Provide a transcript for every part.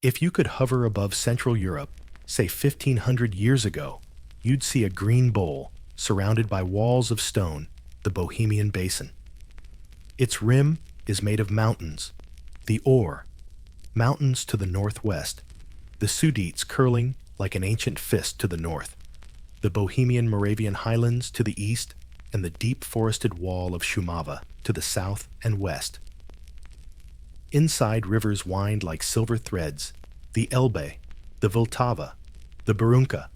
If you could hover above Central Europe, say 1500 years ago, you'd see a green bowl surrounded by walls of stone, the Bohemian Basin. Its rim is made of mountains, the Ore, mountains to the northwest, the Sudetes curling like an ancient fist to the north, the Bohemian Moravian highlands to the east, and the deep forested wall of Šumava to the south and west. Inside, rivers wind like silver threads, the Elbe, the Vltava, the Barunka,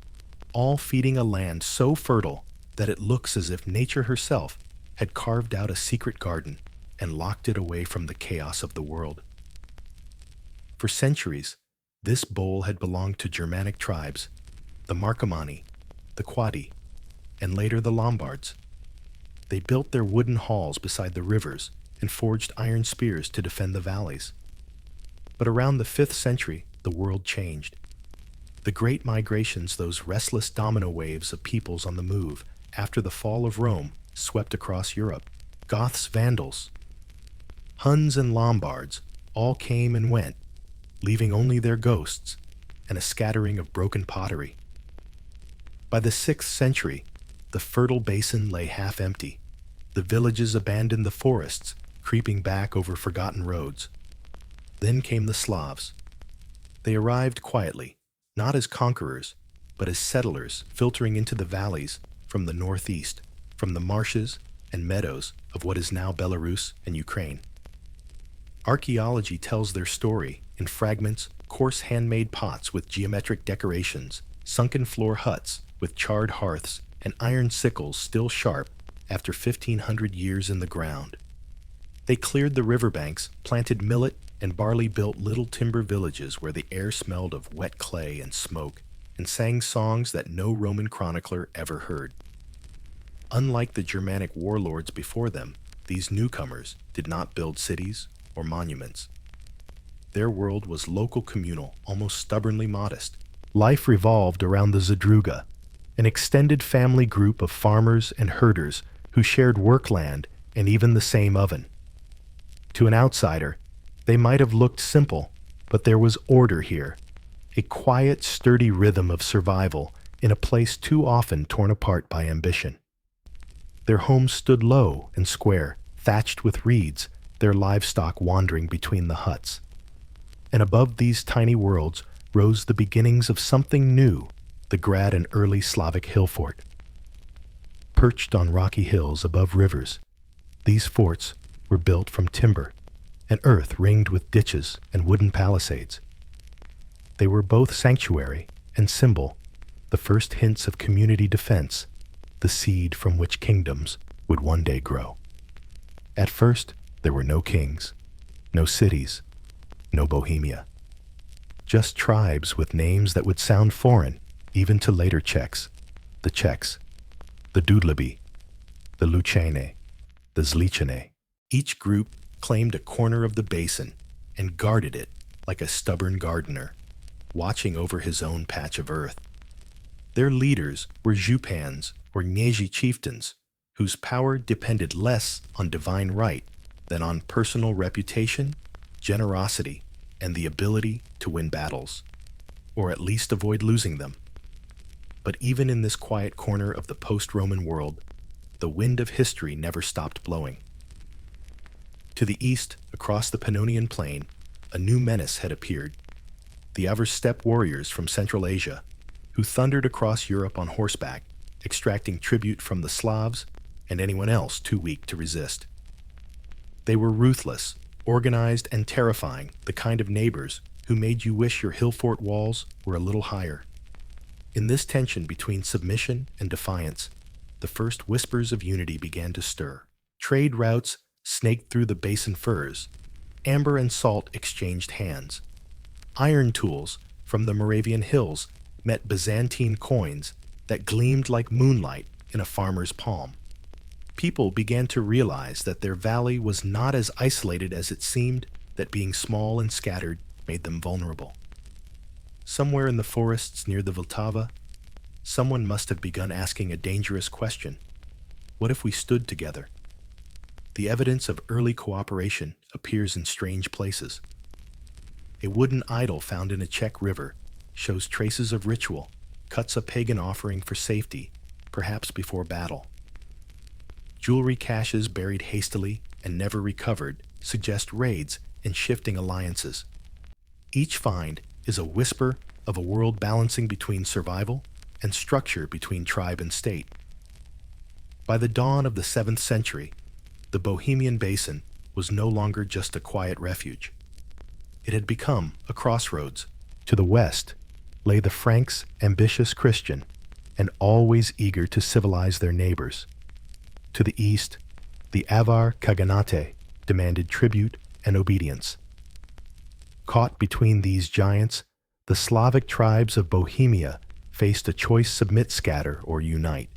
all feeding a land so fertile that it looks as if nature herself had carved out a secret garden and locked it away from the chaos of the world. For centuries, this bowl had belonged to Germanic tribes, the Marcomanni, the Quadi, and later the Lombards. They built their wooden halls beside the rivers and forged iron spears to defend the valleys. But around the 5th century, the world changed. The great migrations, those restless domino waves of peoples on the move after the fall of Rome, swept across Europe. Goths, Vandals, Huns, and Lombards all came and went, leaving only their ghosts and a scattering of broken pottery. By the 6th century, the fertile basin lay half empty. The villages abandoned the forests, creeping back over forgotten roads. Then came the Slavs. They arrived quietly, not as conquerors, but as settlers filtering into the valleys from the northeast, from the marshes and meadows of what is now Belarus and Ukraine. Archaeology tells their story in fragments, coarse handmade pots with geometric decorations, sunken floor huts with charred hearths, and iron sickles still sharp after 1,500 years in the ground. They cleared the riverbanks, planted millet and barley, built little timber villages where the air smelled of wet clay and smoke, and sang songs that no Roman chronicler ever heard. Unlike the Germanic warlords before them, these newcomers did not build cities or monuments. Their world was local, communal, almost stubbornly modest. Life revolved around the Zadruga, an extended family group of farmers and herders who shared workland and even the same oven. To an outsider, they might have looked simple, but there was order here, a quiet, sturdy rhythm of survival in a place too often torn apart by ambition. Their homes stood low and square, thatched with reeds, their livestock wandering between the huts. And above these tiny worlds rose the beginnings of something new, the Grad and early Slavic hill fort. Perched on rocky hills above rivers, these forts were built from timber and earth ringed with ditches and wooden palisades. They were both sanctuary and symbol, the first hints of community defense, the seed from which kingdoms would one day grow. At first, there were no kings, no cities, no Bohemia. Just tribes with names that would sound foreign even to later Czechs, the Czechs, the Dudlibi, the Lucene, the Zličane. Each group claimed a corner of the basin and guarded it like a stubborn gardener, watching over his own patch of earth. Their leaders were Župans or Kněží chieftains, whose power depended less on divine right than on personal reputation, generosity, and the ability to win battles, or at least avoid losing them. But even in this quiet corner of the post-Roman world, the wind of history never stopped blowing. To the east, across the Pannonian Plain, a new menace had appeared. The Avar steppe warriors from Central Asia, who thundered across Europe on horseback, extracting tribute from the Slavs and anyone else too weak to resist. They were ruthless, organized, and terrifying, the kind of neighbors who made you wish your hill fort walls were a little higher. In this tension between submission and defiance, the first whispers of unity began to stir. Trade routes snaked through the basin firs. Amber and salt exchanged hands. Iron tools from the Moravian hills met Byzantine coins that gleamed like moonlight in a farmer's palm. People began to realize that their valley was not as isolated as it seemed, that being small and scattered made them vulnerable. Somewhere in the forests near the Vltava, someone must have begun asking a dangerous question. What if we stood together? The evidence of early cooperation appears in strange places. A wooden idol found in a Czech river shows traces of ritual, cuts a pagan offering for safety, perhaps before battle. Jewelry caches buried hastily and never recovered suggest raids and shifting alliances. Each find is a whisper of a world balancing between survival and structure between tribe and state. By the dawn of the 7th century, the Bohemian Basin was no longer just a quiet refuge. It had become a crossroads. To the west lay the Franks, ambitious Christian, and always eager to civilize their neighbors. To the east, the Avar Khaganate demanded tribute and obedience. Caught between these giants, the Slavic tribes of Bohemia faced a choice: submit, scatter, or unite.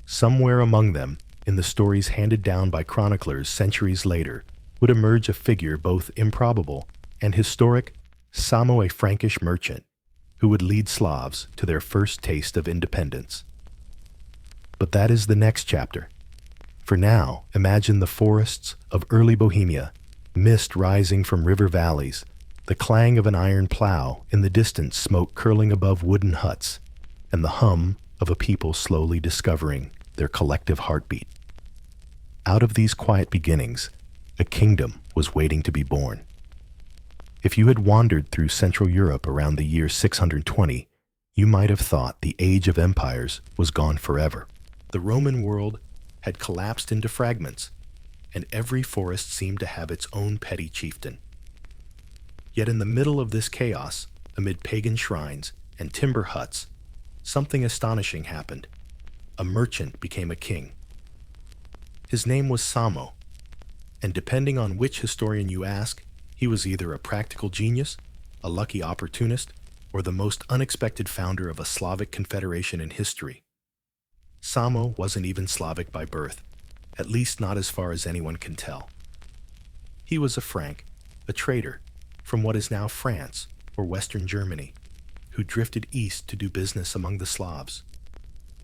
Somewhere among them, in the stories handed down by chroniclers centuries later, would emerge a figure both improbable and historic, Samo, a Frankish merchant, who would lead Slavs to their first taste of independence. But that is the next chapter. For now, imagine the forests of early Bohemia, mist rising from river valleys, the clang of an iron plow, in the distance smoke curling above wooden huts, and the hum of a people slowly discovering their collective heartbeat. Out of these quiet beginnings, a kingdom was waiting to be born. If you had wandered through Central Europe around the year 620, you might have thought the age of empires was gone forever. The Roman world had collapsed into fragments, and every forest seemed to have its own petty chieftain. Yet in the middle of this chaos, amid pagan shrines and timber huts, something astonishing happened. A merchant became a king. His name was Samo, and depending on which historian you ask, he was either a practical genius, a lucky opportunist, or the most unexpected founder of a Slavic confederation in history. Samo wasn't even Slavic by birth, at least not as far as anyone can tell. He was a Frank, a trader, from what is now France or Western Germany, who drifted east to do business among the Slavs.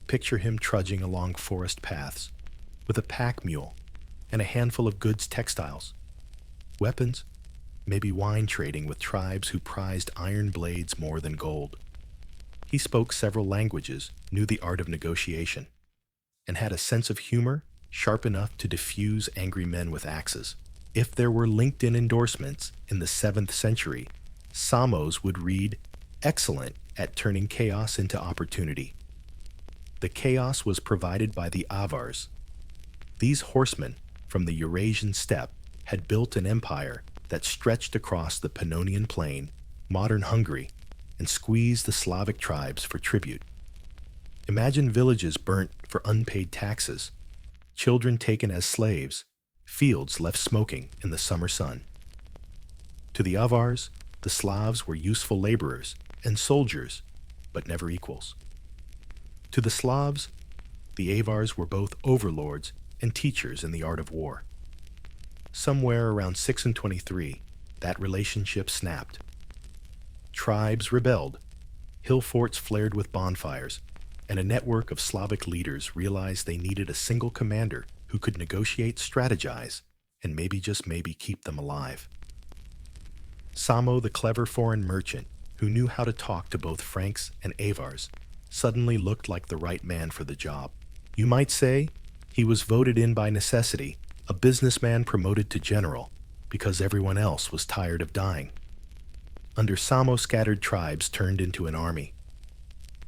Picture him trudging along forest paths, with a pack mule and a handful of goods, textiles, weapons, maybe wine, trading with tribes who prized iron blades more than gold. He spoke several languages, knew the art of negotiation, and had a sense of humor sharp enough to diffuse angry men with axes. If there were LinkedIn endorsements in the 7th century, Samos would read, "Excellent at turning chaos into opportunity." The chaos was provided by the Avars. These horsemen from the Eurasian steppe had built an empire that stretched across the Pannonian Plain, modern Hungary, and squeezed the Slavic tribes for tribute. Imagine villages burnt for unpaid taxes, children taken as slaves, fields left smoking in the summer sun. To the Avars, the Slavs were useful laborers and soldiers, but never equals. To the Slavs, the Avars were both overlords and teachers in the art of war. Somewhere around 623, that relationship snapped. Tribes rebelled, hill forts flared with bonfires, and a network of Slavic leaders realized they needed a single commander who could negotiate, strategize, and maybe, just maybe, keep them alive. Samo, the clever foreign merchant who knew how to talk to both Franks and Avars, suddenly looked like the right man for the job. You might say he was voted in by necessity, a businessman promoted to general, because everyone else was tired of dying. Under Samo, scattered tribes turned into an army.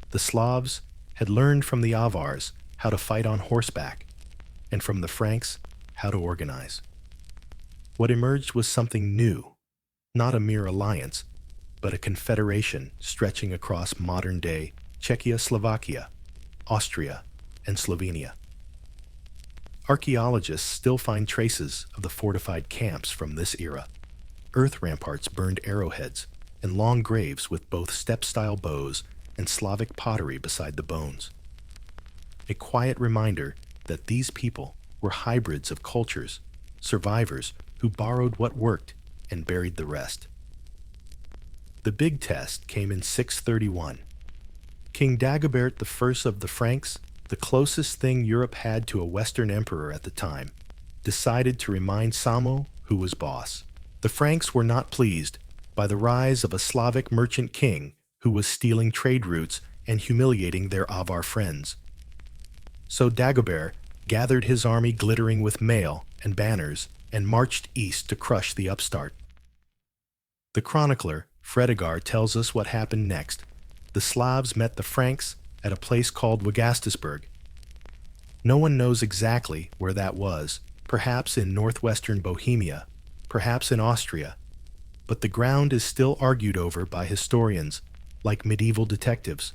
The Slavs had learned from the Avars how to fight on horseback, and from the Franks how to organize. What emerged was something new, not a mere alliance, but a confederation stretching across modern-day Czechoslovakia, Austria, and Slovenia. Archaeologists still find traces of the fortified camps from this era. Earth ramparts burned arrowheads, and long graves with both steppe-style bows and Slavic pottery beside the bones. A quiet reminder that these people were hybrids of cultures, survivors who borrowed what worked and buried the rest. The big test came in 631. King Dagobert I of the Franks, the closest thing Europe had to a Western emperor at the time, decided to remind Samo who was boss. The Franks were not pleased, by the rise of a Slavic merchant king who was stealing trade routes and humiliating their Avar friends. So Dagobert gathered his army glittering with mail and banners and marched east to crush the upstart. The chronicler, Fredegar, tells us what happened next. The Slavs met the Franks at a place called Wagastisburg. No one knows exactly where that was, perhaps in northwestern Bohemia, perhaps in Austria, but the ground is still argued over by historians, like medieval detectives.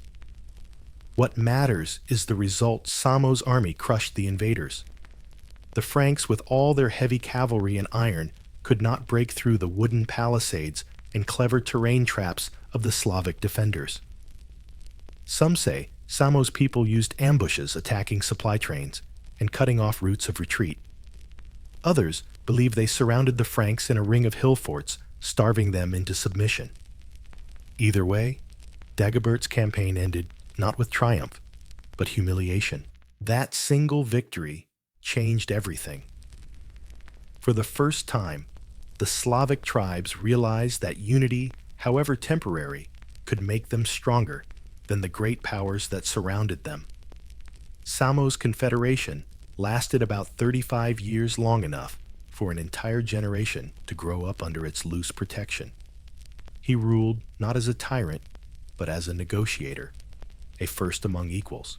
What matters is the result. Samo's army crushed the invaders. The Franks, with all their heavy cavalry and iron, could not break through the wooden palisades and clever terrain traps of the Slavic defenders. Some say Samo's people used ambushes attacking supply trains and cutting off routes of retreat. Others believe they surrounded the Franks in a ring of hill forts, starving them into submission. Either way, Dagobert's campaign ended not with triumph, but humiliation. That single victory changed everything. For the first time, the Slavic tribes realized that unity, however temporary, could make them stronger than the great powers that surrounded them. Samo's confederation lasted about 35 years, long enough for an entire generation to grow up under its loose protection. He ruled not as a tyrant, but as a negotiator, a first among equals.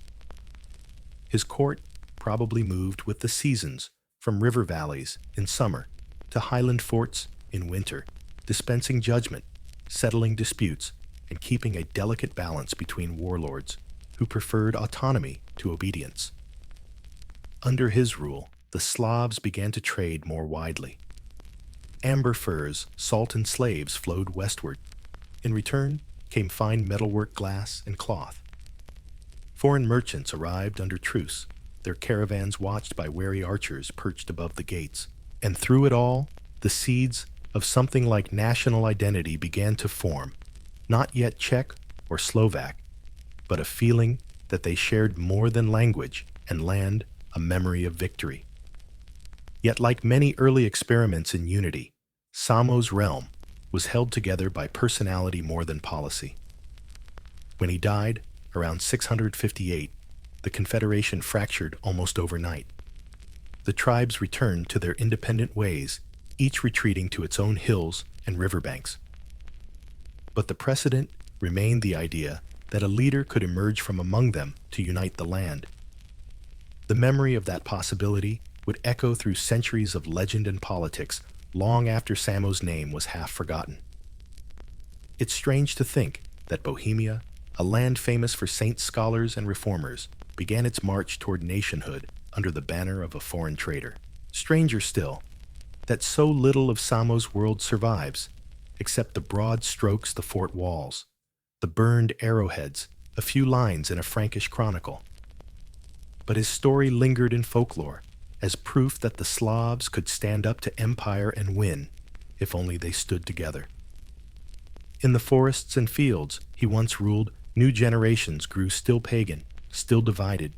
His court probably moved with the seasons, from river valleys in summer to highland forts in winter, dispensing judgment, settling disputes, and keeping a delicate balance between warlords who preferred autonomy to obedience. Under his rule, the Slavs began to trade more widely. Amber furs, salt, and slaves flowed westward. In return came fine metalwork, glass, and cloth. Foreign merchants arrived under truce, their caravans watched by wary archers perched above the gates. And through it all, the seeds of something like national identity began to form, not yet Czech or Slovak, but a feeling that they shared more than language and land, a memory of victory. Yet, like many early experiments in unity, Samo's realm was held together by personality more than policy. When he died, around 658, the Confederation fractured almost overnight. The tribes returned to their independent ways, each retreating to its own hills and riverbanks. But the precedent remained the idea that a leader could emerge from among them to unite the land. The memory of that possibility would echo through centuries of legend and politics long after Samo's name was half forgotten. It's strange to think that Bohemia, a land famous for saints, scholars, and reformers, began its march toward nationhood under the banner of a foreign trader. Stranger still, that so little of Samo's world survives, except the broad strokes, the fort walls, the burned arrowheads, a few lines in a Frankish chronicle. But his story lingered in folklore as proof that the Slavs could stand up to empire and win, if only they stood together. In the forests and fields he once ruled, new generations grew still pagan, still divided,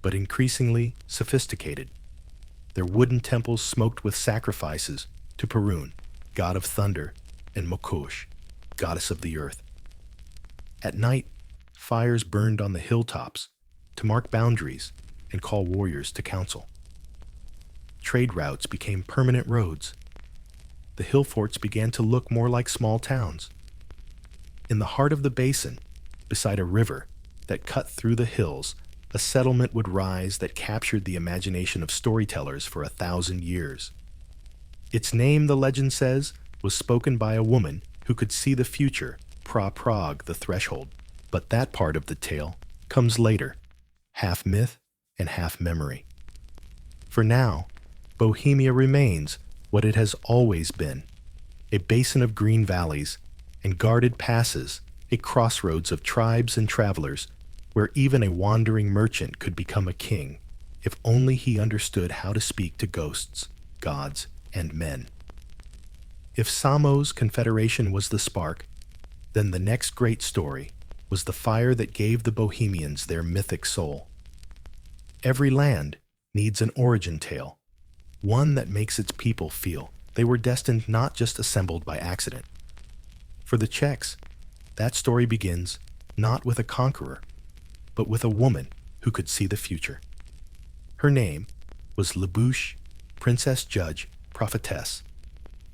but increasingly sophisticated. Their wooden temples smoked with sacrifices to Perun, god of thunder, and Mokosh, goddess of the earth. At night, fires burned on the hilltops to mark boundaries and call warriors to council. Trade routes became permanent roads. The hill forts began to look more like small towns. In the heart of the basin, beside a river that cut through the hills, a settlement would rise that captured the imagination of storytellers for 1,000 years. Its name, the legend says, was spoken by a woman who could see the future, Prague, the threshold. But that part of the tale comes later, half myth and half memory. For now, Bohemia remains what it has always been, a basin of green valleys and guarded passes, a crossroads of tribes and travelers, where even a wandering merchant could become a king, if only he understood how to speak to ghosts, gods, and men. If Samo's confederation was the spark, then the next great story was the fire that gave the Bohemians their mythic soul. Every land needs an origin tale, one that makes its people feel they were destined, not just assembled by accident. For the Czechs, that story begins not with a conqueror, but with a woman who could see the future. Her name was Libuše, princess judge, prophetess,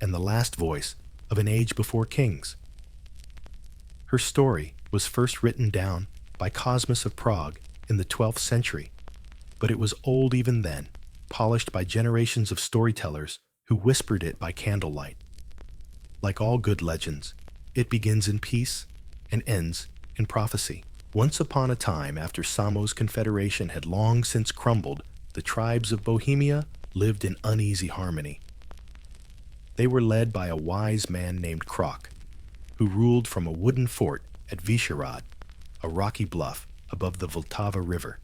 and the last voice of an age before kings. Her story was first written down by Cosmas of Prague in the 12th century, but it was old even then, polished by generations of storytellers who whispered it by candlelight. Like all good legends, it begins in peace and ends in prophecy. Once upon a time, after Samo's confederation had long since crumbled, the tribes of Bohemia lived in uneasy harmony. They were led by a wise man named Krok, who ruled from a wooden fort at Vyšehrad, a rocky bluff above the Vltava River.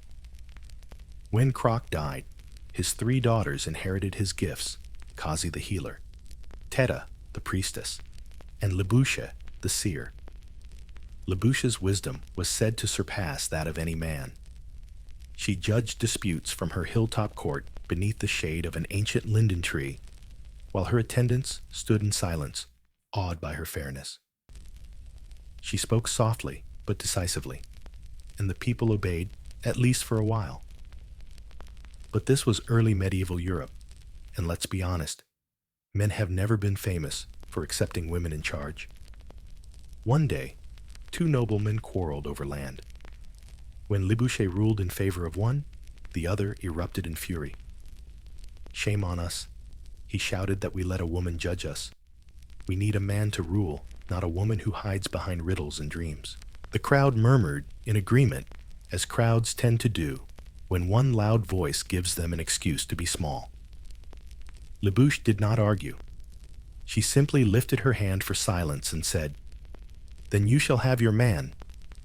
When Krok died, his 3 daughters inherited his gifts: Kazi the healer, Teda the priestess, and Libuše the seer. Libuše's wisdom was said to surpass that of any man. She judged disputes from her hilltop court beneath the shade of an ancient linden tree, while her attendants stood in silence, awed by her fairness. She spoke softly but decisively, and the people obeyed, at least for a while. But this was early medieval Europe, and let's be honest, men have never been famous for accepting women in charge. One day, 2 noblemen quarreled over land. When Libuše ruled in favor of one, the other erupted in fury. "Shame on us," he shouted, "that we let a woman judge us. We need a man to rule, not a woman who hides behind riddles and dreams." The crowd murmured in agreement, as crowds tend to do when one loud voice gives them an excuse to be small. Libuše did not argue. She simply lifted her hand for silence and said, "Then you shall have your man,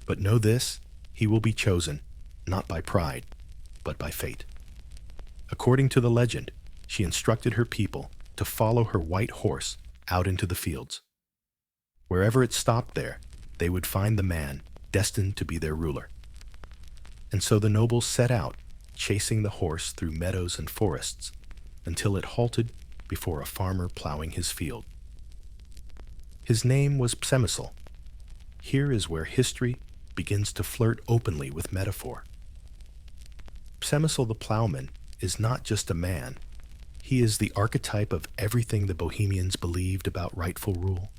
but know this, he will be chosen, not by pride, but by fate." According to the legend, she instructed her people to follow her white horse out into the fields. Wherever it stopped there, they would find the man destined to be their ruler. And so the nobles set out, chasing the horse through meadows and forests, until it halted before a farmer plowing his field. His name was Przemysl. Here is where history begins to flirt openly with metaphor. Przemysl the plowman is not just a man. He is the archetype of everything the Bohemians believed about rightful rule.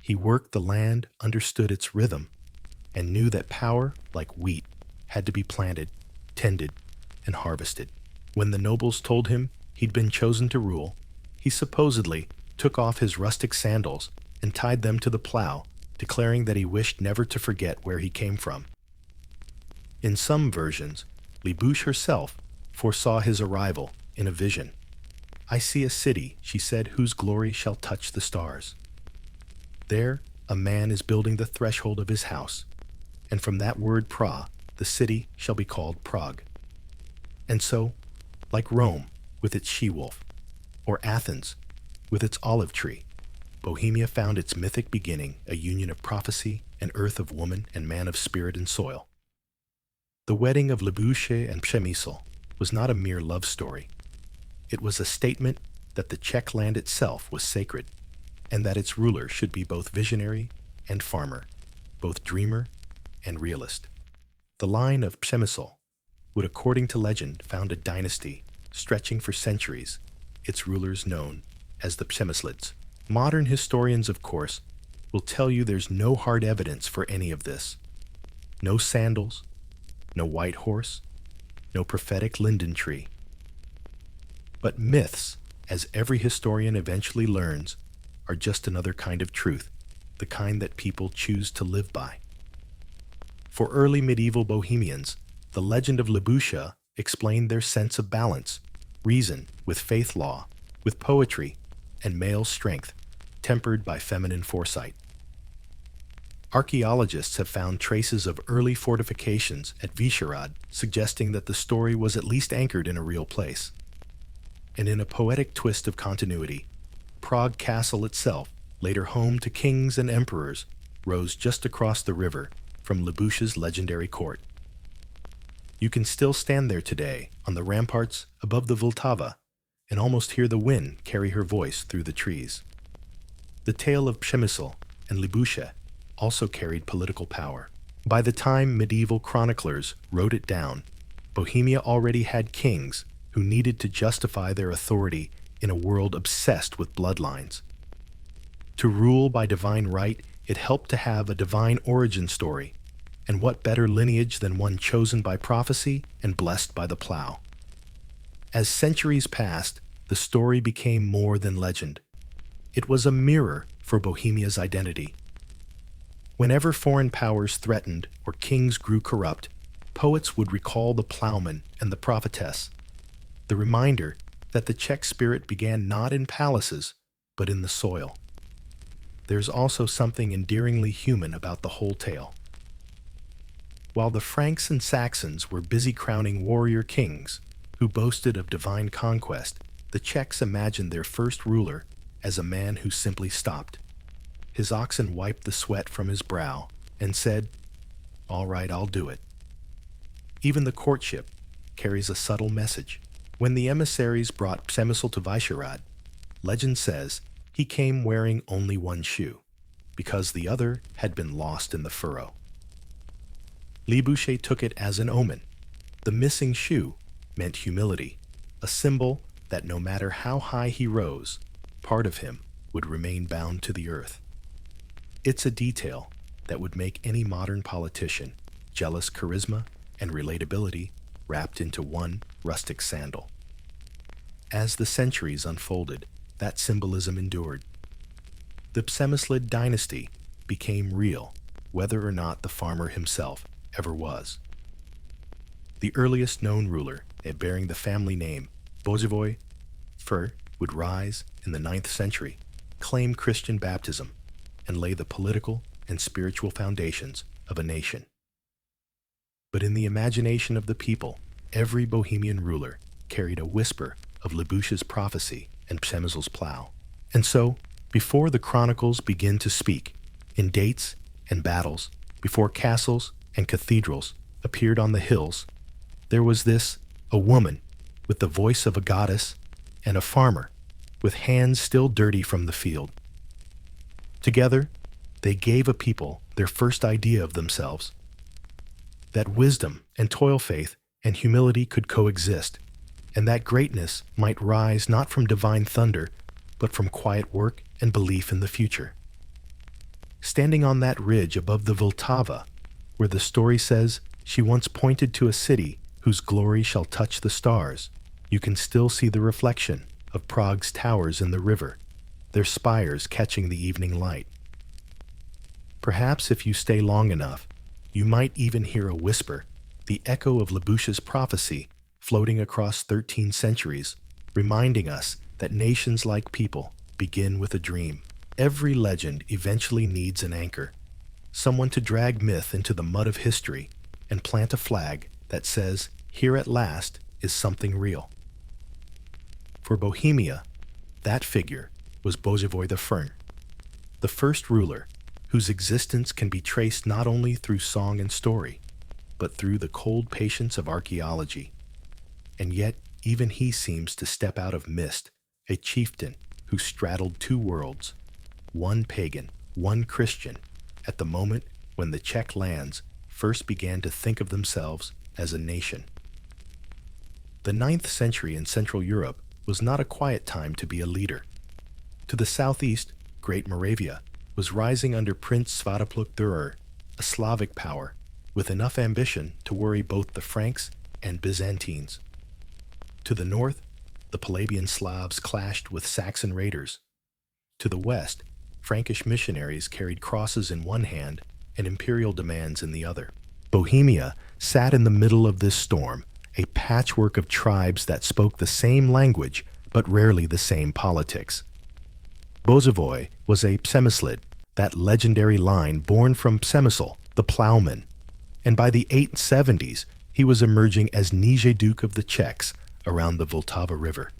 He worked the land, understood its rhythm, and knew that power, like wheat, had to be planted, tended, and harvested. When the nobles told him he'd been chosen to rule, he supposedly took off his rustic sandals and tied them to the plow, declaring that he wished never to forget where he came from. In some versions, Libuše herself foresaw his arrival in a vision. "I see a city," she said, "whose glory shall touch the stars. There, a man is building the threshold of his house, and from that word pra, the city shall be called Prague." And so, like Rome with its she-wolf, or Athens with its olive tree, Bohemia found its mythic beginning, a union of prophecy, an earth of woman and man of spirit and soil. The wedding of Libuše and Przemysl was not a mere love story. It was a statement that the Czech land itself was sacred, and that its ruler should be both visionary and farmer, both dreamer and realist. The line of Przemysl would, according to legend, found a dynasty stretching for centuries, its rulers known as the Přemyslids. Modern historians, of course, will tell you there's no hard evidence for any of this. No sandals, no white horse, no prophetic linden tree. But myths, as every historian eventually learns, are just another kind of truth, the kind that people choose to live by. For early medieval Bohemians, the legend of Libuše explained their sense of balance, reason with faith law, with poetry and male strength, tempered by feminine foresight. Archaeologists have found traces of early fortifications at Vyšehrad, suggesting that the story was at least anchored in a real place. And in a poetic twist of continuity, Prague Castle itself, later home to kings and emperors, rose just across the river from Libuše's legendary court. You can still stand there today on the ramparts above the Vltava and almost hear the wind carry her voice through the trees. The tale of Przemysl and Libuše also carried political power. By the time medieval chroniclers wrote it down, Bohemia already had kings who needed to justify their authority in a world obsessed with bloodlines. To rule by divine right, it helped to have a divine origin story, and what better lineage than one chosen by prophecy and blessed by the plow? As centuries passed, the story became more than legend. It was a mirror for Bohemia's identity. Whenever foreign powers threatened or kings grew corrupt, poets would recall the plowman and the prophetess, the reminder that the Czech spirit began not in palaces, but in the soil. There's also something endearingly human about the whole tale. While the Franks and Saxons were busy crowning warrior kings who boasted of divine conquest, the Czechs imagined their first ruler as a man who simply stopped. His oxen wiped the sweat from his brow and said, "All right, I'll do it." Even the courtship carries a subtle message. When the emissaries brought Přemysl to Vyšehrad, legend says he came wearing only one shoe, because the other had been lost in the furrow. Libuše took it as an omen. The missing shoe meant humility, a symbol that no matter how high he rose, part of him would remain bound to the earth. It's a detail that would make any modern politician jealous charisma and relatability wrapped into one rustic sandal. As the centuries unfolded, that symbolism endured. The Přemyslid dynasty became real, whether or not the farmer himself ever was. The earliest known ruler, bearing the family name Boživoj I, would rise in the 9th century, claim Christian baptism, and lay the political and spiritual foundations of a nation. But in the imagination of the people, every Bohemian ruler carried a whisper of Libuše's prophecy and Přemysl's plow. And so, before the chronicles begin to speak, in dates and battles, before castles and cathedrals appeared on the hills, there was this, a woman with the voice of a goddess, and a farmer with hands still dirty from the field. Together, they gave a people their first idea of themselves, that wisdom and toil faith and humility could coexist, and that greatness might rise not from divine thunder, but from quiet work and belief in the future. Standing on that ridge above the Vltava, where the story says she once pointed to a city whose glory shall touch the stars, you can still see the reflection of Prague's towers in the river, their spires catching the evening light. Perhaps if you stay long enough, you might even hear a whisper, the echo of Libuše's prophecy floating across 13 centuries, reminding us that nations like people begin with a dream. Every legend eventually needs an anchor, someone to drag myth into the mud of history and plant a flag that says, here at last is something real. For Bohemia, that figure was Boživoj I, the first ruler whose existence can be traced not only through song and story, but through the cold patience of archaeology. And yet, even he seems to step out of mist, a chieftain who straddled two worlds, one pagan, one Christian, at the moment when the Czech lands first began to think of themselves as a nation. The 9th century in Central Europe was not a quiet time to be a leader. To the southeast, Great Moravia was rising under Prince Svatopluk II, a Slavic power with enough ambition to worry both the Franks and Byzantines. To the north, the Palabian Slavs clashed with Saxon raiders. To the west, Frankish missionaries carried crosses in one hand and imperial demands in the other. Bohemia sat in the middle of this storm, a patchwork of tribes that spoke the same language but rarely the same politics. Boživoj was a Přemyslid, that legendary line born from Přemysl, the plowman, and by the 870s he was emerging as Nižý Duke of the Czechs around the Vltava River.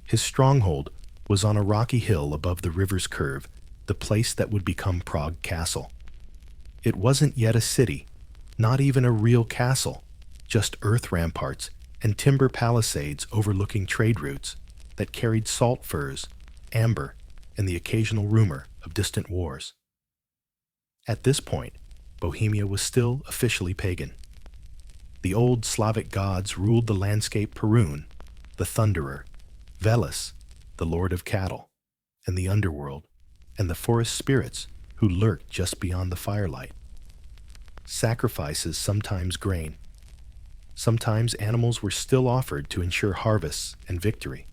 His stronghold was on a rocky hill above the river's curve, the place that would become Prague Castle. It wasn't yet a city, not even a real castle, just earth ramparts and timber palisades overlooking trade routes that carried salt furs, amber, and the occasional rumor of distant wars. At this point, Bohemia was still officially pagan. The old Slavic gods ruled the landscape: Perun, the thunderer; Veles, the lord of cattle, and the underworld, and the forest spirits who lurked just beyond the firelight. Sacrifices, sometimes grain. Sometimes animals were still offered to ensure harvests and victory.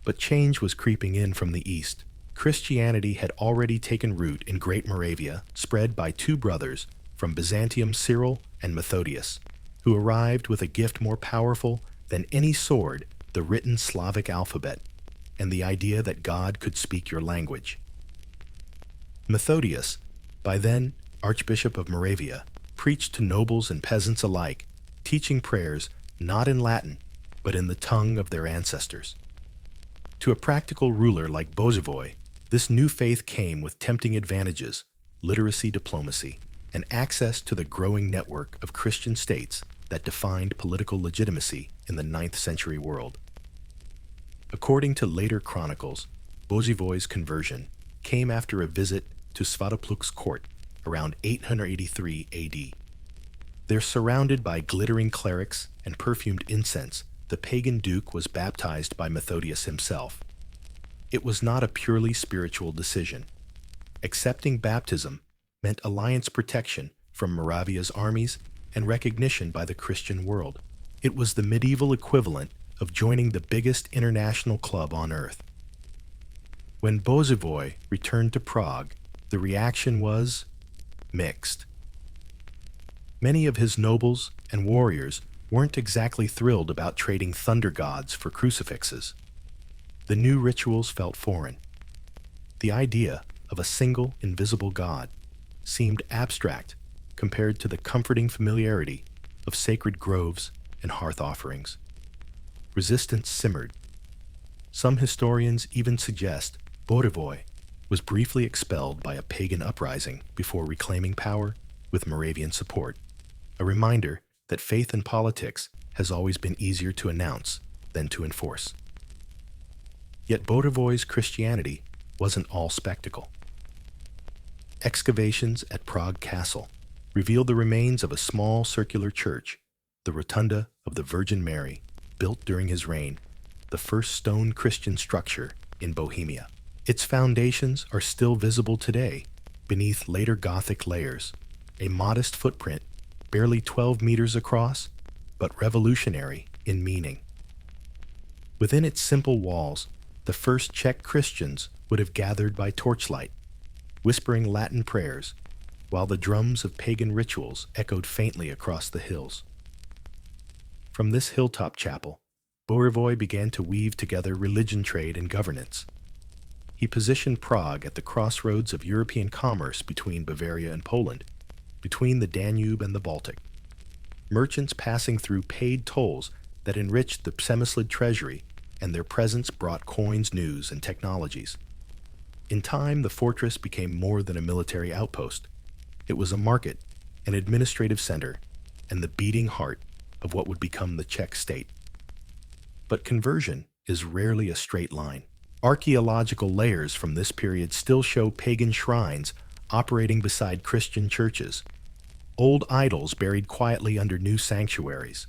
But change was creeping in from the east. Christianity had already taken root in Great Moravia, spread by two brothers from Byzantium, Cyril and Methodius, who arrived with a gift more powerful than any sword: the written Slavic alphabet, and the idea that God could speak your language. Methodius, by then Archbishop of Moravia, preached to nobles and peasants alike, teaching prayers not in Latin, but in the tongue of their ancestors. To a practical ruler like Boživoj, this new faith came with tempting advantages: literacy, diplomacy, and access to the growing network of Christian states that defined political legitimacy in the 9th century world. According to later chronicles, Boživoj's conversion came after a visit to Svatopluk's court around 883 AD. There, surrounded by glittering clerics and perfumed incense, the pagan duke was baptized by Methodius himself. It was not a purely spiritual decision. Accepting baptism meant alliance protection from Moravia's armies and recognition by the Christian world. It was the medieval equivalent of joining the biggest international club on earth. When Boživoj returned to Prague, the reaction was mixed. Many of his nobles and warriors weren't exactly thrilled about trading thunder gods for crucifixes. The new rituals felt foreign. The idea of a single, invisible god seemed abstract compared to the comforting familiarity of sacred groves and hearth offerings. Resistance simmered. Some historians even suggest Boživoj was briefly expelled by a pagan uprising before reclaiming power with Moravian support, a reminder that faith in politics has always been easier to announce than to enforce. Yet Boživoj's Christianity wasn't all spectacle. Excavations at Prague Castle revealed the remains of a small circular church, the Rotunda of the Virgin Mary, built during his reign, the first stone Christian structure in Bohemia. Its foundations are still visible today beneath later Gothic layers, a modest footprint barely 12 meters across, but revolutionary in meaning. Within its simple walls, the first Czech Christians would have gathered by torchlight, whispering Latin prayers, while the drums of pagan rituals echoed faintly across the hills. From this hilltop chapel, Boživoj began to weave together religion, trade, and governance. He positioned Prague at the crossroads of European commerce between Bavaria and Poland, between the Danube and the Baltic. Merchants passing through paid tolls that enriched the Přemysliv treasury, and their presence brought coins, news, and technologies. In time, the fortress became more than a military outpost. It was a market, an administrative center, and the beating heart of what would become the Czech state. But conversion is rarely a straight line. Archaeological layers from this period still show pagan shrines operating beside Christian churches, old idols buried quietly under new sanctuaries.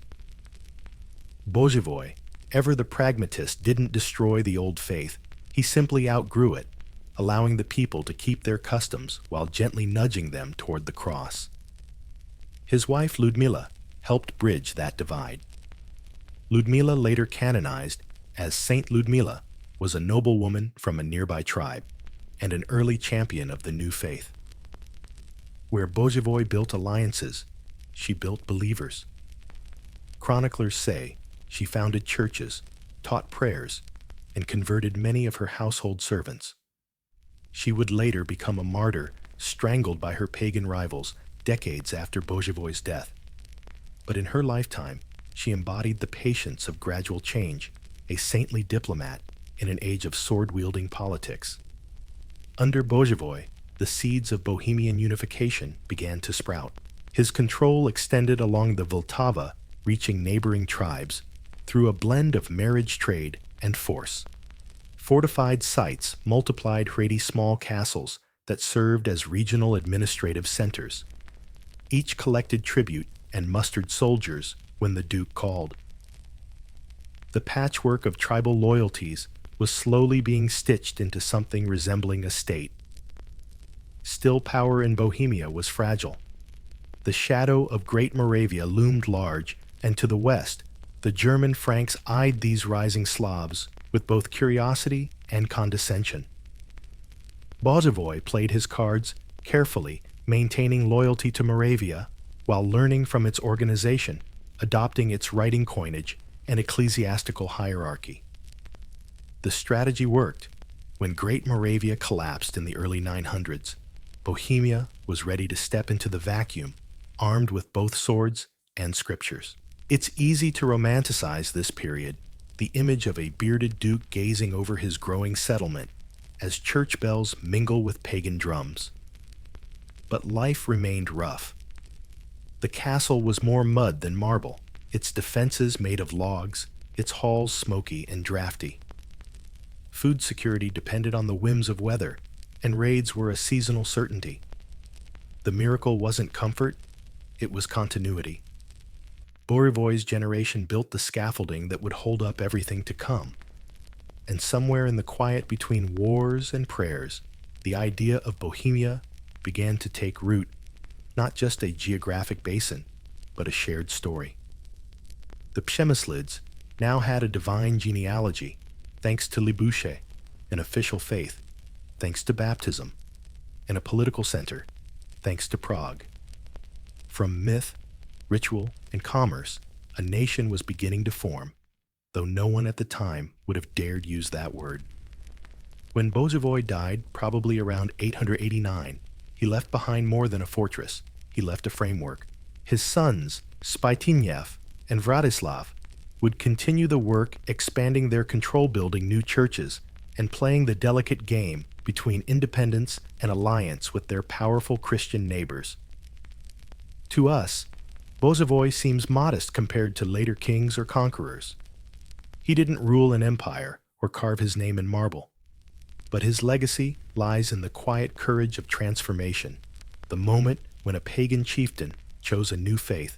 Boživoj, ever the pragmatist, didn't destroy the old faith. He simply outgrew it, allowing the people to keep their customs while gently nudging them toward the cross. His wife Ludmila helped bridge that divide. Ludmila, later canonized as Saint Ludmila, was a noblewoman from a nearby tribe and an early champion of the new faith. Where Boživoj built alliances, she built believers. Chroniclers say she founded churches, taught prayers, and converted many of her household servants. She would later become a martyr, strangled by her pagan rivals decades after Boživoj's death. But in her lifetime, she embodied the patience of gradual change, a saintly diplomat in an age of sword-wielding politics. Under Boživoj, the seeds of Bohemian unification began to sprout. His control extended along the Vltava, reaching neighboring tribes, through a blend of marriage, trade, and force. Fortified sites multiplied pretty small castles that served as regional administrative centers. Each collected tribute and mustered soldiers when the duke called. The patchwork of tribal loyalties was slowly being stitched into something resembling a state. Still, power in Bohemia was fragile. The shadow of Great Moravia loomed large, and to the west, the German Franks eyed these rising Slavs with both curiosity and condescension. Bohemia played his cards carefully, maintaining loyalty to Moravia while learning from its organization, adopting its writing coinage and ecclesiastical hierarchy. The strategy worked. When Great Moravia collapsed in the early 900s, Bohemia was ready to step into the vacuum, armed with both swords and scriptures. It's easy to romanticize this period, the image of a bearded duke gazing over his growing settlement as church bells mingle with pagan drums. But life remained rough. The castle was more mud than marble, its defenses made of logs, its halls smoky and drafty. Food security depended on the whims of weather, and raids were a seasonal certainty. The miracle wasn't comfort, it was continuity. Bohemia's generation built the scaffolding that would hold up everything to come. And somewhere in the quiet between wars and prayers, the idea of Bohemia began to take root, not just a geographic basin, but a shared story. The Przemyslids now had a divine genealogy, thanks to Libuše, an official faith, thanks to baptism, and a political center, thanks to Prague. From myth, ritual, and commerce, a nation was beginning to form, though no one at the time would have dared use that word. When Bohemia died, probably around 889, he left behind more than a fortress. He left a framework. His sons, Zbyněk and Vratislav, would continue the work, expanding their control, building new churches, and playing the delicate game between independence and alliance with their powerful Christian neighbors. To us, Bohemia seems modest compared to later kings or conquerors. He didn't rule an empire or carve his name in marble, but his legacy lies in the quiet courage of transformation, the moment when a pagan chieftain chose a new faith,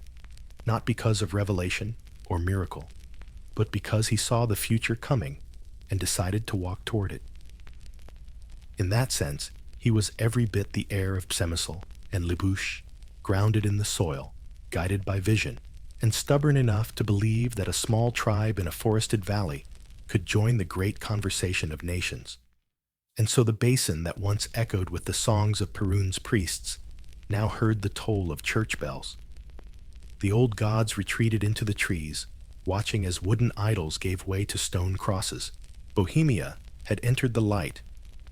not because of revelation or miracle, but because he saw the future coming and decided to walk toward it. In that sense, he was every bit the heir of Przemysl and Libuše, grounded in the soil, guided by vision, and stubborn enough to believe that a small tribe in a forested valley could join the great conversation of nations. And so the basin that once echoed with the songs of Perun's priests now heard the toll of church bells. The old gods retreated into the trees, watching as wooden idols gave way to stone crosses. Bohemia had entered the light,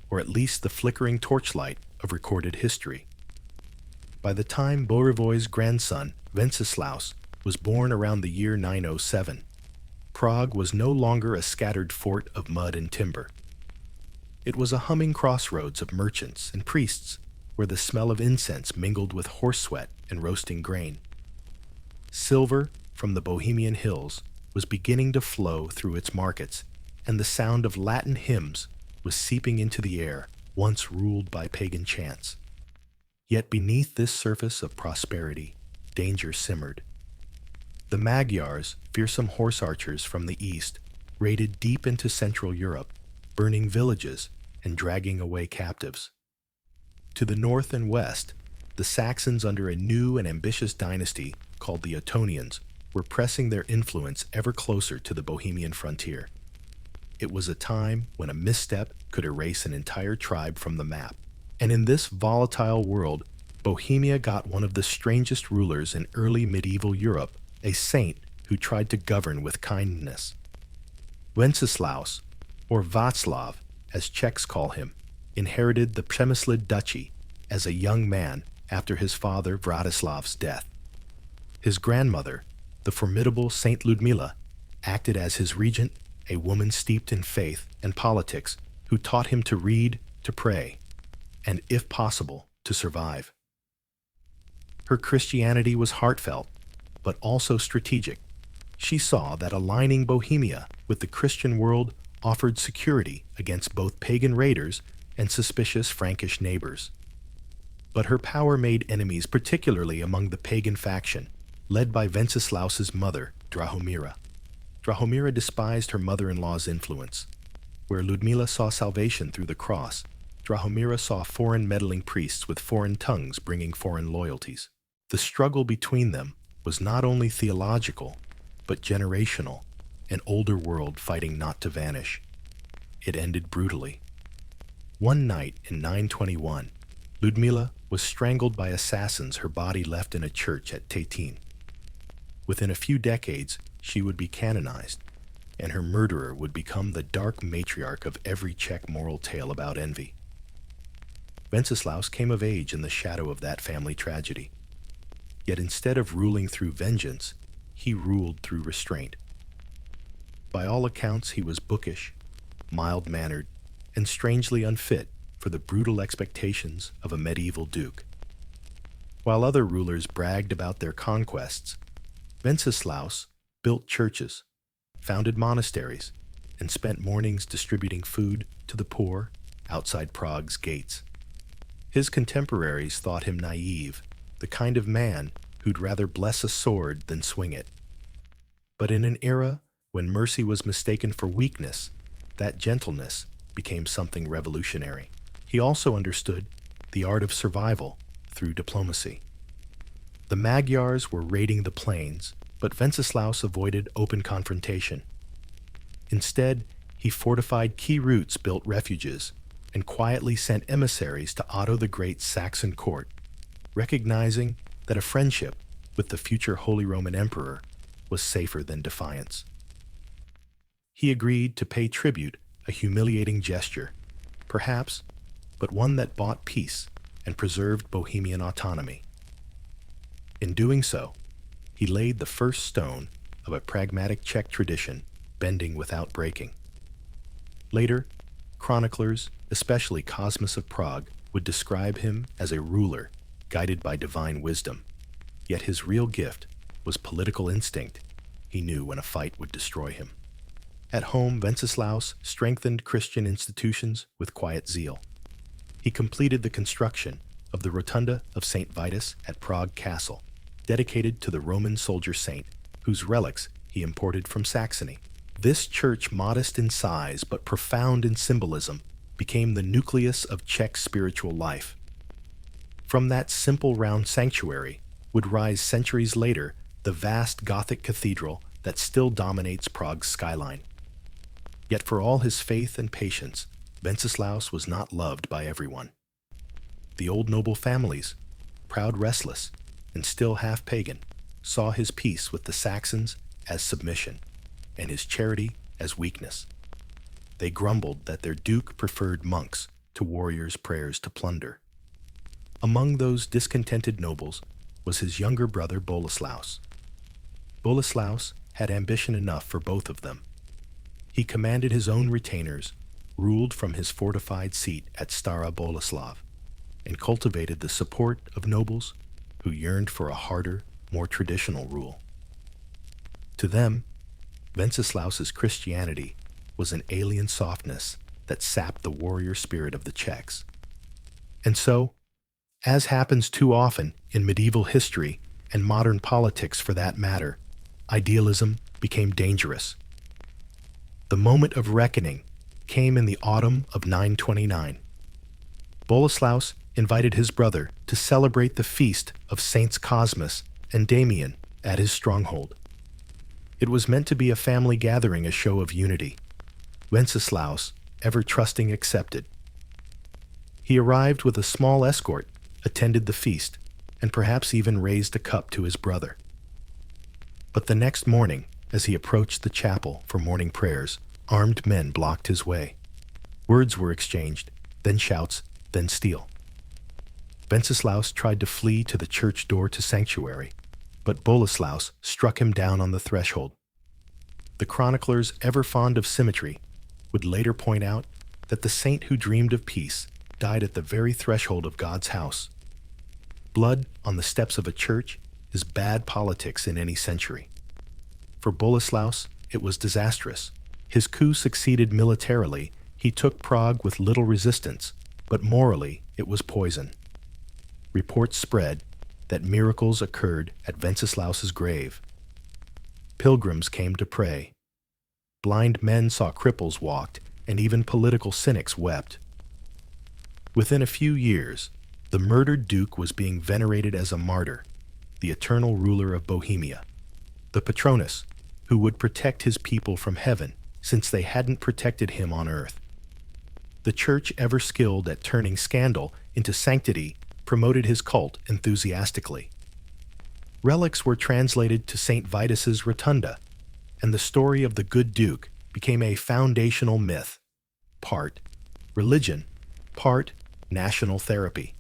or at least the flickering torchlight of recorded history. By the time Bohemia's grandson, Wenceslaus, was born around the year 907, Prague was no longer a scattered fort of mud and timber. It was a humming crossroads of merchants and priests where the smell of incense mingled with horse sweat and roasting grain. Silver from the Bohemian hills was beginning to flow through its markets, and the sound of Latin hymns was seeping into the air once ruled by pagan chants. Yet beneath this surface of prosperity, danger simmered. The Magyars, fearsome horse archers from the east, raided deep into Central Europe, burning villages and dragging away captives. To the north and west, the Saxons, under a new and ambitious dynasty called the Ottonians, were pressing their influence ever closer to the Bohemian frontier. It was a time when a misstep could erase an entire tribe from the map. And in this volatile world, Bohemia got one of the strangest rulers in early medieval Europe, a saint who tried to govern with kindness. Wenceslaus, or Václav, as Czechs call him, inherited the Přemyslid duchy as a young man after his father Vratislav's death. His grandmother, the formidable Saint Ludmila, acted as his regent, a woman steeped in faith and politics who taught him to read, to pray, and, if possible, to survive. Her Christianity was heartfelt, but also strategic. She saw that aligning Bohemia with the Christian world offered security against both pagan raiders and suspicious Frankish neighbors. But her power made enemies, particularly among the pagan faction, led by Wenceslaus's mother, Drahomira. Drahomira despised her mother-in-law's influence. Where Ludmila saw salvation through the cross, Drahomira saw foreign meddling priests with foreign tongues bringing foreign loyalties. The struggle between them was not only theological, but generational, an older world fighting not to vanish. It ended brutally. One night in 921, Ludmila was strangled by assassins, her body left in a church at Tetin. Within a few decades, she would be canonized, and her murderer would become the dark matriarch of every Czech moral tale about envy. Wenceslaus came of age in the shadow of that family tragedy. Yet instead of ruling through vengeance, he ruled through restraint. By all accounts, he was bookish, mild-mannered, and strangely unfit for the brutal expectations of a medieval duke. While other rulers bragged about their conquests, Wenceslaus built churches, founded monasteries, and spent mornings distributing food to the poor outside Prague's gates. His contemporaries thought him naive, the kind of man who'd rather bless a sword than swing it. But in an era when mercy was mistaken for weakness, that gentleness became something revolutionary. He also understood the art of survival through diplomacy. The Magyars were raiding the plains, but Wenceslaus avoided open confrontation. Instead, he fortified key routes, built refuges, and quietly sent emissaries to Otto the Great's Saxon court, recognizing that a friendship with the future Holy Roman Emperor was safer than defiance. He agreed to pay tribute, a humiliating gesture, perhaps, but one that bought peace and preserved Bohemian autonomy. In doing so, he laid the first stone of a pragmatic Czech tradition, bending without breaking. Later, chroniclers, especially Cosmas of Prague, would describe him as a ruler guided by divine wisdom. Yet his real gift was political instinct. He knew when a fight would destroy him. At home, Wenceslaus strengthened Christian institutions with quiet zeal. He completed the construction of the Rotunda of St. Vitus at Prague Castle, dedicated to the Roman soldier saint, whose relics he imported from Saxony. This church, modest in size but profound in symbolism, became the nucleus of Czech spiritual life. From that simple round sanctuary would rise centuries later the vast Gothic cathedral that still dominates Prague's skyline. Yet for all his faith and patience, Wenceslaus was not loved by everyone. The old noble families, proud, restless, and still half-pagan, saw his peace with the Saxons as submission, and his charity as weakness. They grumbled that their duke preferred monks to warriors' prayers to plunder. Among those discontented nobles was his younger brother Boleslaus. Boleslaus had ambition enough for both of them. He commanded his own retainers, ruled from his fortified seat at Stara Boleslav, and cultivated the support of nobles who yearned for a harder, more traditional rule. To them, Wenceslaus's Christianity was an alien softness that sapped the warrior spirit of the Czechs. And so, as happens too often in medieval history and modern politics for that matter, idealism became dangerous. The moment of reckoning came in the autumn of 929. Boleslaus invited his brother to celebrate the feast of Saints Cosmas and Damian at his stronghold. It was meant to be a family gathering, a show of unity. Wenceslaus, ever trusting, accepted. He arrived with a small escort, attended the feast, and perhaps even raised a cup to his brother. But the next morning, as he approached the chapel for morning prayers, armed men blocked his way. Words were exchanged, then shouts, then steel. Wenceslaus tried to flee to the church door to sanctuary, but Boleslaus struck him down on the threshold. The chroniclers, ever fond of symmetry, would later point out that the saint who dreamed of peace died at the very threshold of God's house. Blood on the steps of a church is bad politics in any century. For Boleslaus, it was disastrous. His coup succeeded militarily. He took Prague with little resistance, but morally it was poison. Reports spread that miracles occurred at Wenceslaus's grave. Pilgrims came to pray. Blind men saw cripples walked, and even political cynics wept. Within a few years, the murdered duke was being venerated as a martyr, the eternal ruler of Bohemia, the patronus who would protect his people from heaven since they hadn't protected him on earth. The church, ever skilled at turning scandal into sanctity, promoted his cult enthusiastically. Relics were translated to St. Vitus's rotunda, and the story of the good duke became a foundational myth, part religion, part national therapy.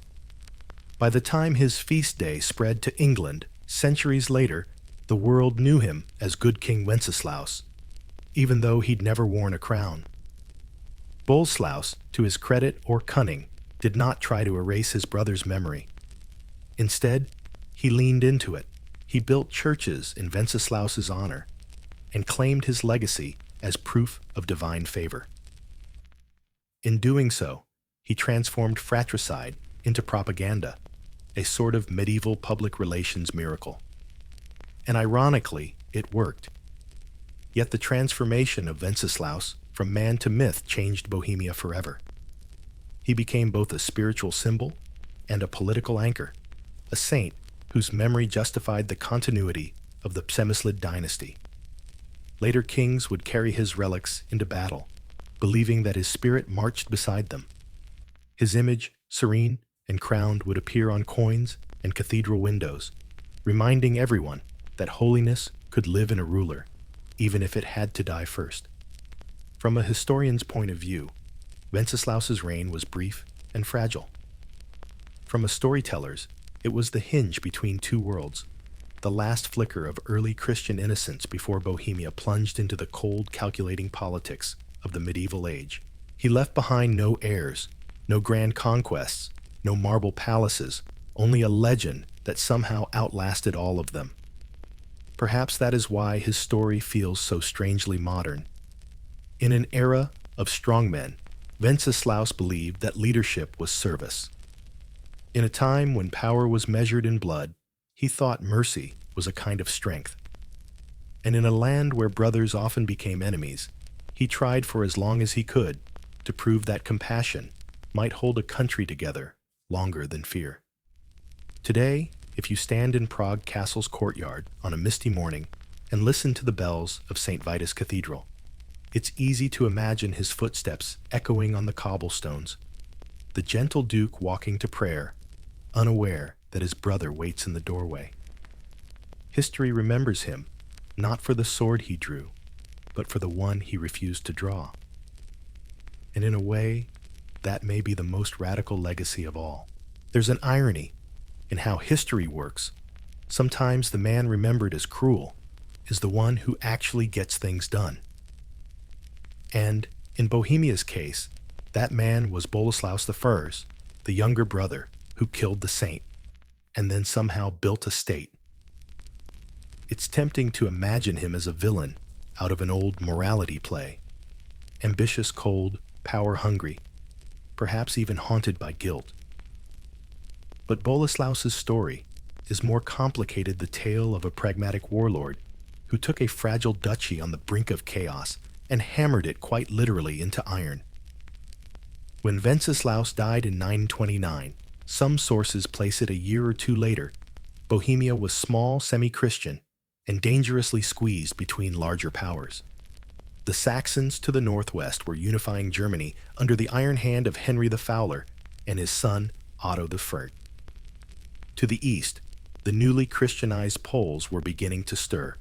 By the time his feast day spread to England, centuries later, the world knew him as Good King Wenceslaus, even though he'd never worn a crown. Boleslaus, to his credit or cunning, did not try to erase his brother's memory. Instead, he leaned into it. He built churches in Wenceslaus's honor and claimed his legacy as proof of divine favor. In doing so, he transformed fratricide into propaganda, a sort of medieval public relations miracle. And ironically, it worked. Yet the transformation of Wenceslaus from man to myth changed Bohemia forever. He became both a spiritual symbol and a political anchor, a saint whose memory justified the continuity of the Przemyslid dynasty. Later kings would carry his relics into battle, believing that his spirit marched beside them. His image, serene and crowned, would appear on coins and cathedral windows, reminding everyone that holiness could live in a ruler, even if it had to die first. From a historian's point of view, Wenceslaus's reign was brief and fragile. From a storyteller's, it was the hinge between two worlds, the last flicker of early Christian innocence before Bohemia plunged into the cold, calculating politics of the medieval age. He left behind no heirs, no grand conquests, no marble palaces, only a legend that somehow outlasted all of them. Perhaps that is why his story feels so strangely modern. In an era of strongmen, Wenceslaus believed that leadership was service. In a time when power was measured in blood, he thought mercy was a kind of strength. And in a land where brothers often became enemies, he tried for as long as he could to prove that compassion might hold a country together longer than fear. Today, if you stand in Prague Castle's courtyard on a misty morning and listen to the bells of St. Vitus Cathedral, it's easy to imagine his footsteps echoing on the cobblestones, the gentle duke walking to prayer, unaware that his brother waits in the doorway. History remembers him, not for the sword he drew, but for the one he refused to draw. And in a way, that may be the most radical legacy of all. There's an irony in how history works. Sometimes the man remembered as cruel is the one who actually gets things done. And in Bohemia's case, that man was Boleslaus I, the younger brother who killed the saint, and then somehow built a state. It's tempting to imagine him as a villain out of an old morality play, ambitious, cold, power-hungry, perhaps even haunted by guilt. But Boleslaus's story is more complicated, the tale of a pragmatic warlord who took a fragile duchy on the brink of chaos and hammered it quite literally into iron. When Wenceslaus died in 929, some sources place it a year or two later, Bohemia was small, semi-Christian, and dangerously squeezed between larger powers. The Saxons to the northwest were unifying Germany under the iron hand of Henry the Fowler and his son Otto I. To the east, the newly Christianized Poles were beginning to stir.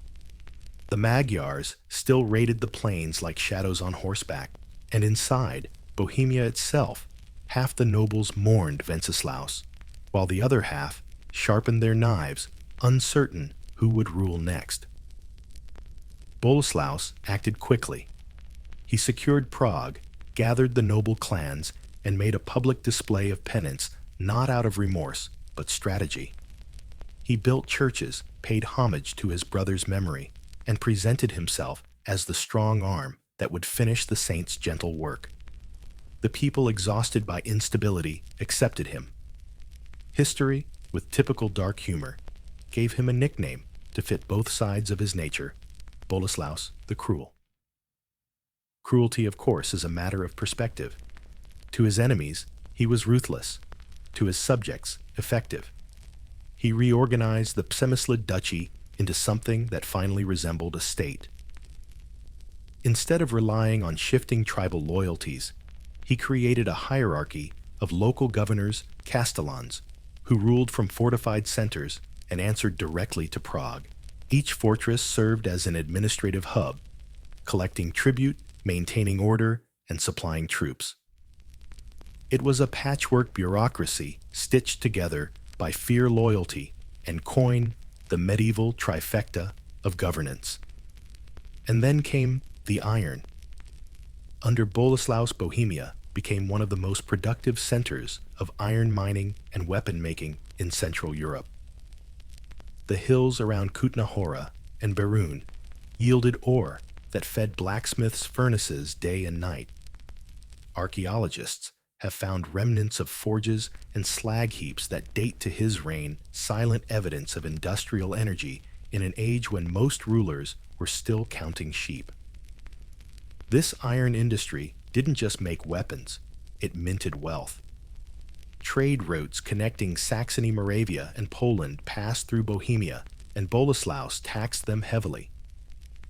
The Magyars still raided the plains like shadows on horseback, and inside Bohemia itself, half the nobles mourned Wenceslaus, while the other half sharpened their knives, uncertain who would rule next. Boleslaus acted quickly. He secured Prague, gathered the noble clans, and made a public display of penance, not out of remorse, but strategy. He built churches, paid homage to his brother's memory, and presented himself as the strong arm that would finish the saint's gentle work. The people, exhausted by instability, accepted him. History, with typical dark humor, gave him a nickname to fit both sides of his nature: Boleslaus the Cruel. Cruelty, of course, is a matter of perspective. To his enemies, he was ruthless. To his subjects, effective. He reorganized the Przemyslid duchy into something that finally resembled a state. Instead of relying on shifting tribal loyalties, he created a hierarchy of local governors, castellans, who ruled from fortified centers and answered directly to Prague. Each fortress served as an administrative hub, collecting tribute, maintaining order, and supplying troops. It was a patchwork bureaucracy stitched together by fear, loyalty, and coin, the medieval trifecta of governance. And then came the iron. Under Boleslaus, Bohemia became one of the most productive centers of iron mining and weapon making in Central Europe. The hills around Kutna Hora and Berun yielded ore that fed blacksmiths' furnaces day and night. Archaeologists have found remnants of forges and slag heaps that date to his reign, silent evidence of industrial energy in an age when most rulers were still counting sheep. This iron industry didn't just make weapons, it minted wealth. Trade routes connecting Saxony-Moravia and Poland passed through Bohemia, and Boleslaus taxed them heavily.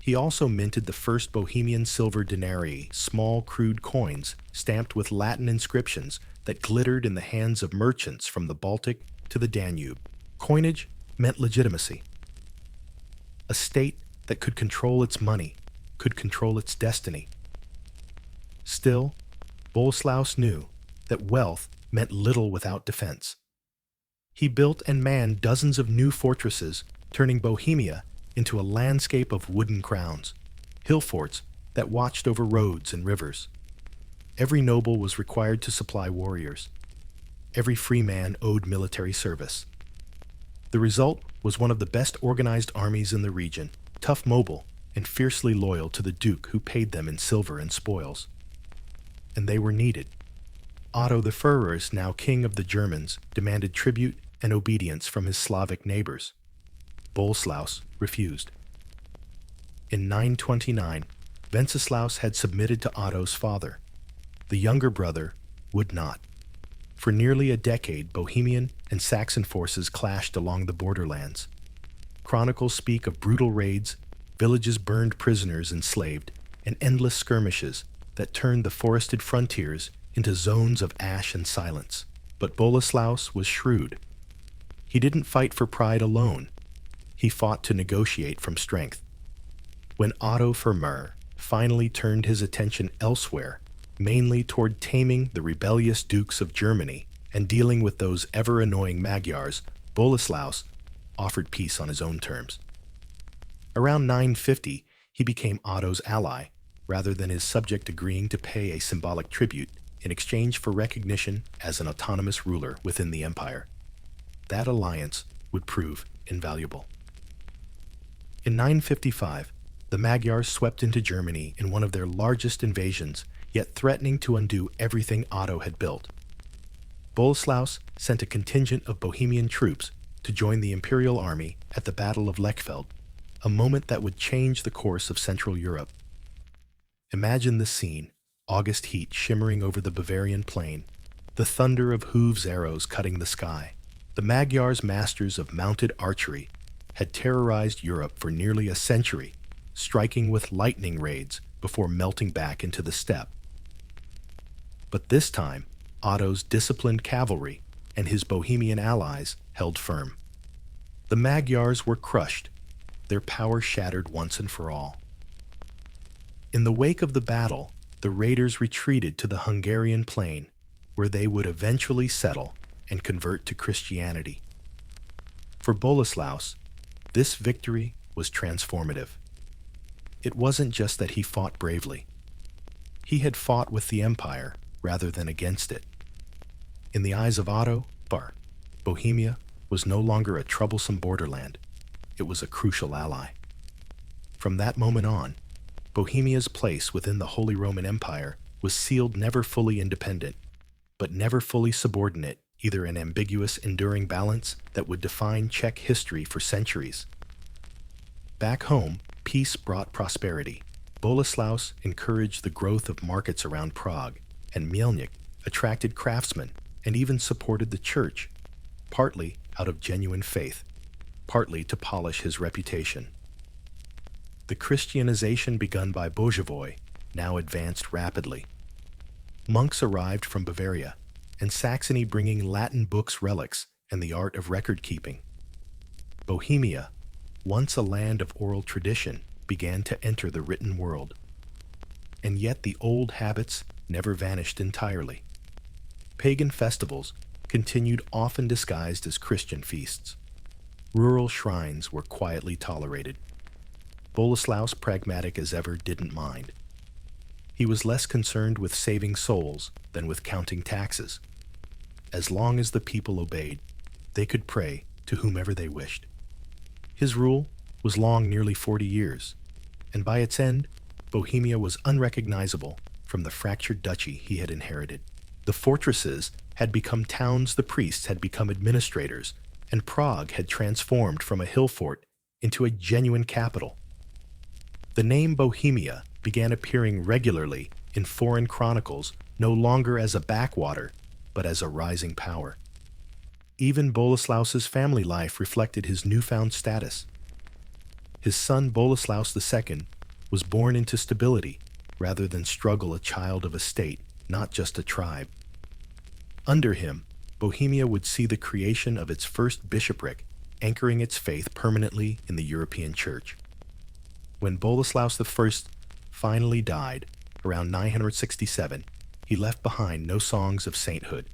He also minted the first Bohemian silver denarii, small crude coins stamped with Latin inscriptions that glittered in the hands of merchants from the Baltic to the Danube. Coinage meant legitimacy. A state that could control its money, could control its destiny. Still, Boleslaus knew that wealth meant little without defense. He built and manned dozens of new fortresses, turning Bohemia into a landscape of wooden crowns, hill forts that watched over roads and rivers. Every noble was required to supply warriors. Every free man owed military service. The result was one of the best organized armies in the region, tough, mobile, and fiercely loyal to the duke who paid them in silver and spoils. And they were needed. Otto the Führer, now king of the Germans, demanded tribute and obedience from his Slavic neighbors. Boleslaus refused. In 929, Wenceslaus had submitted to Otto's father. The younger brother would not. For nearly a decade, Bohemian and Saxon forces clashed along the borderlands. Chronicles speak of brutal raids, villages burned, prisoners enslaved, and endless skirmishes that turned the forested frontiers into zones of ash and silence. But Boleslaus was shrewd. He didn't fight for pride alone. He fought to negotiate from strength. When Otto Führer finally turned his attention elsewhere, mainly toward taming the rebellious dukes of Germany and dealing with those ever-annoying Magyars, Boleslaus offered peace on his own terms. Around 950, he became Otto's ally, rather than his subject agreeing to pay a symbolic tribute in exchange for recognition as an autonomous ruler within the empire. That alliance would prove invaluable. In 955, the Magyars swept into Germany in one of their largest invasions, yet threatening to undo everything Otto had built. Boleslaus sent a contingent of Bohemian troops to join the imperial army at the Battle of Lechfeld, a moment that would change the course of Central Europe. Imagine the scene: August heat shimmering over the Bavarian plain, the thunder of hooves, arrows cutting the sky. The Magyars, masters of mounted archery, had terrorized Europe for nearly a century, striking with lightning raids before melting back into the steppe. But this time, Otto's disciplined cavalry and his Bohemian allies held firm. The Magyars were crushed, their power shattered once and for all. In the wake of the battle, the raiders retreated to the Hungarian plain, where they would eventually settle and convert to Christianity. For Boleslaus, this victory was transformative. It wasn't just that he fought bravely. He had fought with the empire rather than against it. In the eyes of Otto, Bohemia was no longer a troublesome borderland. It was a crucial ally. From that moment on, Bohemia's place within the Holy Roman Empire was sealed never fully independent, but never fully subordinate, either an ambiguous, enduring balance that would define Czech history for centuries. Back home, peace brought prosperity. Boleslaus encouraged the growth of markets around Prague, and Mělník attracted craftsmen and even supported the church, partly out of genuine faith, partly to polish his reputation. The Christianization begun by Boživoj now advanced rapidly. Monks arrived from Bavaria, and Saxony bringing Latin books, relics, and the art of record-keeping. Bohemia, once a land of oral tradition, began to enter the written world. And yet the old habits never vanished entirely. Pagan festivals continued, often disguised as Christian feasts. Rural shrines were quietly tolerated. Boleslaus, pragmatic as ever, didn't mind. He was less concerned with saving souls than with counting taxes. As long as the people obeyed, they could pray to whomever they wished. His rule was long, nearly 40 years, and by its end, Bohemia was unrecognizable from the fractured duchy he had inherited. The fortresses had become towns, the priests had become administrators, and Prague had transformed from a hill fort into a genuine capital. The name Bohemia began appearing regularly in foreign chronicles, no longer as a backwater, but as a rising power. Even Boleslaus's family life reflected his newfound status. His son Boleslaus II was born into stability rather than struggle, a child of a state, not just a tribe. Under him, Bohemia would see the creation of its first bishopric, anchoring its faith permanently in the European Church. When Boleslaus I finally died, around 967, he left behind no songs of sainthood,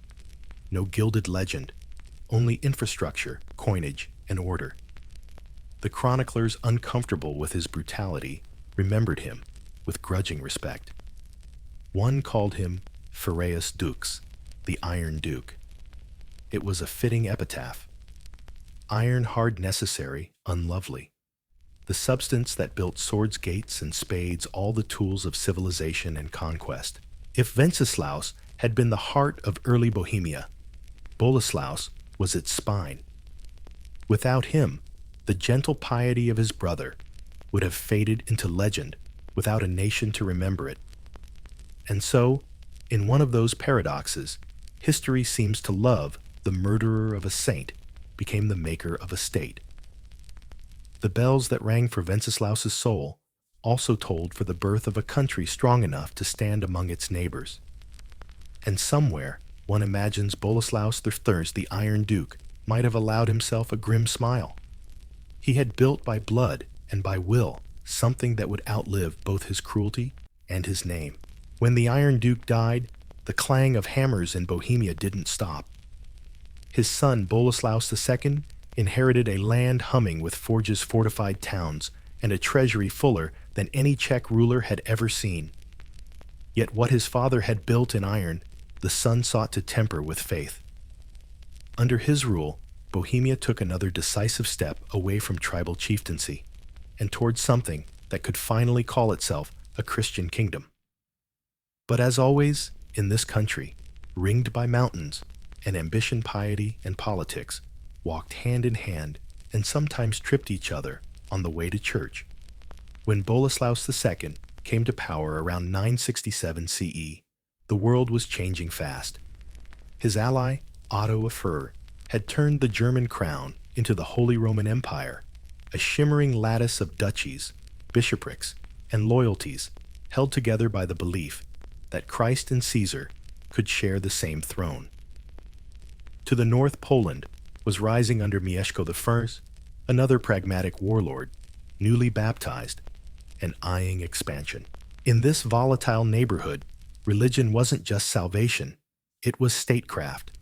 no gilded legend, only infrastructure, coinage, and order. The chroniclers, uncomfortable with his brutality, remembered him with grudging respect. One called him Phareus Dux, the Iron Duke. It was a fitting epitaph. Iron, hard, necessary, unlovely. The substance that built swords, gates, and spades, all the tools of civilization and conquest. If Wenceslaus had been the heart of early Bohemia, Boleslaus was its spine. Without him, the gentle piety of his brother would have faded into legend without a nation to remember it. And so, in one of those paradoxes, history seems to love the murderer of a saint became the maker of a state. The bells that rang for Wenceslaus's soul also told for the birth of a country strong enough to stand among its neighbors. And somewhere, one imagines Boleslaus III, the Iron Duke, might have allowed himself a grim smile. He had built by blood and by will something that would outlive both his cruelty and his name. When the Iron Duke died, the clang of hammers in Bohemia didn't stop. His son Boleslaus II inherited a land humming with forges, fortified towns, and a treasury fuller than any Czech ruler had ever seen. Yet what his father had built in iron, the son sought to temper with faith. Under his rule, Bohemia took another decisive step away from tribal chieftaincy and towards something that could finally call itself a Christian kingdom. But as always, in this country, ringed by mountains, and ambition, piety, and politics walked hand in hand and sometimes tripped each other on the way to church. When Boleslaus II came to power around 967 CE, the world was changing fast. His ally, Otto of Fur, had turned the German crown into the Holy Roman Empire, a shimmering lattice of duchies, bishoprics, and loyalties held together by the belief that Christ and Caesar could share the same throne. To the north, Poland was rising under Mieszko I, another pragmatic warlord, newly baptized and eyeing expansion. In this volatile neighborhood, religion wasn't just salvation, it was statecraft.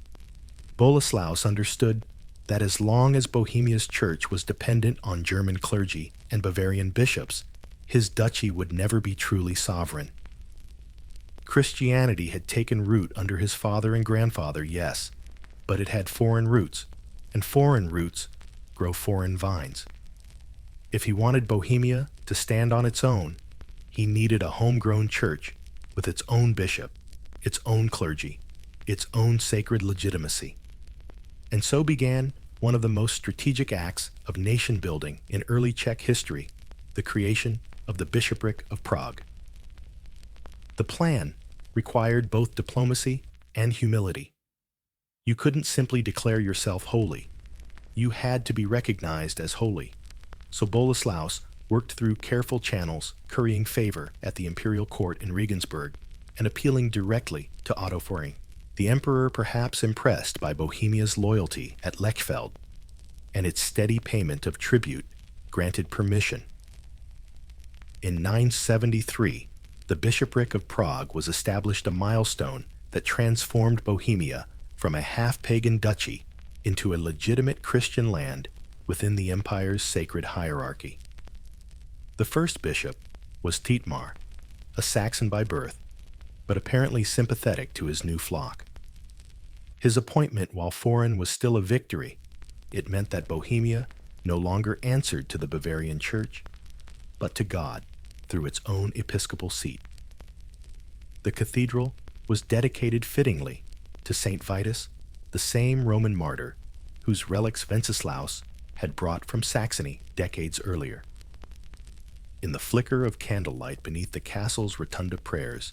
Boleslaus understood that as long as Bohemia's church was dependent on German clergy and Bavarian bishops, his duchy would never be truly sovereign. Christianity had taken root under his father and grandfather, yes, but it had foreign roots, and foreign roots grow foreign vines. If he wanted Bohemia to stand on its own, he needed a homegrown church with its own bishop, its own clergy, its own sacred legitimacy. And so began one of the most strategic acts of nation building in early Czech history, the creation of the Bishopric of Prague. The plan required both diplomacy and humility. You couldn't simply declare yourself holy. You had to be recognized as holy. So Boleslaus worked through careful channels, currying favor at the imperial court in Regensburg and appealing directly to Otto Feuring, the emperor perhaps impressed by Bohemia's loyalty at Lechfeld and its steady payment of tribute granted permission. In 973, the Bishopric of Prague was established, a milestone that transformed Bohemia from a half-pagan duchy into a legitimate Christian land within the empire's sacred hierarchy. The first bishop was Dietmar, a Saxon by birth, but apparently sympathetic to his new flock. His appointment while Feuring was still a victory. It meant that Bohemia no longer answered to the Bavarian Church, but to God through its own episcopal seat. The cathedral was dedicated fittingly to Saint Vitus, the same Roman martyr whose relics Wenceslaus had brought from Saxony decades earlier. In the flicker of candlelight beneath the castle's rotunda, prayers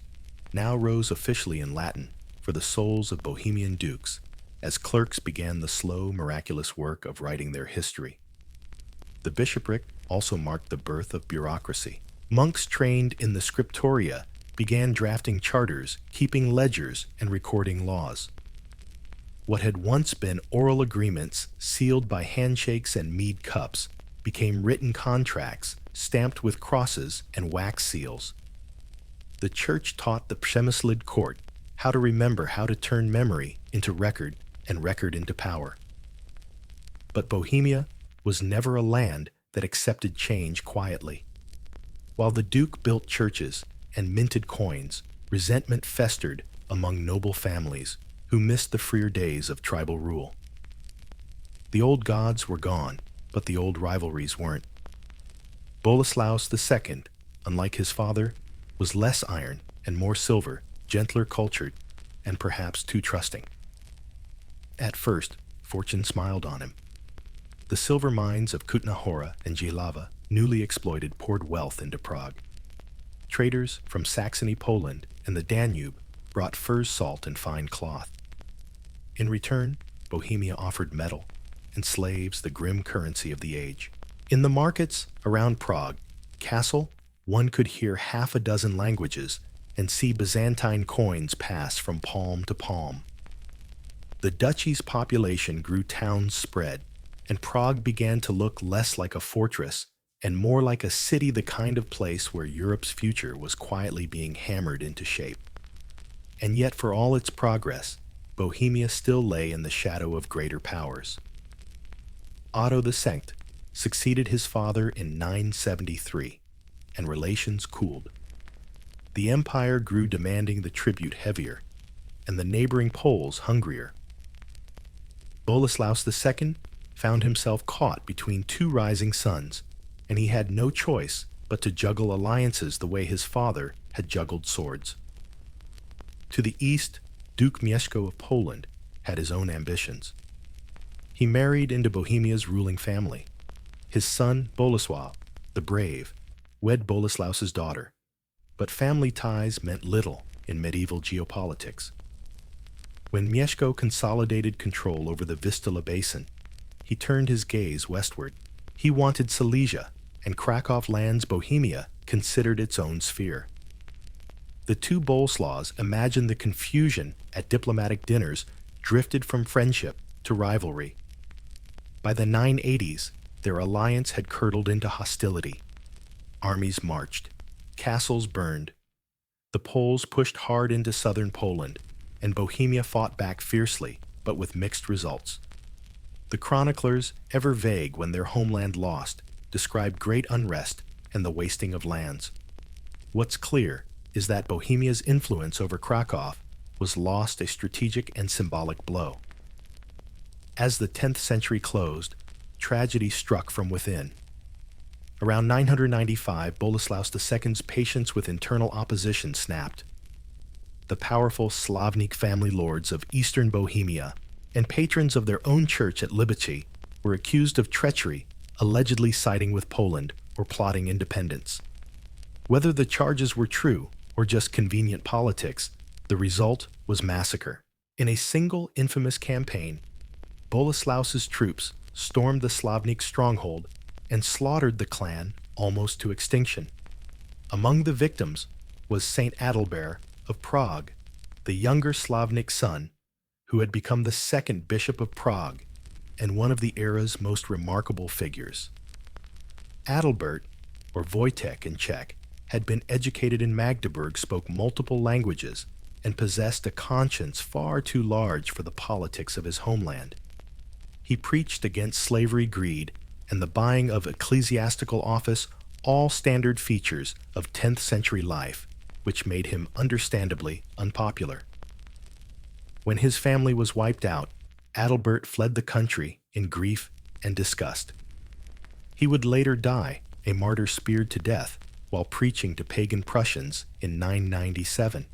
now rose officially in Latin for the souls of Bohemian dukes, as clerks began the slow, miraculous work of writing their history. The bishopric also marked the birth of bureaucracy. Monks trained in the scriptoria began drafting charters, keeping ledgers, and recording laws. What had once been oral agreements sealed by handshakes and mead cups became written contracts stamped with crosses and wax seals. The church taught the Přemyslid court how to remember, how to turn memory into record and record into power. But Bohemia was never a land that accepted change quietly. While the Duke built churches and minted coins, resentment festered among noble families who missed the freer days of tribal rule. The old gods were gone, but the old rivalries weren't. Boleslaus II, unlike his father, was less iron and more silver, gentler cultured, and perhaps too trusting. At first, fortune smiled on him. The silver mines of Kutna Hora and Jihlava, newly exploited, poured wealth into Prague. Traders from Saxony, Poland, and the Danube brought furs, salt, and fine cloth. In return, Bohemia offered metal and slaves, the grim currency of the age. In the markets around Prague Castle, one could hear half a dozen languages and see Byzantine coins pass from palm to palm. The duchy's population grew, towns spread, and Prague began to look less like a fortress and more like a city, the kind of place where Europe's future was quietly being hammered into shape. And yet, for all its progress, Bohemia still lay in the shadow of greater powers. Otto II succeeded his father in 973, and relations cooled. The empire grew, demanding the tribute heavier, and the neighboring Poles hungrier. Boleslaus II found himself caught between two rising suns, and he had no choice but to juggle alliances the way his father had juggled swords. To the east, Duke Mieszko of Poland had his own ambitions. He married into Bohemia's ruling family. His son, Bolesław, the Brave, wed Boleslaus's daughter, but family ties meant little in medieval geopolitics. When Mieszko consolidated control over the Vistula Basin, he turned his gaze westward. He wanted Silesia, and Krakow lands Bohemia considered its own sphere. The two Boleslaws imagined the confusion at diplomatic dinners drifted from friendship to rivalry. By the 980s, their alliance had curdled into hostility. Armies marched, castles burned. The Poles pushed hard into southern Poland, and Bohemia fought back fiercely, but with mixed results. The chroniclers, ever vague when their homeland lost, described great unrest and the wasting of lands. What's clear is that Bohemia's influence over Krakow was lost, a strategic and symbolic blow. As the 10th century closed, tragedy struck from within. Around 995, Boleslaus II's patience with internal opposition snapped. The powerful Slavnik family lords of eastern Bohemia and patrons of their own church at Libuše were accused of treachery, allegedly siding with Poland or plotting independence. Whether the charges were true or just convenient politics, the result was massacre. In a single infamous campaign, Boleslaus's troops stormed the Slavnik stronghold and slaughtered the clan almost to extinction. Among the victims was Saint Adalbert of Prague, the younger Slavnik son, who had become the second bishop of Prague and one of the era's most remarkable figures. Adalbert, or Wojtek in Czech, had been educated in Magdeburg, spoke multiple languages, and possessed a conscience far too large for the politics of his homeland. He preached against slavery, greed, and the buying of ecclesiastical office, all standard features of 10th century life, which made him understandably unpopular. When his family was wiped out, Adalbert fled the country in grief and disgust. He would later die, a martyr speared to death, while preaching to pagan Prussians in 997.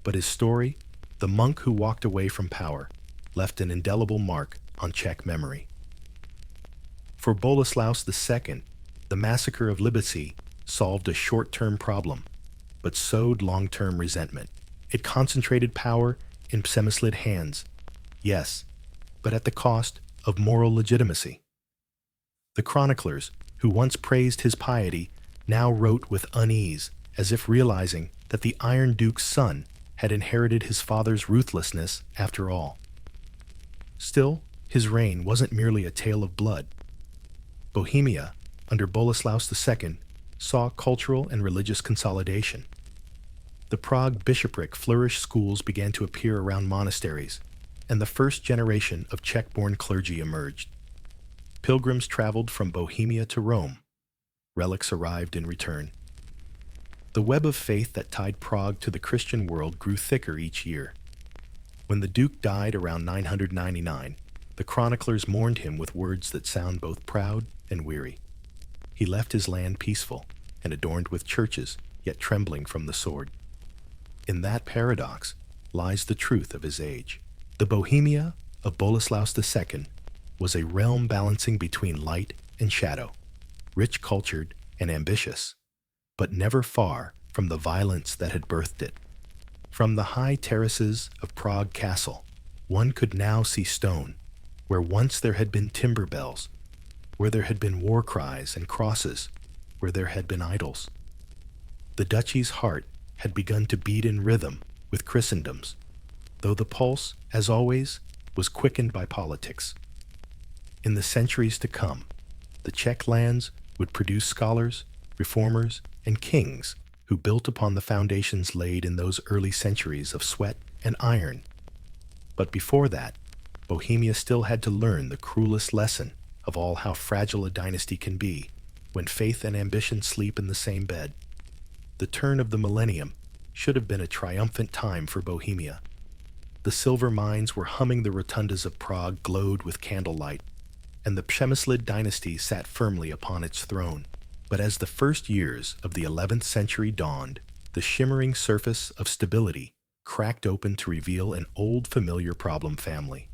But his story, the monk who walked away from power, left an indelible mark on Czech memory. For Boleslaus II, the massacre of Libuše solved a short-term problem, but sowed long-term resentment. It concentrated power in Přemyslid hands, yes, but at the cost of moral legitimacy. The chroniclers, who once praised his piety, now wrote with unease, as if realizing that the Iron Duke's son had inherited his father's ruthlessness after all. Still, his reign wasn't merely a tale of blood. Bohemia, under Boleslaus II, saw cultural and religious consolidation. The Prague bishopric flourished, schools began to appear around monasteries, and the first generation of Czech-born clergy emerged. Pilgrims traveled from Bohemia to Rome. Relics arrived in return. The web of faith that tied Prague to the Christian world grew thicker each year. When the Duke died around 999, the chroniclers mourned him with words that sound both proud and weary. He left his land peaceful and adorned with churches, yet trembling from the sword. In that paradox lies the truth of his age. The Bohemia of Boleslaus II was a realm balancing between light and shadow, rich, cultured, and ambitious, but never far from the violence that had birthed it. From the high terraces of Prague Castle, one could now see stone, where once there had been timber bells, where there had been war cries and crosses, where there had been idols. The duchy's heart had begun to beat in rhythm with Christendom's, though the pulse, as always, was quickened by politics. In the centuries to come, the Czech lands would produce scholars, reformers, and kings who built upon the foundations laid in those early centuries of sweat and iron. But before that, Bohemia still had to learn the cruelest lesson of all how fragile a dynasty can be when faith and ambition sleep in the same bed. The turn of the millennium should have been a triumphant time for Bohemia. The silver mines were humming, the rotundas of Prague glowed with candlelight, and the Přemyslid dynasty sat firmly upon its throne. But as the first years of the 11th century dawned, the shimmering surface of stability cracked open to reveal an old familiar problem family.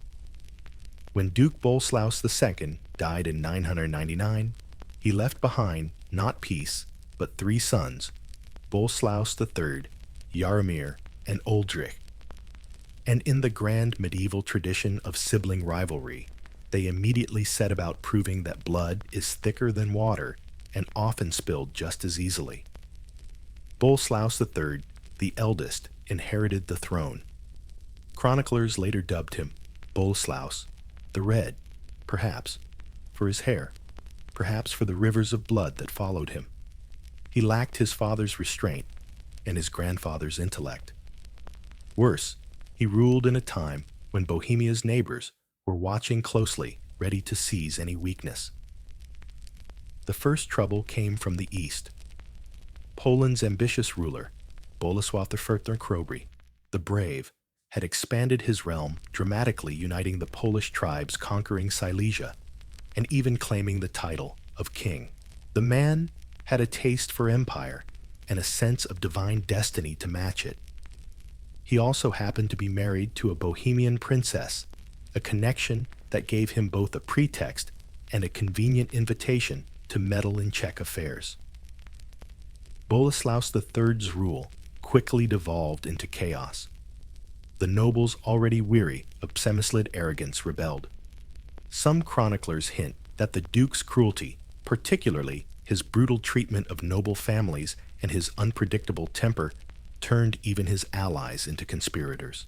When Duke Boleslaus II died in 999, he left behind not peace, but 3 sons, Boleslaus III, Jaromír, and Oldřich. And in the grand medieval tradition of sibling rivalry, they immediately set about proving that blood is thicker than water and often spilled just as easily. Boleslaus III, the eldest, inherited the throne. Chroniclers later dubbed him Boleslaus, the Red, perhaps for his hair, perhaps for the rivers of blood that followed him. He lacked his father's restraint and his grandfather's intellect. Worse, he ruled in a time when Bohemia's neighbors were watching closely, ready to seize any weakness. The first trouble came from the east. Poland's ambitious ruler, Bolesław I, the Brave, had expanded his realm, dramatically uniting the Polish tribes, conquering Silesia, and even claiming the title of king. The man had a taste for empire and a sense of divine destiny to match it. He also happened to be married to a Bohemian princess, a connection that gave him both a pretext and a convenient invitation to meddle in Czech affairs. Boleslaus III's rule quickly devolved into chaos. The nobles, already weary of Přemyslid arrogance, rebelled. Some chroniclers hint that the duke's cruelty, particularly his brutal treatment of noble families and his unpredictable temper, turned even his allies into conspirators.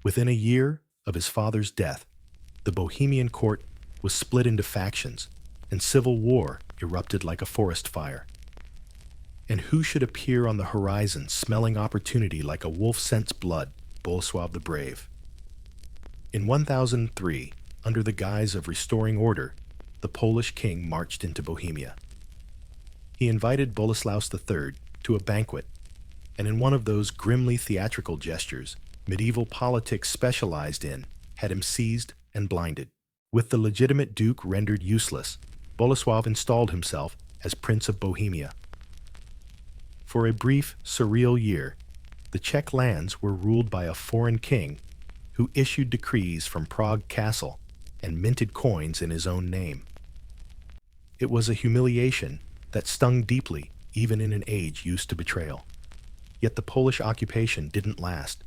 Within a year of his father's death, the Bohemian court was split into factions, and civil war erupted like a forest fire. And who should appear on the horizon smelling opportunity like a wolf scents blood? Boleslav the Brave. In 1003, under the guise of restoring order, the Polish king marched into Bohemia. He invited Boleslaus III to a banquet, and in one of those grimly theatrical gestures medieval politics specialized in, had him seized and blinded. With the legitimate duke rendered useless, Boleslav installed himself as Prince of Bohemia. For a brief, surreal year, the Czech lands were ruled by a foreign king who issued decrees from Prague Castle and minted coins in his own name. It was a humiliation that stung deeply even in an age used to betrayal. Yet the Polish occupation didn't last.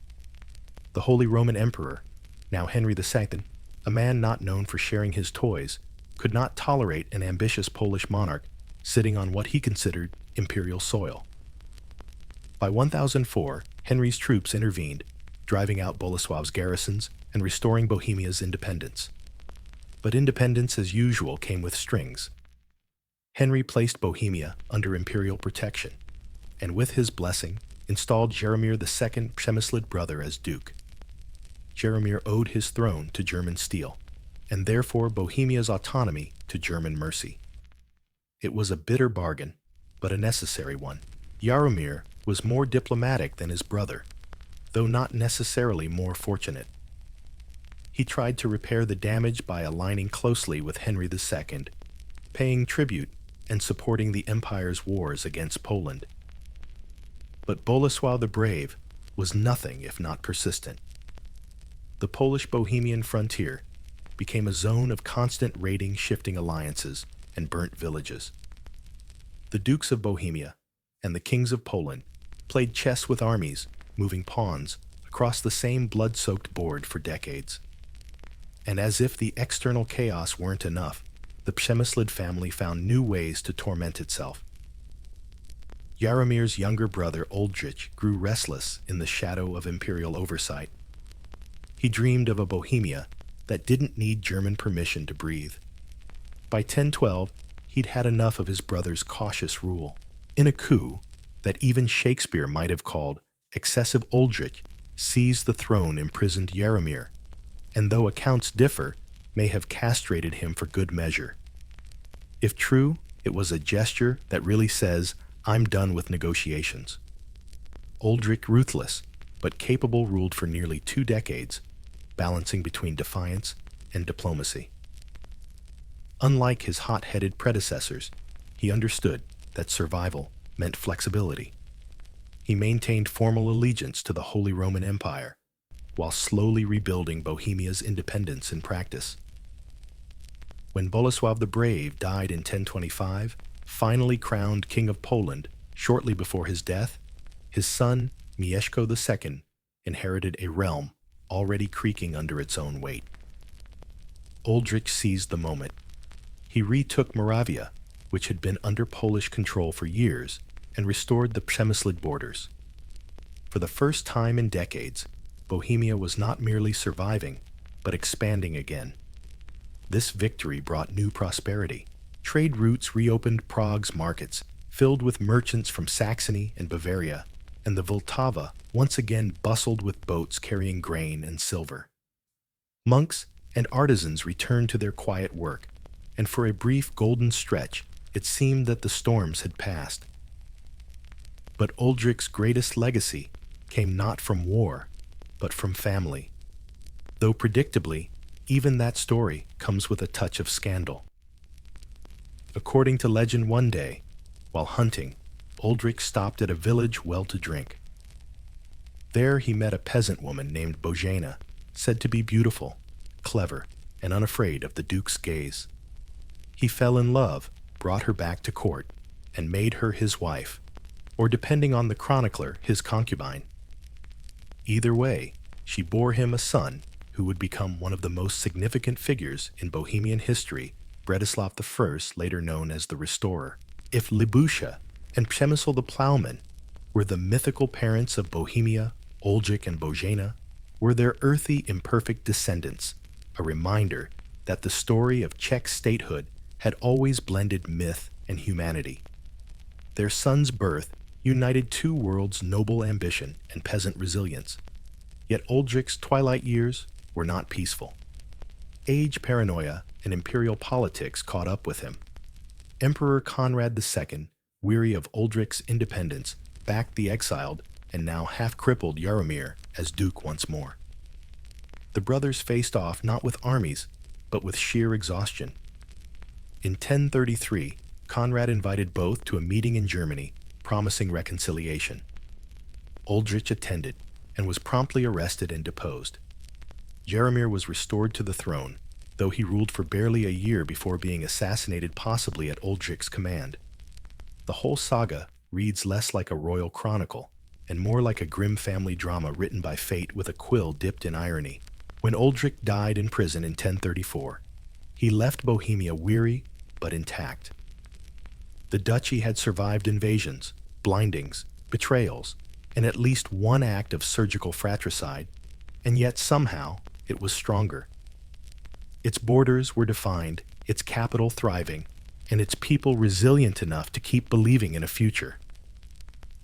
The Holy Roman Emperor, now Henry II, a man not known for sharing his toys, could not tolerate an ambitious Polish monarch sitting on what he considered imperial soil. By 1004, Henry's troops intervened, driving out Bolesław's garrisons and restoring Bohemia's independence. But independence, as usual, came with strings. Henry placed Bohemia under imperial protection, and with his blessing, installed Jaromir II, Přemyslid brother, as duke. Jaromir owed his throne to German steel, and therefore Bohemia's autonomy to German mercy. It was a bitter bargain, but a necessary one. Jaromir was more diplomatic than his brother, though not necessarily more fortunate. He tried to repair the damage by aligning closely with Henry II, paying tribute and supporting the empire's wars against Poland. But Boleslaw the Brave was nothing if not persistent. The Polish-Bohemian frontier became a zone of constant raiding, shifting alliances, and burnt villages. The dukes of Bohemia and the kings of Poland played chess with armies, moving pawns across the same blood-soaked board for decades. And as if the external chaos weren't enough, the Přemyslid family found new ways to torment itself. Jaromir's younger brother Oldrich grew restless in the shadow of imperial oversight. He dreamed of a Bohemia that didn't need German permission to breathe. By 1012, he'd had enough of his brother's cautious rule. In a coup that even Shakespeare might have called excessive, Oldrich seized the throne, imprisoned Jaromir, and though accounts differ, may have castrated him for good measure. If true, it was a gesture that really says, "I'm done with negotiations." Oldrich, ruthless but capable, ruled for nearly 2 decades, balancing between defiance and diplomacy. Unlike his hot-headed predecessors, he understood that survival meant flexibility. He maintained formal allegiance to the Holy Roman Empire, while slowly rebuilding Bohemia's independence in practice. When Boleslaw the Brave died in 1025, finally crowned King of Poland, shortly before his death, his son, Mieszko II, inherited a realm already creaking under its own weight. Oldrich seized the moment. He retook Moravia, which had been under Polish control for years, and restored the Přemyslid borders. For the first time in decades, Bohemia was not merely surviving, but expanding again. This victory brought new prosperity. Trade routes reopened Prague's markets, filled with merchants from Saxony and Bavaria, and the Vltava once again bustled with boats carrying grain and silver. Monks and artisans returned to their quiet work, and for a brief golden stretch, it seemed that the storms had passed. But Oldrich's greatest legacy came not from war, but from family. Though predictably, even that story comes with a touch of scandal. According to legend, one day, while hunting, Uldrich stopped at a village well to drink. There he met a peasant woman named Bojana, said to be beautiful, clever, and unafraid of the Duke's gaze. He fell in love, brought her back to court, and made her his wife, or depending on the chronicler, his concubine. Either way, she bore him a son who would become one of the most significant figures in Bohemian history, Bretislav I, later known as the Restorer. If Libuše and Przemysl the Plowman were the mythical parents of Bohemia, Uldrich and Bojana were their earthy, imperfect descendants, a reminder that the story of Czech statehood had always blended myth and humanity. Their son's birth united two worlds' noble ambition and peasant resilience. Yet Uldrich's twilight years were not peaceful. Age paranoia and imperial politics caught up with him. Emperor Conrad II, weary of Uldrich's independence, backed the exiled and now half-crippled Jaromir as duke once more. The brothers faced off not with armies, but with sheer exhaustion. In 1033, Conrad invited both to a meeting in Germany, promising reconciliation. Uldrich attended and was promptly arrested and deposed. Jaromir was restored to the throne, though he ruled for barely a year before being assassinated, possibly at Uldrich's command. The whole saga reads less like a royal chronicle and more like a grim family drama written by fate with a quill dipped in irony. When Uldrich died in prison in 1034, he left Bohemia weary but intact. The duchy had survived invasions, blindings, betrayals, and at least one act of surgical fratricide, and yet somehow it was stronger. Its borders were defined, its capital thriving, and its people resilient enough to keep believing in a future.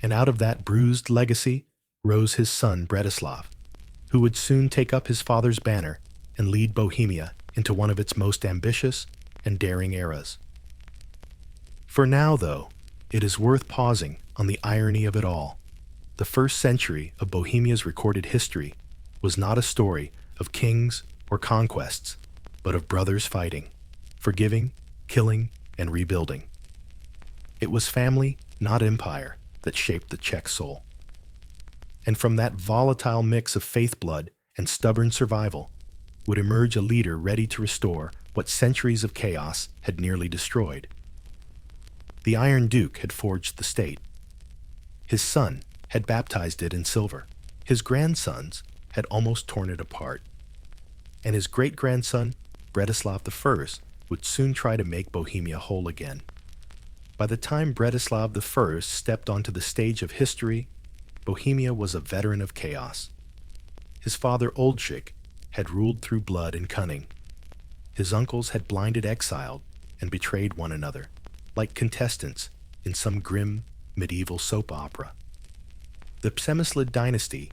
And out of that bruised legacy rose his son Bretislav, who would soon take up his father's banner and lead Bohemia into one of its most ambitious and daring eras. For now, though, it is worth pausing on the irony of it all. The first century of Bohemia's recorded history was not a story of kings or conquests, but of brothers fighting, forgiving, killing, and rebuilding. It was family, not empire, that shaped the Czech soul. And from that volatile mix of faith blood and stubborn survival would emerge a leader ready to restore what centuries of chaos had nearly destroyed. The Iron Duke had forged the state. His son had baptized it in silver. His grandsons had almost torn it apart. And his great-grandson, Bretislav I, would soon try to make Bohemia whole again. By the time Bretislav I stepped onto the stage of history, Bohemia was a veteran of chaos. His father Uldrich had ruled through blood and cunning. His uncles had blinded exiled and betrayed one another, like contestants in some grim medieval soap opera. The Przemyslid dynasty,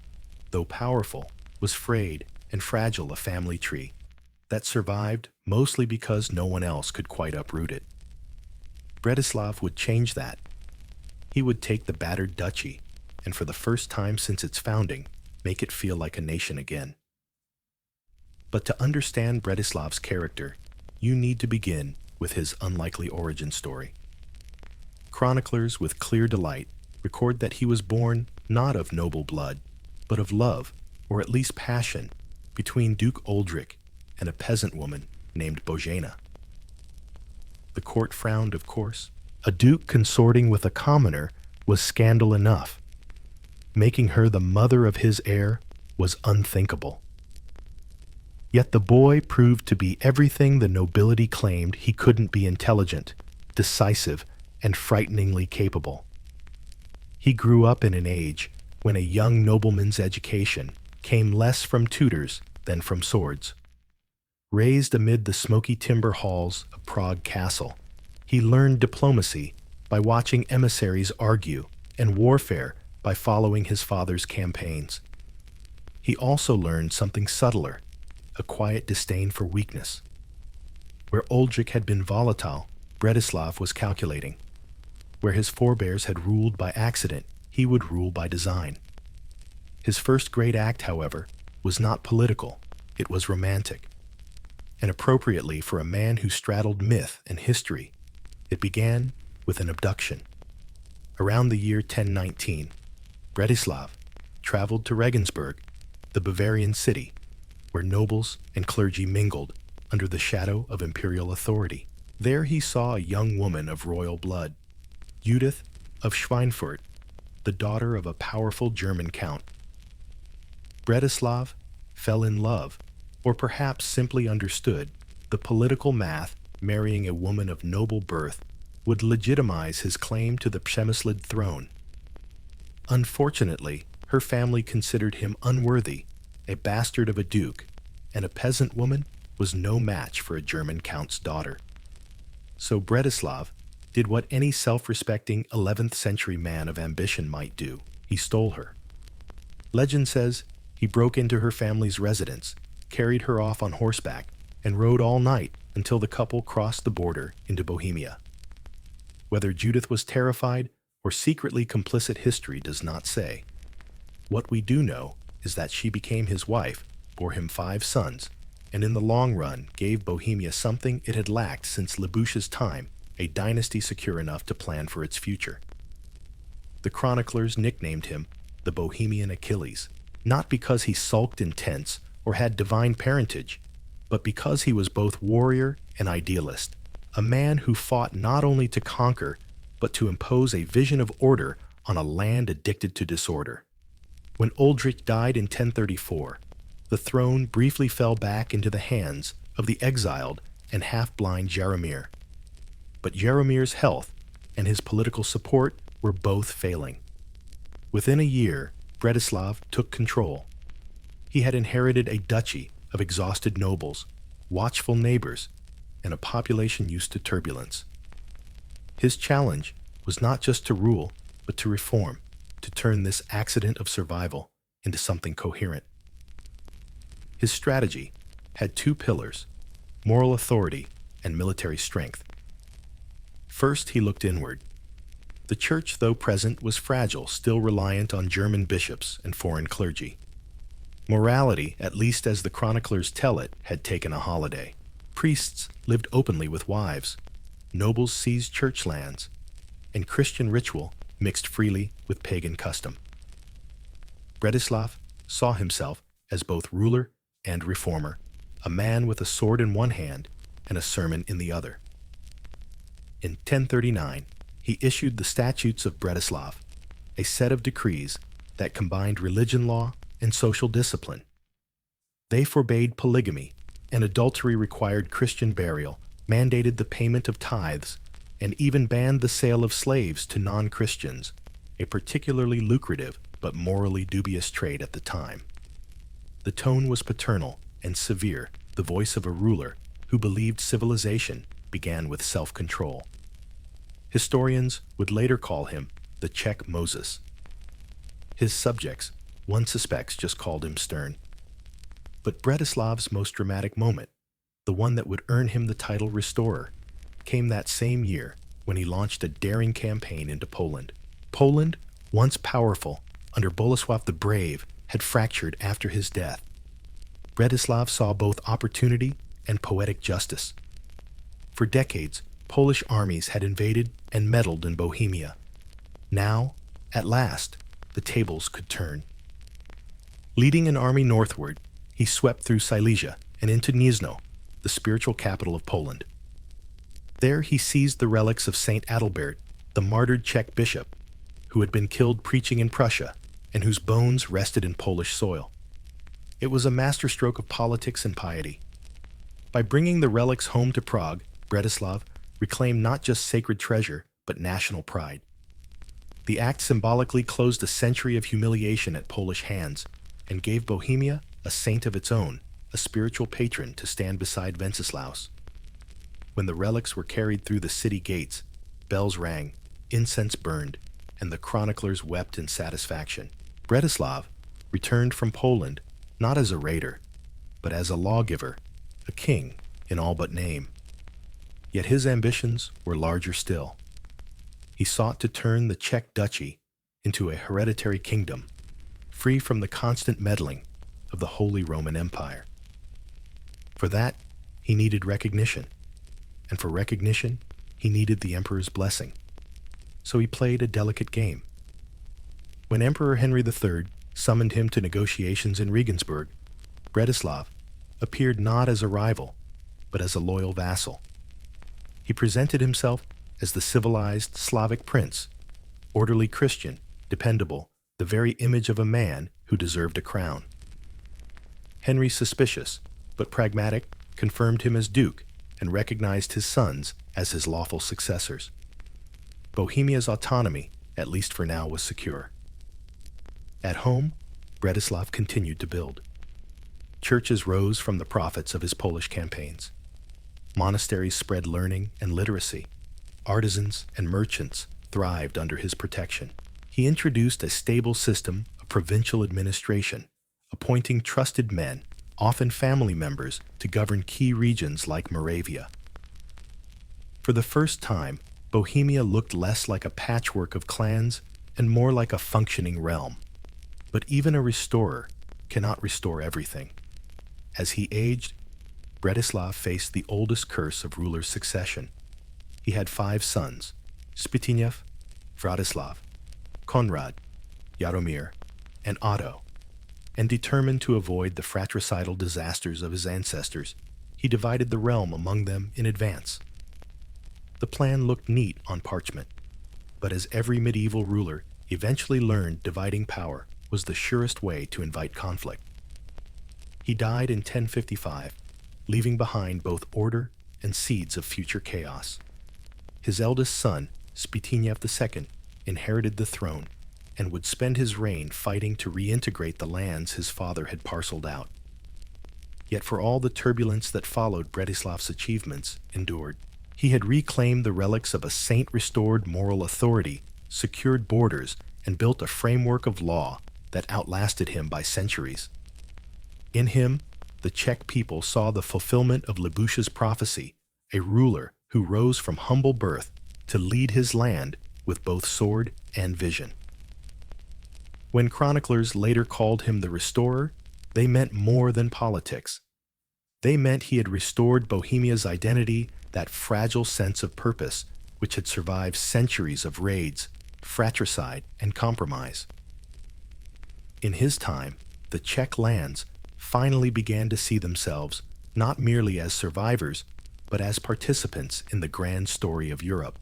though powerful, was frayed and fragile, a family tree that survived mostly because no one else could quite uproot it. Bretislav would change that. He would take the battered duchy and, for the first time since its founding, make it feel like a nation again. But to understand Bretislav's character, you need to begin with his unlikely origin story. Chroniclers with clear delight record that he was born not of noble blood, but of love, or at least passion, between Duke Uldrich and a peasant woman named Bojana. The court frowned, of course. A duke consorting with a commoner was scandal enough. Making her the mother of his heir was unthinkable. Yet the boy proved to be everything the nobility claimed he couldn't be: intelligent, decisive, and frighteningly capable. He grew up in an age when a young nobleman's education came less from tutors than from swords. Raised amid the smoky timber halls of Prague Castle, he learned diplomacy by watching emissaries argue and warfare by following his father's campaigns. He also learned something subtler, a quiet disdain for weakness. Where Uldrich had been volatile, Bretislav was calculating. Where his forebears had ruled by accident, he would rule by design. His first great act, however, was not political, it was romantic. And appropriately for a man who straddled myth and history, It began with an abduction. Around the year 1019, Bretislav traveled to Regensburg, the Bavarian city, where nobles and clergy mingled under the shadow of imperial authority. There he saw a young woman of royal blood, Judith of Schweinfurt, the daughter of a powerful German count. Bretislav fell in love, or perhaps simply understood, the political math marrying a woman of noble birth would legitimize his claim to the Przemyslid throne. Unfortunately, her family considered him unworthy, a bastard of a duke, and a peasant woman was no match for a German count's daughter. So Bretislav did what any self-respecting 11th century man of ambition might do. He stole her. Legend says he broke into her family's residence, carried her off on horseback, and rode all night until the couple crossed the border into Bohemia. Whether Judith was terrified or secretly complicit, history does not say. What we do know is that she became his wife, bore him 5 sons, and in the long run gave Bohemia something it had lacked since Libuše's time, a dynasty secure enough to plan for its future. The chroniclers nicknamed him the Bohemian Achilles, not because he sulked in tents or had divine parentage, but because he was both warrior and idealist, a man who fought not only to conquer, but to impose a vision of order on a land addicted to disorder. When Uldrich died in 1034, the throne briefly fell back into the hands of the exiled and half-blind Jaromir. But Jaromir's health and his political support were both failing. Within a year, Bretislav took control. He had inherited a duchy of exhausted nobles, watchful neighbors, and a population used to turbulence. His challenge was not just to rule, but to reform, to turn this accident of survival into something coherent. His strategy had 2 pillars: moral authority and military strength. First, he looked inward. The church, though present, was fragile, still reliant on German bishops and foreign clergy. Morality, at least as the chroniclers tell it, had taken a holiday. Priests lived openly with wives, nobles seized church lands, and Christian ritual mixed freely with pagan custom. Bretislav saw himself as both ruler and reformer, a man with a sword in one hand and a sermon in the other. In 1039, he issued the Statutes of Bretislav, a set of decrees that combined religion law and social discipline. They forbade polygamy, and adultery required Christian burial, mandated the payment of tithes, and even banned the sale of slaves to non-Christians, a particularly lucrative but morally dubious trade at the time. The tone was paternal and severe, the voice of a ruler who believed civilization began with self-control. Historians would later call him the Czech Moses. His subjects, one suspects, just called him stern. But Bretislav's most dramatic moment, the one that would earn him the title Restorer, came that same year when he launched a daring campaign into Poland. Poland, once powerful under Bolesław the Brave, had fractured after his death. Bretislav saw both opportunity and poetic justice. For decades, Polish armies had invaded and meddled in Bohemia. Now, at last, the tables could turn. Leading an army northward, he swept through Silesia and into Gniezno, the spiritual capital of Poland. There he seized the relics of Saint Adalbert, the martyred Czech bishop, who had been killed preaching in Prussia and whose bones rested in Polish soil. It was a masterstroke of politics and piety. By bringing the relics home to Prague, Bretislav reclaimed not just sacred treasure, but national pride. The act symbolically closed a century of humiliation at Polish hands and gave Bohemia a saint of its own, a spiritual patron to stand beside Wenceslaus. When the relics were carried through the city gates, bells rang, incense burned, and the chroniclers wept in satisfaction. Bretislav returned from Poland not as a raider, but as a lawgiver, a king in all but name. Yet his ambitions were larger still. He sought to turn the Czech duchy into a hereditary kingdom, free from the constant meddling of the Holy Roman Empire. For that, he needed recognition, and for recognition, he needed the emperor's blessing. So he played a delicate game. When Emperor Henry III summoned him to negotiations in Regensburg, Bretislav appeared not as a rival, but as a loyal vassal. He presented himself as the civilized Slavic prince, orderly Christian, dependable, the very image of a man who deserved a crown. Henry, suspicious but pragmatic, confirmed him as duke and recognized his sons as his lawful successors. Bohemia's autonomy, at least for now, was secure. At home, Bretislav continued to build. Churches rose from the profits of his Polish campaigns. Monasteries spread learning and literacy. Artisans and merchants thrived under his protection. He introduced a stable system of provincial administration, appointing trusted men, often family members, to govern key regions like Moravia. For the first time, Bohemia looked less like a patchwork of clans and more like a functioning realm. But even a restorer cannot restore everything. As he aged, Bretislav faced the oldest curse of ruler succession. He had 5 sons, Zbigniew, Władysław, Konrad, Jaromir, and Otto, and determined to avoid the fratricidal disasters of his ancestors, he divided the realm among them in advance. The plan looked neat on parchment, but as every medieval ruler eventually learned, dividing power was the surest way to invite conflict. He died in 1055, leaving behind both order and seeds of future chaos. His eldest son, Zbigniew II, inherited the throne and would spend his reign fighting to reintegrate the lands his father had parceled out. Yet for all the turbulence that followed, Bretislav's achievements endured. He had reclaimed the relics of a saint-restored moral authority, secured borders, and built a framework of law that outlasted him by centuries. In him, the Czech people saw the fulfillment of Libuše's prophecy, a ruler who rose from humble birth to lead his land with both sword and vision. When chroniclers later called him the restorer, they meant more than politics. They meant he had restored Bohemia's identity, that fragile sense of purpose which had survived centuries of raids, fratricide, and compromise. In his time, the Czech lands finally began to see themselves not merely as survivors, but as participants in the grand story of Europe.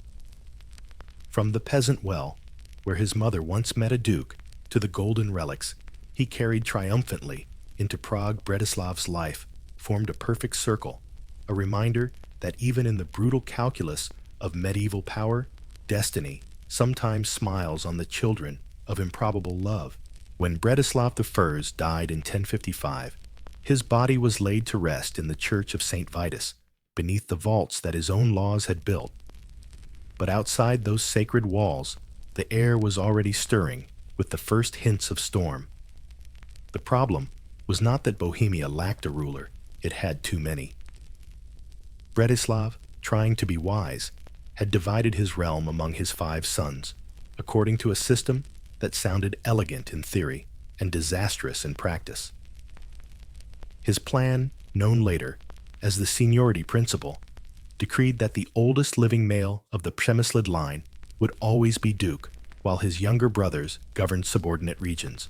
From the peasant well, where his mother once met a duke, to the golden relics he carried triumphantly into Prague, Bretislav's life formed a perfect circle, a reminder that even in the brutal calculus of medieval power, destiny sometimes smiles on the children of improbable love. When Bretislav I died in 1055, his body was laid to rest in the church of St. Vitus, beneath the vaults that his own laws had built. But outside those sacred walls, the air was already stirring with the first hints of storm. The problem was not that Bohemia lacked a ruler, it had too many. Bretislav, trying to be wise, had divided his realm among his 5 sons, according to a system that sounded elegant in theory and disastrous in practice. His plan, known later as the seniority principle, decreed that the oldest living male of the Přemyslid line would always be duke, while his younger brothers governed subordinate regions.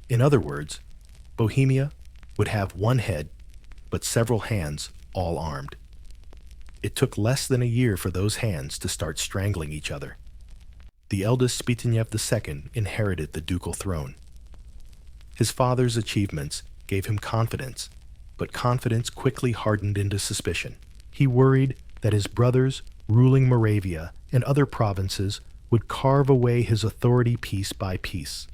In other words, Bohemia would have one head, but several hands, all armed. It took less than a year for those hands to start strangling each other. The eldest Zbigniew II inherited the ducal throne. His father's achievements gave him confidence, but confidence quickly hardened into suspicion. He worried that his brothers, ruling Moravia and other provinces, would carve away his authority piece by piece.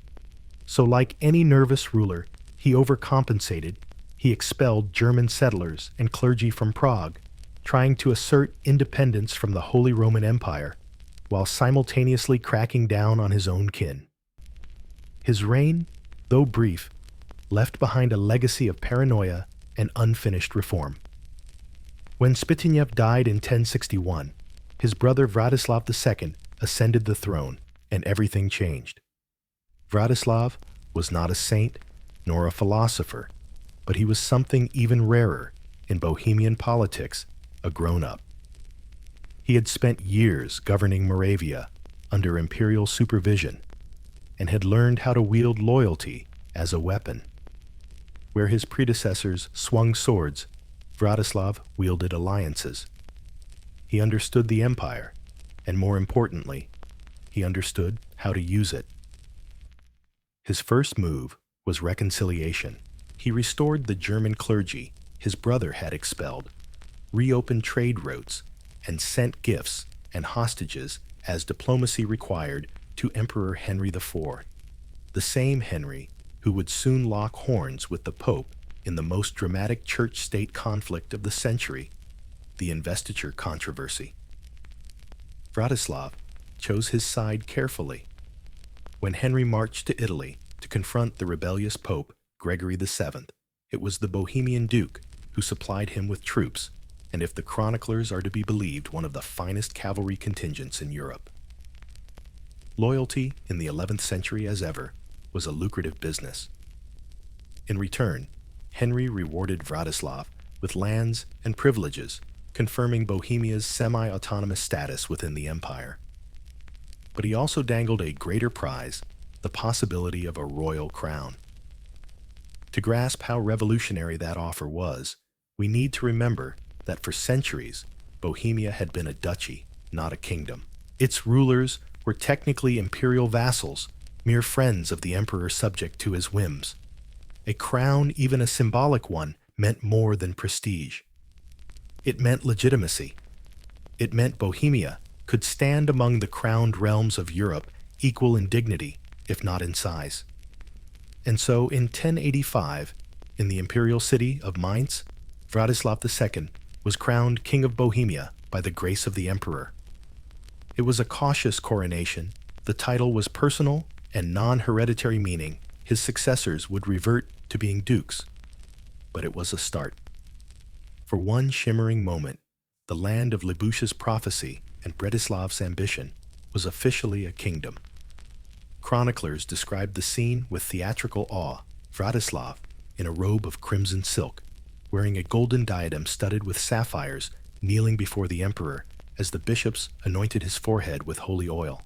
So like any nervous ruler, he overcompensated. He expelled German settlers and clergy from Prague, trying to assert independence from the Holy Roman Empire, while simultaneously cracking down on his own kin. His reign, though brief, left behind a legacy of paranoia and unfinished reform. When Zbigniew died in 1061, his brother Władysław II ascended the throne, and everything changed. Władysław was not a saint nor a philosopher, but he was something even rarer in Bohemian politics, a grown-up. He had spent years governing Moravia under imperial supervision and had learned how to wield loyalty as a weapon. Where his predecessors swung swords, Vratislav wielded alliances. He understood the empire, and more importantly, he understood how to use it. His first move was reconciliation. He restored the German clergy his brother had expelled, reopened trade routes, and sent gifts and hostages as diplomacy required to Emperor Henry IV, the same Henry who would soon lock horns with the Pope in the most dramatic church-state conflict of the century, the investiture controversy. Vratislav chose his side carefully. When Henry marched to Italy to confront the rebellious Pope Gregory VII, it was the Bohemian Duke who supplied him with troops, and if the chroniclers are to be believed, one of the finest cavalry contingents in Europe. Loyalty in the 11th century, as ever, was a lucrative business. In return, Henry rewarded Vratislav with lands and privileges, confirming Bohemia's semi-autonomous status within the empire. But he also dangled a greater prize, the possibility of a royal crown. To grasp how revolutionary that offer was, we need to remember that for centuries, Bohemia had been a duchy, not a kingdom. Its rulers were technically imperial vassals, mere friends of the emperor subject to his whims. A crown, even a symbolic one, meant more than prestige. It meant legitimacy. It meant Bohemia could stand among the crowned realms of Europe, equal in dignity, if not in size. And so, in 1085, in the imperial city of Mainz, Vratislav II was crowned King of Bohemia by the grace of the emperor. It was a cautious coronation. The title was personal and non-hereditary, meaning his successors would revert to being dukes. But it was a start. For one shimmering moment, the land of Libuše's prophecy and Bredislav's ambition was officially a kingdom. Chroniclers described the scene with theatrical awe. Vratislav, in a robe of crimson silk, wearing a golden diadem studded with sapphires, kneeling before the emperor as the bishops anointed his forehead with holy oil.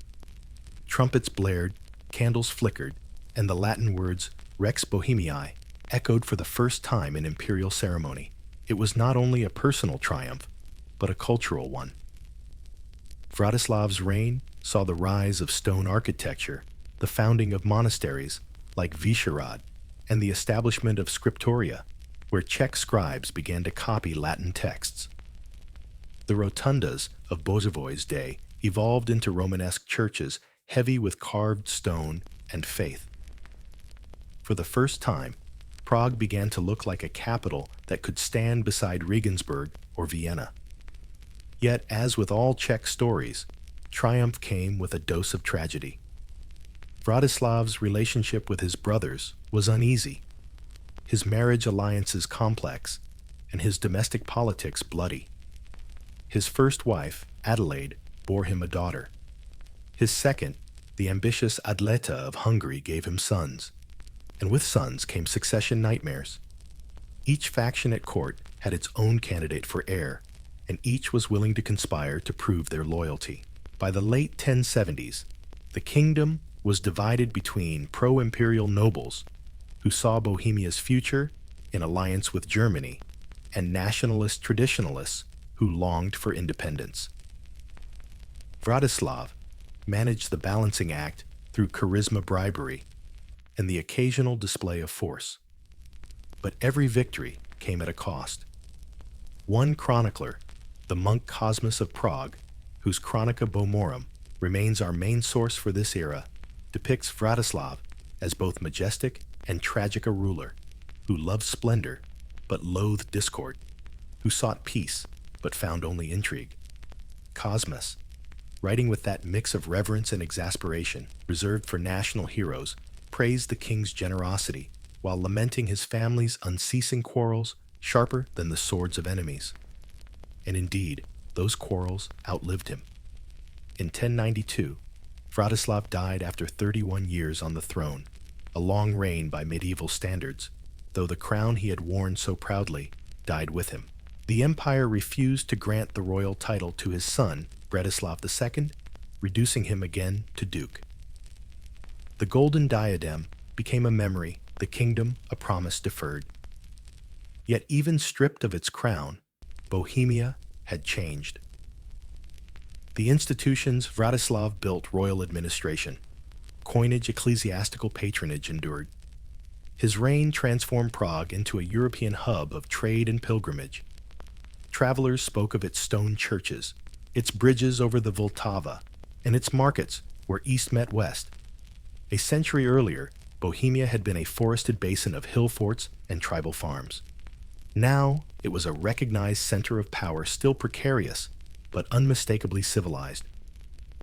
Trumpets blared, candles flickered, and the Latin words Rex Bohemiae echoed for the first time in imperial ceremony. It was not only a personal triumph, but a cultural one. Vratislav's reign saw the rise of stone architecture, the founding of monasteries like Vyšehrad, and the establishment of scriptoria, where Czech scribes began to copy Latin texts. The rotundas of Božovoy's day evolved into Romanesque churches heavy with carved stone and faith. For the first time, Prague began to look like a capital that could stand beside Regensburg or Vienna. Yet, as with all Czech stories, triumph came with a dose of tragedy. Vratislav's relationship with his brothers was uneasy, his marriage alliances complex, and his domestic politics bloody. His first wife, Adelaide, bore him a daughter. His second, the ambitious Adleta of Hungary, gave him sons, and with sons came succession nightmares. Each faction at court had its own candidate for heir, and each was willing to conspire to prove their loyalty. By the late 1070s, the kingdom was divided between pro-imperial nobles who saw Bohemia's future in alliance with Germany and nationalist traditionalists who longed for independence. Vratislav managed the balancing act through charisma, bribery, and the occasional display of force. But every victory came at a cost. One chronicler, the monk Cosmas of Prague, whose Chronica Bomorum remains our main source for this era, depicts Vratislav as both majestic and tragic a ruler, who loved splendor but loathed discord, who sought peace but found only intrigue. Cosmas, writing with that mix of reverence and exasperation reserved for national heroes, praised the king's generosity while lamenting his family's unceasing quarrels, sharper than the swords of enemies. And indeed, those quarrels outlived him. In 1092, Vratislav died after 31 years on the throne, a long reign by medieval standards, though the crown he had worn so proudly died with him. The empire refused to grant the royal title to his son, Bretislav II, reducing him again to duke. The golden diadem became a memory, the kingdom a promise deferred. Yet even stripped of its crown, Bohemia had changed. The institutions Vratislav built: royal administration, coinage, ecclesiastical patronage endured. His reign transformed Prague into a European hub of trade and pilgrimage. Travelers spoke of its stone churches, its bridges over the Vltava, and its markets where east met west. A century earlier, Bohemia had been a forested basin of hill forts and tribal farms. Now, it was a recognized center of power, still precarious, but unmistakably civilized.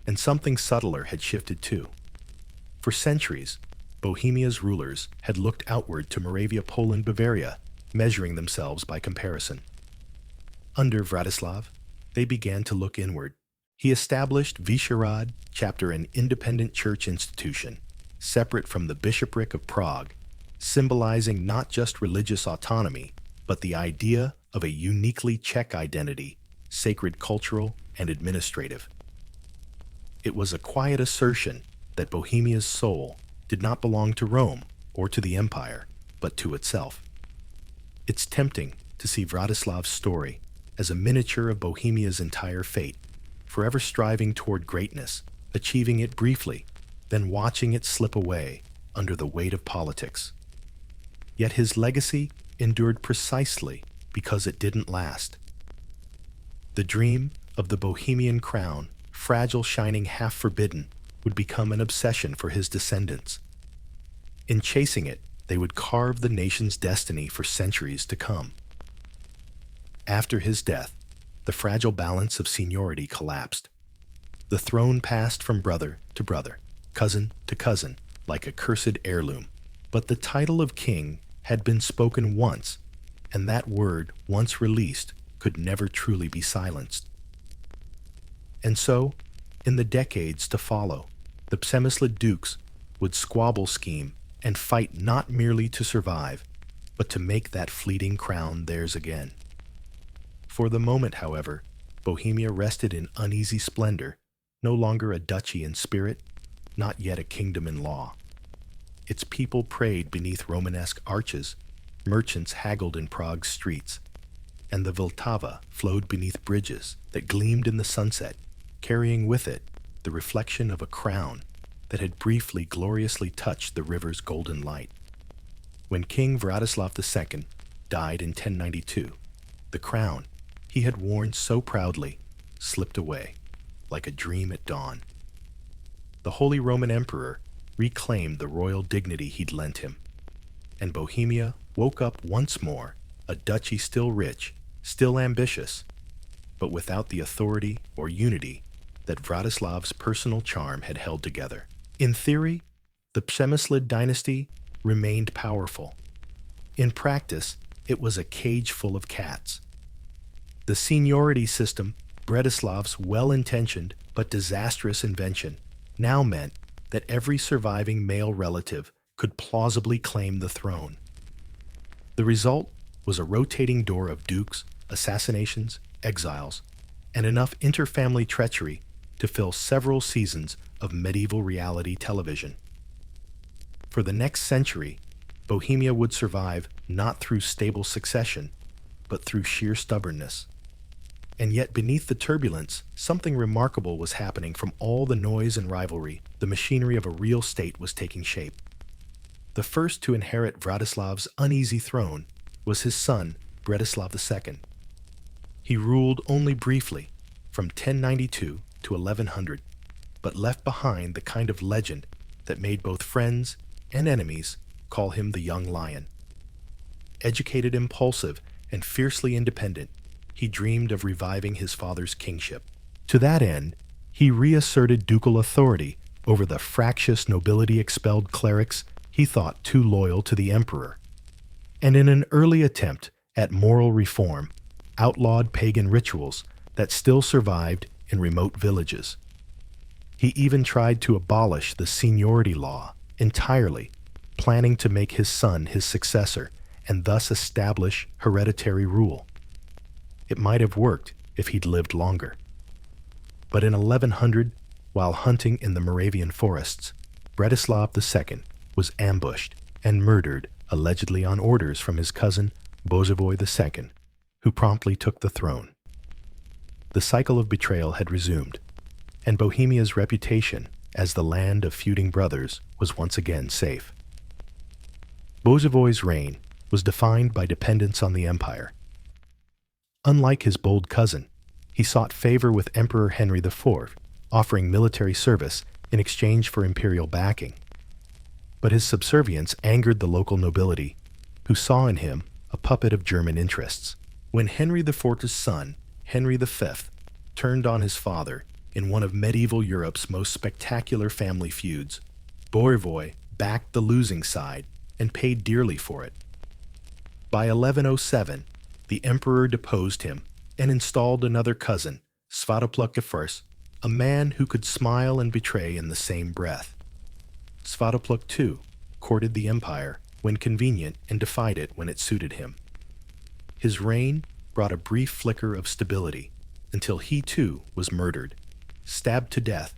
And something subtler had shifted too. For centuries, Bohemia's rulers had looked outward to Moravia, Poland, Bavaria, measuring themselves by comparison. Under Vratislav, they began to look inward. He established Vyšehrad chapter, an independent church institution, separate from the bishopric of Prague, symbolizing not just religious autonomy, but the idea of a uniquely Czech identity, sacred, cultural, and administrative. It was a quiet assertion that Bohemia's soul did not belong to Rome or to the empire, but to itself. It's tempting to see Vratislav's story as a miniature of Bohemia's entire fate, forever striving toward greatness, achieving it briefly, then watching it slip away under the weight of politics. Yet his legacy endured precisely because it didn't last. The dream of the Bohemian crown, fragile, shining, half forbidden, would become an obsession for his descendants. In chasing it, they would carve the nation's destiny for centuries to come. After his death, the fragile balance of seniority collapsed. The throne passed from brother to brother, cousin to cousin, like a cursed heirloom. But the title of king had been spoken once, and that word, once released, could never truly be silenced. And so, in the decades to follow, the Przemyslid dukes would squabble, scheme, and fight not merely to survive, but to make that fleeting crown theirs again. For the moment, however, Bohemia rested in uneasy splendor, no longer a duchy in spirit, not yet a kingdom in law. Its people prayed beneath Romanesque arches, merchants haggled in Prague's streets, and the Vltava flowed beneath bridges that gleamed in the sunset, carrying with it the reflection of a crown that had briefly gloriously touched the river's golden light. When King Vratislav II died in 1092, the crown he had worn so proudly slipped away, like a dream at dawn. The Holy Roman Emperor reclaimed the royal dignity he'd lent him, and Bohemia woke up once more, a duchy still rich, still ambitious, but without the authority or unity that Vratislav's personal charm had held together. In theory, the Przemyslid dynasty remained powerful. In practice, it was a cage full of cats. The seniority system, Bratislav's well-intentioned but disastrous invention, now meant that every surviving male relative could plausibly claim the throne. The result was a rotating door of dukes, assassinations, exiles, and enough interfamily treachery to fill several seasons of medieval reality television. For the next century, Bohemia would survive not through stable succession, but through sheer stubbornness. And yet beneath the turbulence, something remarkable was happening. From all the noise and rivalry, the machinery of a real state was taking shape. The first to inherit Vratislav's uneasy throne was his son, Bretislav II. He ruled only briefly, from 1092 to 1100, but left behind the kind of legend that made both friends and enemies call him the young lion. Educated, impulsive, and fiercely independent, he dreamed of reviving his father's kingship. To that end, he reasserted ducal authority over the fractious nobility-expelled clerics he thought too loyal to the emperor, and in an early attempt at moral reform, outlawed pagan rituals that still survived in remote villages. He even tried to abolish the seniority law entirely, planning to make his son his successor and thus establish hereditary rule. It might have worked if he'd lived longer. But in 1100, while hunting in the Moravian forests, Bretislav II was ambushed and murdered, allegedly on orders from his cousin Boživoj II, who promptly took the throne. The cycle of betrayal had resumed, and Bohemia's reputation as the land of feuding brothers was once again safe. Boživoj's reign was defined by dependence on the empire. Unlike his bold cousin, he sought favor with Emperor Henry IV, offering military service in exchange for imperial backing. But his subservience angered the local nobility, who saw in him a puppet of German interests. When Henry IV's son, Henry V, turned on his father in one of medieval Europe's most spectacular family feuds, Bohemia backed the losing side and paid dearly for it. By 1107, the emperor deposed him and installed another cousin, Svatopluk I, a man who could smile and betray in the same breath. Svatopluk II courted the empire when convenient and defied it when it suited him. His reign brought a brief flicker of stability until he too was murdered, stabbed to death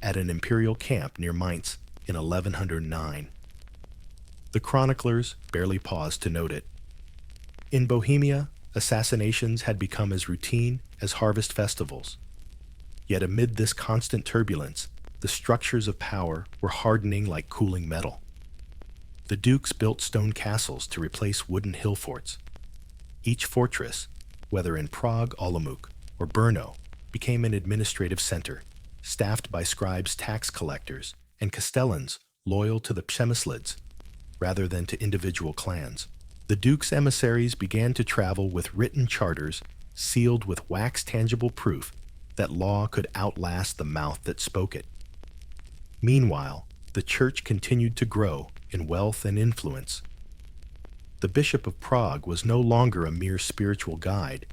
at an imperial camp near Mainz in 1109. The chroniclers barely paused to note it. In Bohemia, assassinations had become as routine as harvest festivals. Yet amid this constant turbulence, the structures of power were hardening like cooling metal. The dukes built stone castles to replace wooden hill forts. Each fortress, whether in Prague, Olomouc, or Brno, became an administrative center, staffed by scribes, tax collectors, and castellans loyal to the Přemyslids, rather than to individual clans. The duke's emissaries began to travel with written charters sealed with wax-tangible proof that law could outlast the mouth that spoke it. Meanwhile, the church continued to grow in wealth and influence. The Bishop of Prague was no longer a mere spiritual guide,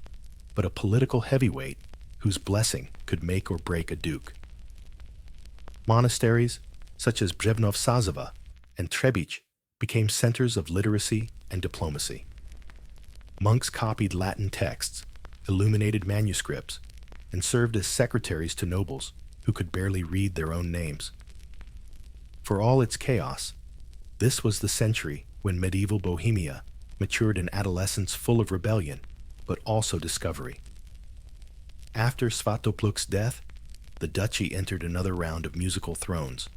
but a political heavyweight whose blessing could make or break a duke. Monasteries, such as Břevnov Sazava and Třebíč, became centers of literacy and diplomacy. Monks copied Latin texts, illuminated manuscripts, and served as secretaries to nobles who could barely read their own names. For all its chaos, this was the century when medieval Bohemia matured an adolescence full of rebellion, but also discovery. After Svatopluk's death, the duchy entered another round of musical thrones.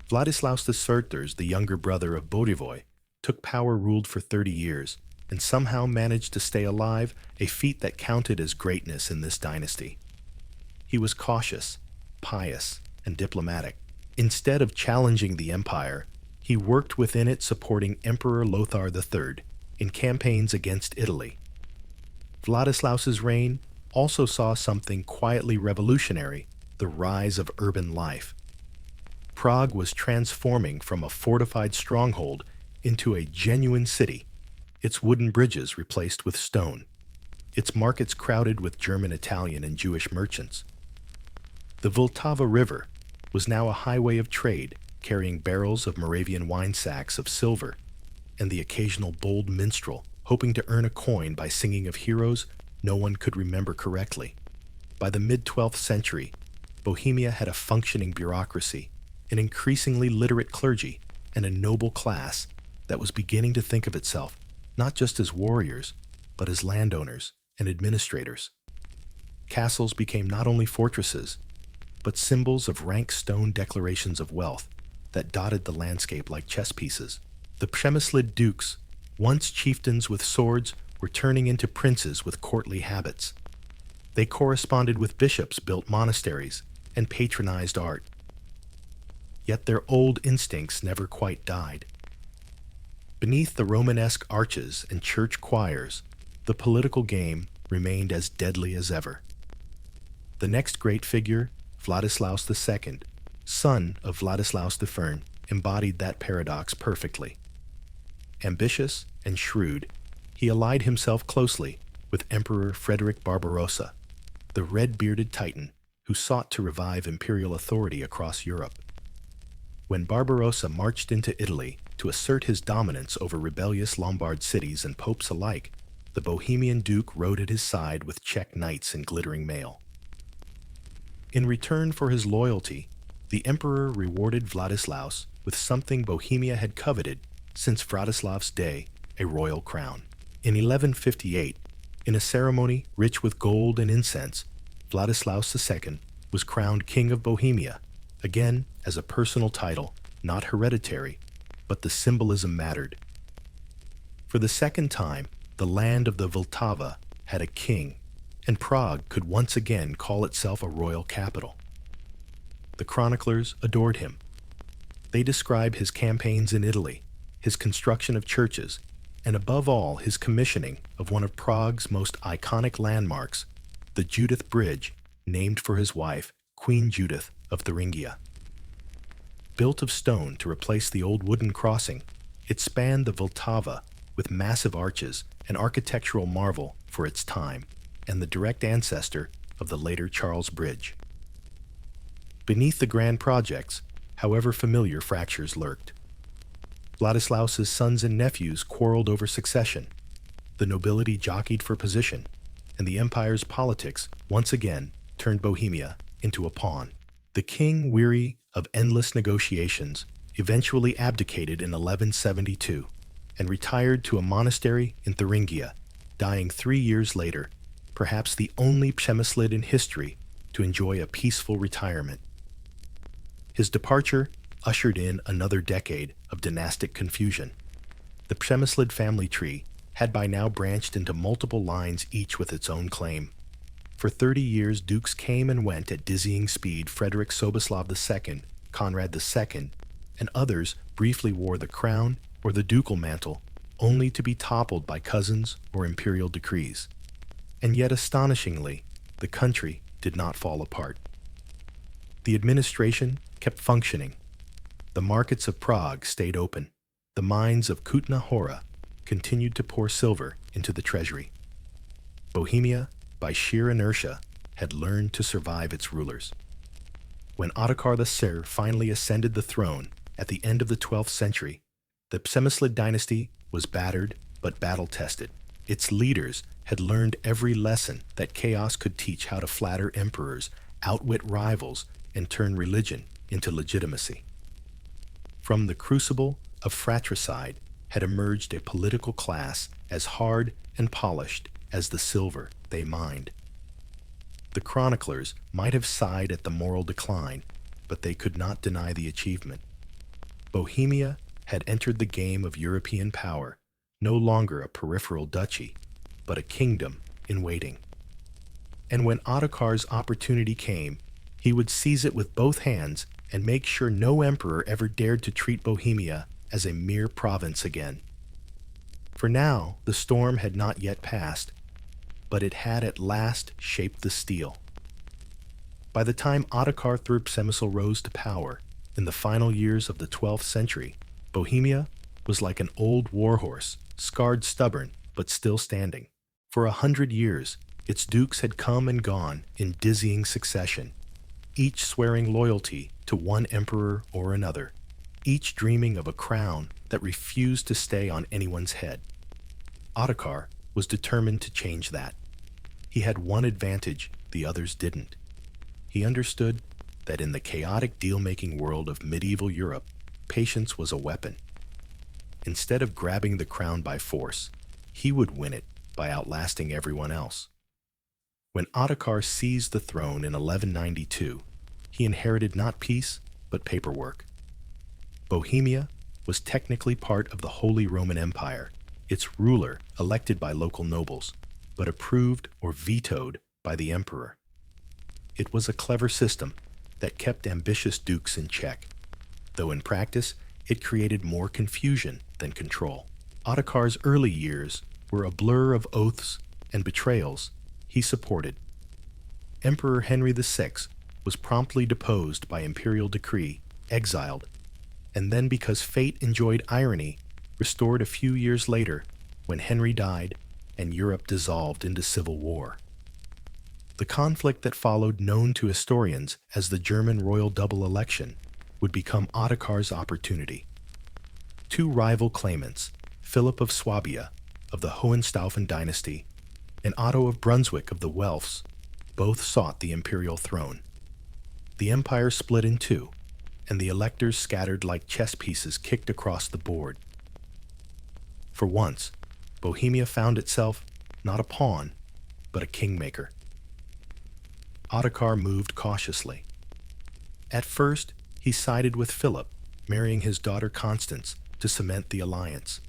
Vladislaus III, the younger brother of Bohemia, took power ruled for 30 years and somehow managed to stay alive, a feat that counted as greatness in this dynasty. He was cautious, pious, and diplomatic. Instead of challenging the empire, he worked within it, supporting Emperor Lothar III in campaigns against Italy. Vladislaus's reign also saw something quietly revolutionary: the rise of urban life. Prague was transforming from a fortified stronghold into a genuine city, its wooden bridges replaced with stone, its markets crowded with German, Italian, and Jewish merchants. The Vltava River was now a highway of trade, carrying barrels of Moravian wine sacks of silver, and the occasional bold minstrel hoping to earn a coin by singing of heroes no one could remember correctly. By the mid-12th century, Bohemia had a functioning bureaucracy, an increasingly literate clergy, and a noble class that was beginning to think of itself not just as warriors, but as landowners and administrators. Castles became not only fortresses, but symbols of rank stone declarations of wealth that dotted the landscape like chess pieces. The Přemyslid dukes, once chieftains with swords, were turning into princes with courtly habits. They corresponded with bishops, built monasteries, and patronized art. Yet their old instincts never quite died. Beneath the Romanesque arches and church choirs, the political game remained as deadly as ever. The next great figure, Vladislaus II, son of Vladislaus I, embodied that paradox perfectly. Ambitious and shrewd, he allied himself closely with Emperor Frederick Barbarossa, the red-bearded titan who sought to revive imperial authority across Europe. When Barbarossa marched into Italy to assert his dominance over rebellious Lombard cities and popes alike, the Bohemian duke rode at his side with Czech knights in glittering mail. In return for his loyalty, the emperor rewarded Vladislaus with something Bohemia had coveted since Vladislav's day, a royal crown. In 1158, in a ceremony rich with gold and incense, Vladislaus II was crowned King of Bohemia, again as a personal title, not hereditary, but the symbolism mattered. For the second time, the land of the Vltava had a king, and Prague could once again call itself a royal capital. The chroniclers adored him. They describe his campaigns in Italy, his construction of churches, and above all his commissioning of one of Prague's most iconic landmarks, the Judith Bridge, named for his wife, Queen Judith of Thuringia. Built of stone to replace the old wooden crossing, it spanned the Vltava with massive arches, an architectural marvel for its time, and the direct ancestor of the later Charles Bridge. Beneath the grand projects, however familiar, fractures lurked. Vladislaus's sons and nephews quarreled over succession, the nobility jockeyed for position, and the empire's politics once again turned Bohemia into a pawn. The king, weary of endless negotiations, eventually abdicated in 1172 and retired to a monastery in Thuringia, dying 3 years later, perhaps the only Přemyslid in history to enjoy a peaceful retirement. His departure ushered in another decade of dynastic confusion. The Přemyslid family tree had by now branched into multiple lines, each with its own claim. For 30 years, dukes came and went at dizzying speed. Frederick Soboslav II, Conrad II, and others briefly wore the crown or the ducal mantle, only to be toppled by cousins or imperial decrees. And yet, astonishingly, the country did not fall apart. The administration kept functioning. The markets of Prague stayed open. The mines of Kutna Hora continued to pour silver into the treasury. Bohemia, by sheer inertia, had learned to survive its rulers. When Ottokar the Ser finally ascended the throne at the end of the 12th century, the Přemyslid dynasty was battered but battle-tested. Its leaders had learned every lesson that chaos could teach: how to flatter emperors, outwit rivals, and turn religion into legitimacy. From the crucible of fratricide had emerged a political class as hard and polished as the silver they mined. The chroniclers might have sighed at the moral decline, but they could not deny the achievement. Bohemia had entered the game of European power, no longer a peripheral duchy, but a kingdom in waiting. And when Ottokar's opportunity came, he would seize it with both hands and make sure no emperor ever dared to treat Bohemia as a mere province again. For now, the storm had not yet passed, but it had at last shaped the steel. By the time Ottokar III Přemysl rose to power, in the final years of the 12th century, Bohemia was like an old warhorse, scarred, stubborn, but still standing. For 100 years, its dukes had come and gone in dizzying succession, each swearing loyalty to one emperor or another, each dreaming of a crown that refused to stay on anyone's head. Ottokar was determined to change that. He had one advantage the others didn't. He understood that in the chaotic deal-making world of medieval Europe, patience was a weapon. Instead of grabbing the crown by force, he would win it by outlasting everyone else. When Ottokar seized the throne in 1192, he inherited not peace, but paperwork. Bohemia was technically part of the Holy Roman Empire, its ruler elected by local nobles, but approved or vetoed by the emperor. It was a clever system that kept ambitious dukes in check, though in practice it created more confusion than control. Ottokar's early years were a blur of oaths and betrayals he supported. Emperor Henry VI was promptly deposed by imperial decree, exiled, and then, because fate enjoyed irony, restored a few years later when Henry died and Europe dissolved into civil war. The conflict that followed, known to historians as the German royal double election, would become Ottokar's opportunity. Two rival claimants, Philip of Swabia of the Hohenstaufen dynasty and Otto of Brunswick of the Welfs both sought the imperial throne. The empire split in two, and the electors scattered like chess pieces kicked across the board. For once, Bohemia found itself not a pawn, but a kingmaker. Ottokar moved cautiously. At first, he sided with Philip, marrying his daughter Constance to cement the alliance.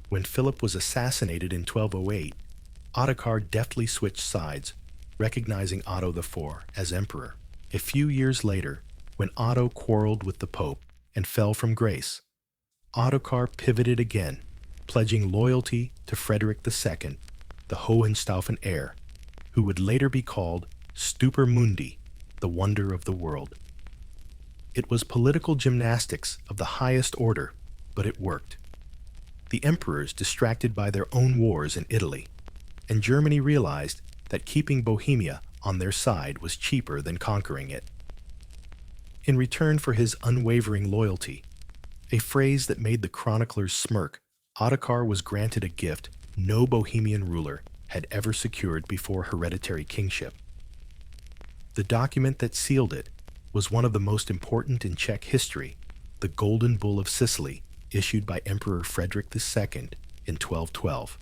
When Philip was assassinated in 1208, Ottokar deftly switched sides, recognizing Otto IV as emperor. A few years later, when Otto quarreled with the Pope and fell from grace, Ottokar pivoted again, pledging loyalty to Frederick II, the Hohenstaufen heir, who would later be called Stupor Mundi, the wonder of the world. It was political gymnastics of the highest order, but it worked. The emperors distracted by their own wars in Italy, and Germany realized that keeping Bohemia on their side was cheaper than conquering it. In return for his unwavering loyalty, a phrase that made the chroniclers smirk, Ottokar was granted a gift no Bohemian ruler had ever secured before hereditary kingship. The document that sealed it was one of the most important in Czech history, the Golden Bull of Sicily, issued by Emperor Frederick II in 1212.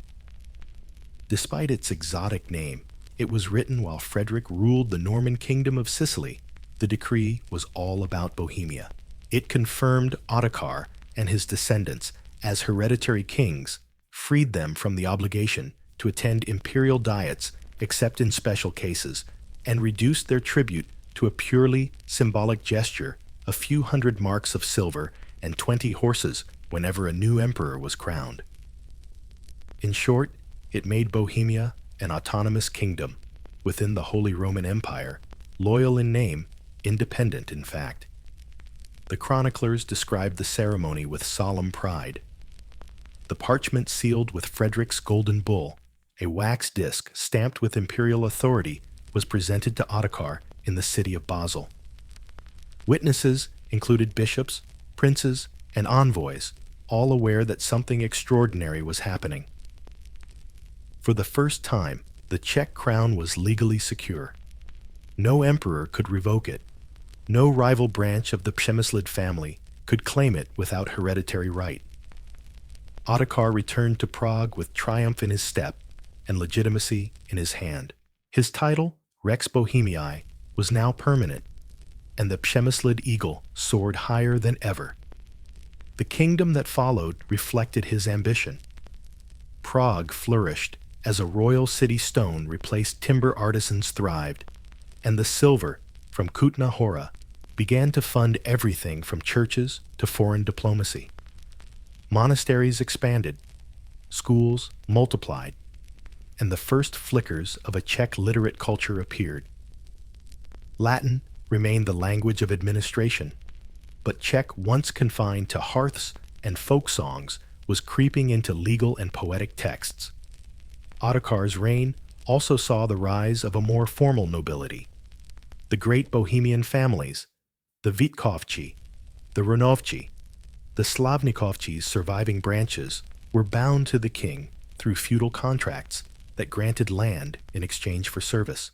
Despite its exotic name, it was written while Frederick ruled the Norman Kingdom of Sicily. The decree was all about Bohemia. It confirmed Ottokar and his descendants as hereditary kings, freed them from the obligation to attend imperial diets except in special cases, and reduced their tribute to a purely symbolic gesture, a few hundred marks of silver and 20 horses whenever a new emperor was crowned. In short, it made Bohemia an autonomous kingdom within the Holy Roman Empire, loyal in name, independent in fact. The chroniclers described the ceremony with solemn pride. The parchment sealed with Frederick's golden bull, a wax disc stamped with imperial authority, was presented to Ottokar in the city of Basel. Witnesses included bishops, princes, and envoys, all aware that something extraordinary was happening. For the first time, the Czech crown was legally secure. No emperor could revoke it. No rival branch of the Přemysliv family could claim it without hereditary right. Ottokar returned to Prague with triumph in his step and legitimacy in his hand. His title, Rex Bohemiae, was now permanent, and the Přemysliv eagle soared higher than ever. The kingdom that followed reflected his ambition. Prague flourished as a royal city stone replaced timber artisans thrived, and the silver from Kutna Hora began to fund everything from churches to foreign diplomacy. Monasteries expanded, schools multiplied, and the first flickers of a Czech literate culture appeared. Latin remained the language of administration, but Czech, once confined to hearths and folk songs, was creeping into legal and poetic texts. Ottokar's reign also saw the rise of a more formal nobility. The great Bohemian families, the Vítkovci, the Ronovci, the Slavnikovci's surviving branches, were bound to the king through feudal contracts that granted land in exchange for service.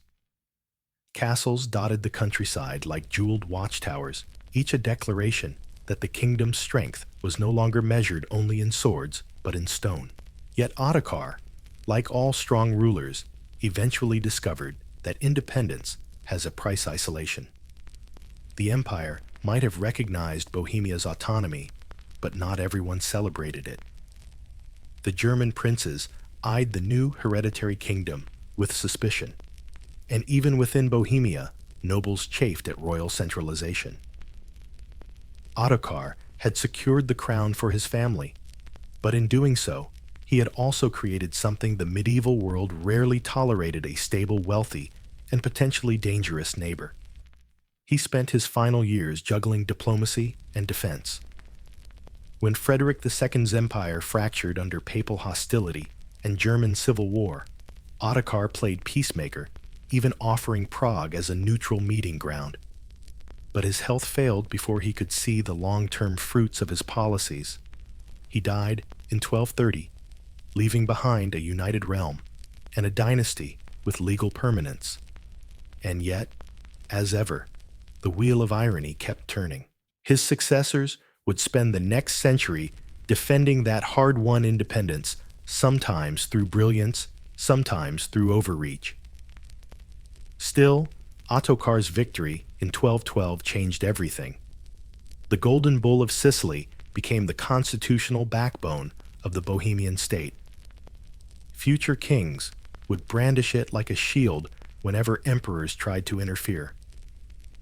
Castles dotted the countryside like jeweled watchtowers, each a declaration that the kingdom's strength was no longer measured only in swords, but in stone. Yet Ottokar, like all strong rulers, eventually discovered that independence has a price isolation. The empire might have recognized Bohemia's autonomy, but not everyone celebrated it. The German princes eyed the new hereditary kingdom with suspicion, and even within Bohemia, nobles chafed at royal centralization. Ottokar had secured the crown for his family, but in doing so, he had also created something the medieval world rarely tolerated: a stable, wealthy, and potentially dangerous neighbor. He spent his final years juggling diplomacy and defense. When Frederick II's empire fractured under papal hostility and German civil war, Ottokar played peacemaker, even offering Prague as a neutral meeting ground. But his health failed before he could see the long-term fruits of his policies. He died in 1230, leaving behind a united realm and a dynasty with legal permanence. And yet, as ever, the wheel of irony kept turning. His successors would spend the next century defending that hard-won independence, sometimes through brilliance, sometimes through overreach. Still, Ottokar's victory in 1212 changed everything. The Golden Bull of Sicily became the constitutional backbone of the Bohemian state. Future kings would brandish it like a shield whenever emperors tried to interfere.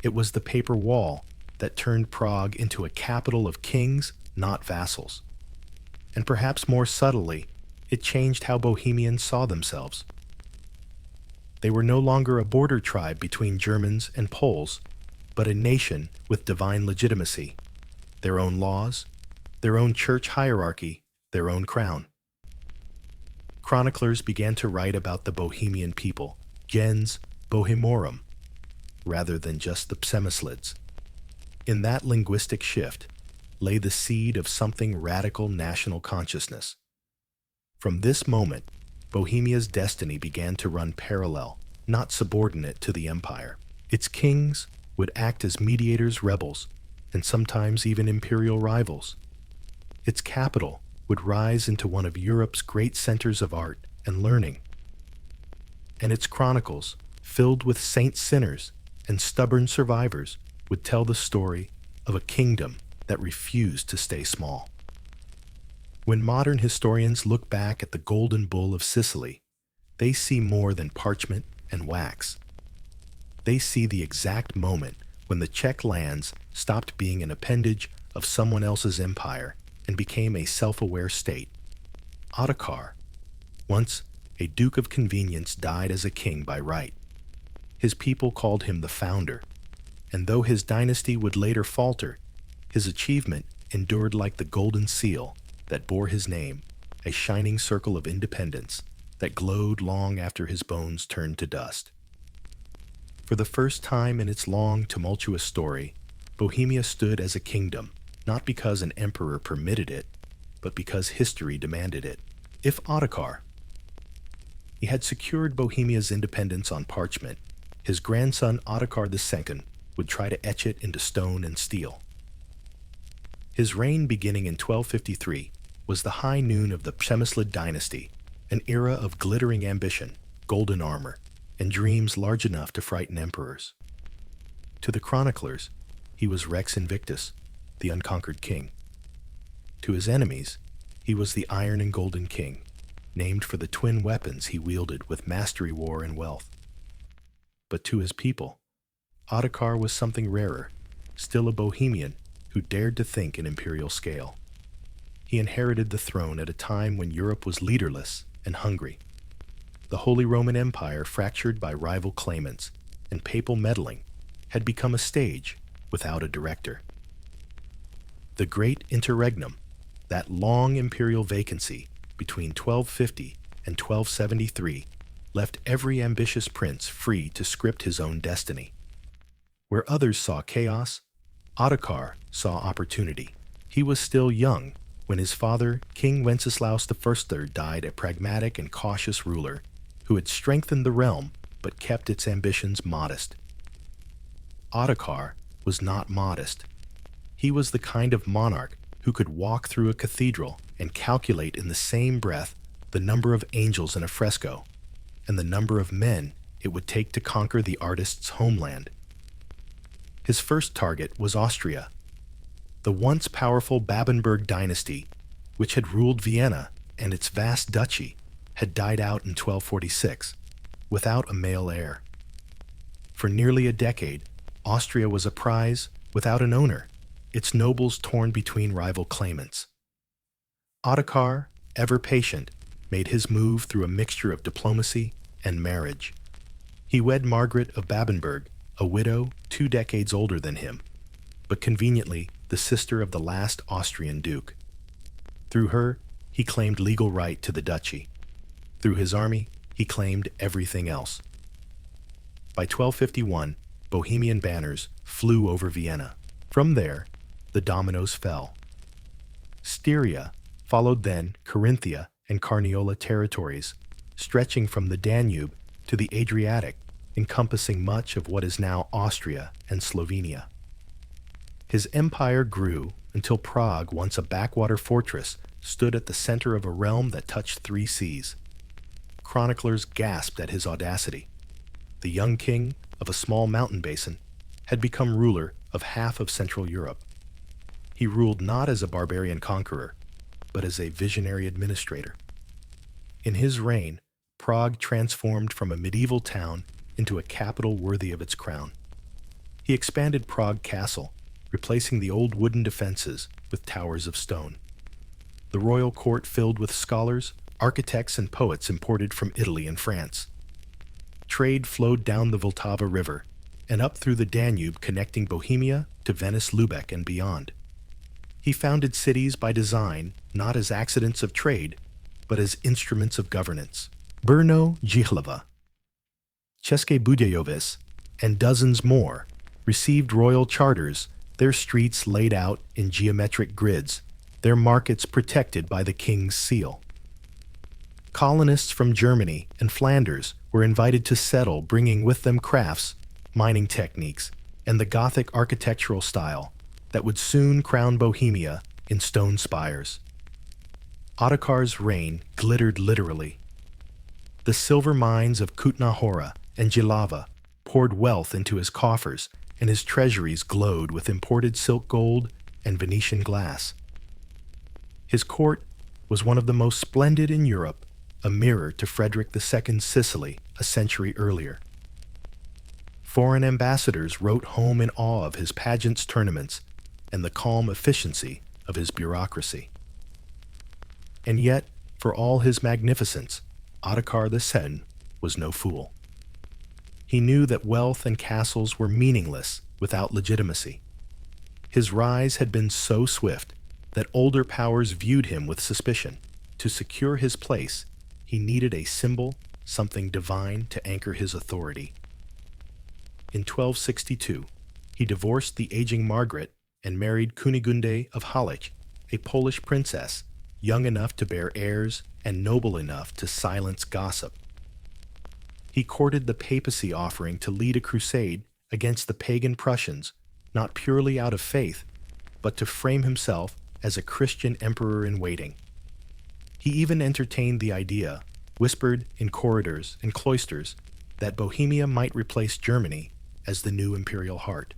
It was the paper wall that turned Prague into a capital of kings, not vassals. And perhaps more subtly, it changed how Bohemians saw themselves. They were no longer a border tribe between Germans and Poles, but a nation with divine legitimacy, their own laws, their own church hierarchy, their own crown. Chroniclers began to write about the Bohemian people, gens Bohemorum, rather than just the Přemyslids. In that linguistic shift lay the seed of something radical national consciousness. From this moment, Bohemia's destiny began to run parallel, not subordinate to the empire. Its kings would act as mediators, rebels, and sometimes even imperial rivals. Its capital would rise into one of Europe's great centers of art and learning. And its chronicles, filled with saint-sinners and stubborn survivors, would tell the story of a kingdom that refused to stay small. When modern historians look back at the Golden Bull of Sicily, they see more than parchment and wax. They see the exact moment when the Czech lands stopped being an appendage of someone else's empire and became a self-aware state. Ottokar, once a duke of convenience, died as a king by right. His people called him the founder, and though his dynasty would later falter, his achievement endured like the golden seal that bore his name, a shining circle of independence that glowed long after his bones turned to dust. For the first time in its long, tumultuous story, Bohemia stood as a kingdom, not because an emperor permitted it, but because history demanded it. If Ottokar, he had secured Bohemia's independence on parchment, his grandson Ottokar II would try to etch it into stone and steel. His reign, beginning in 1253, was the high noon of the Přemyslid dynasty, an era of glittering ambition, golden armor, and dreams large enough to frighten emperors. To the chroniclers, he was Rex Invictus, the unconquered king. To his enemies, he was the Iron and Golden King, named for the twin weapons he wielded with mastery, war, and wealth. But to his people, Ottokar was something rarer, still a Bohemian who dared to think in imperial scale. He inherited the throne at a time when Europe was leaderless and hungry. The Holy Roman Empire, fractured by rival claimants and papal meddling, had become a stage without a director. The Great Interregnum, that long imperial vacancy between 1250 and 1273, left every ambitious prince free to script his own destiny. Where others saw chaos, Ottokar saw opportunity. He was still young when his father, King Wenceslaus I, died, a pragmatic and cautious ruler who had strengthened the realm but kept its ambitions modest. Ottokar was not modest. He was the kind of monarch who could walk through a cathedral and calculate in the same breath the number of angels in a fresco and the number of men it would take to conquer the artist's homeland. His first target was Austria, the once powerful Babenberg dynasty, which had ruled Vienna and its vast duchy, had died out in 1246, without a male heir. For nearly a decade, Austria was a prize without an owner, its nobles torn between rival claimants. Ottokar, ever patient, made his move through a mixture of diplomacy and marriage. He wed Margaret of Babenberg, a widow 2 decades older than him, but conveniently the sister of the last Austrian duke. Through her, he claimed legal right to the duchy. Through his army, he claimed everything else. By 1251, Bohemian banners flew over Vienna. From there, the dominoes fell. Styria followed, then Carinthia and Carniola territories, stretching from the Danube to the Adriatic, encompassing much of what is now Austria and Slovenia. His empire grew until Prague, once a backwater fortress, stood at the center of a realm that touched 3 seas. Chroniclers gasped at his audacity. The young king of a small mountain basin had become ruler of half of Central Europe. He ruled not as a barbarian conqueror, but as a visionary administrator. In his reign, Prague transformed from a medieval town into a capital worthy of its crown. He expanded Prague Castle, replacing the old wooden defenses with towers of stone. The royal court filled with scholars, architects, and poets imported from Italy and France. Trade flowed down the Vltava River and up through the Danube, connecting Bohemia to Venice, Lubeck, and beyond. He founded cities by design, not as accidents of trade, but as instruments of governance. Brno, Jihlava, České Budějovice, and dozens more received royal charters, their streets laid out in geometric grids, their markets protected by the king's seal. Colonists from Germany and Flanders were invited to settle, bringing with them crafts, mining techniques, and the Gothic architectural style that would soon crown Bohemia in stone spires. Ottokar's reign glittered literally. The silver mines of Kutná Hora and Jihlava poured wealth into his coffers, and his treasuries glowed with imported silk gold and Venetian glass. His court was one of the most splendid in Europe, a mirror to Frederick II's Sicily a century earlier. Foreign ambassadors wrote home in awe of his pageants, tournaments, and the calm efficiency of his bureaucracy. And yet, for all his magnificence, Ottokar II was no fool. He knew that wealth and castles were meaningless without legitimacy. His rise had been so swift that older powers viewed him with suspicion. To secure his place, he needed a symbol, something divine to anchor his authority. In 1262, he divorced the aging Margaret and married Kunigunde of Halich, a Polish princess, young enough to bear heirs and noble enough to silence gossip. He courted the papacy, offering to lead a crusade against the pagan Prussians, not purely out of faith, but to frame himself as a Christian emperor in waiting. He even entertained the idea, whispered in corridors and cloisters, that Bohemia might replace Germany as the new imperial heart.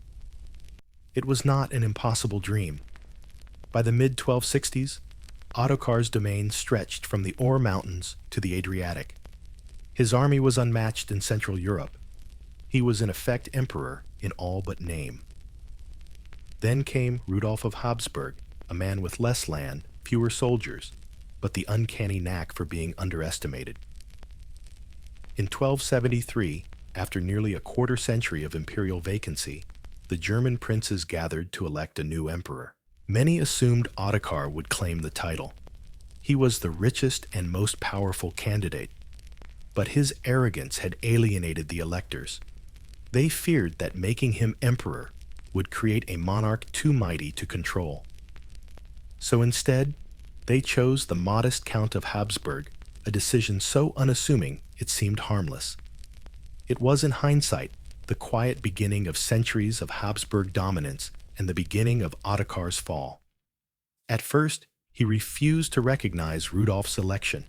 It was not an impossible dream. By the mid-1260s, Ottokar's domain stretched from the Ore Mountains to the Adriatic. His army was unmatched in Central Europe. He was in effect emperor in all but name. Then came Rudolf of Habsburg, a man with less land, fewer soldiers, but the uncanny knack for being underestimated. In 1273, after nearly a quarter century of imperial vacancy, the German princes gathered to elect a new emperor. Many assumed Ottokar would claim the title. He was the richest and most powerful candidate, but his arrogance had alienated the electors. They feared that making him emperor would create a monarch too mighty to control. So instead, they chose the modest Count of Habsburg, a decision so unassuming it seemed harmless. It was, in hindsight, the quiet beginning of centuries of Habsburg dominance and the beginning of Ottokar's fall. At first, he refused to recognize Rudolf's election.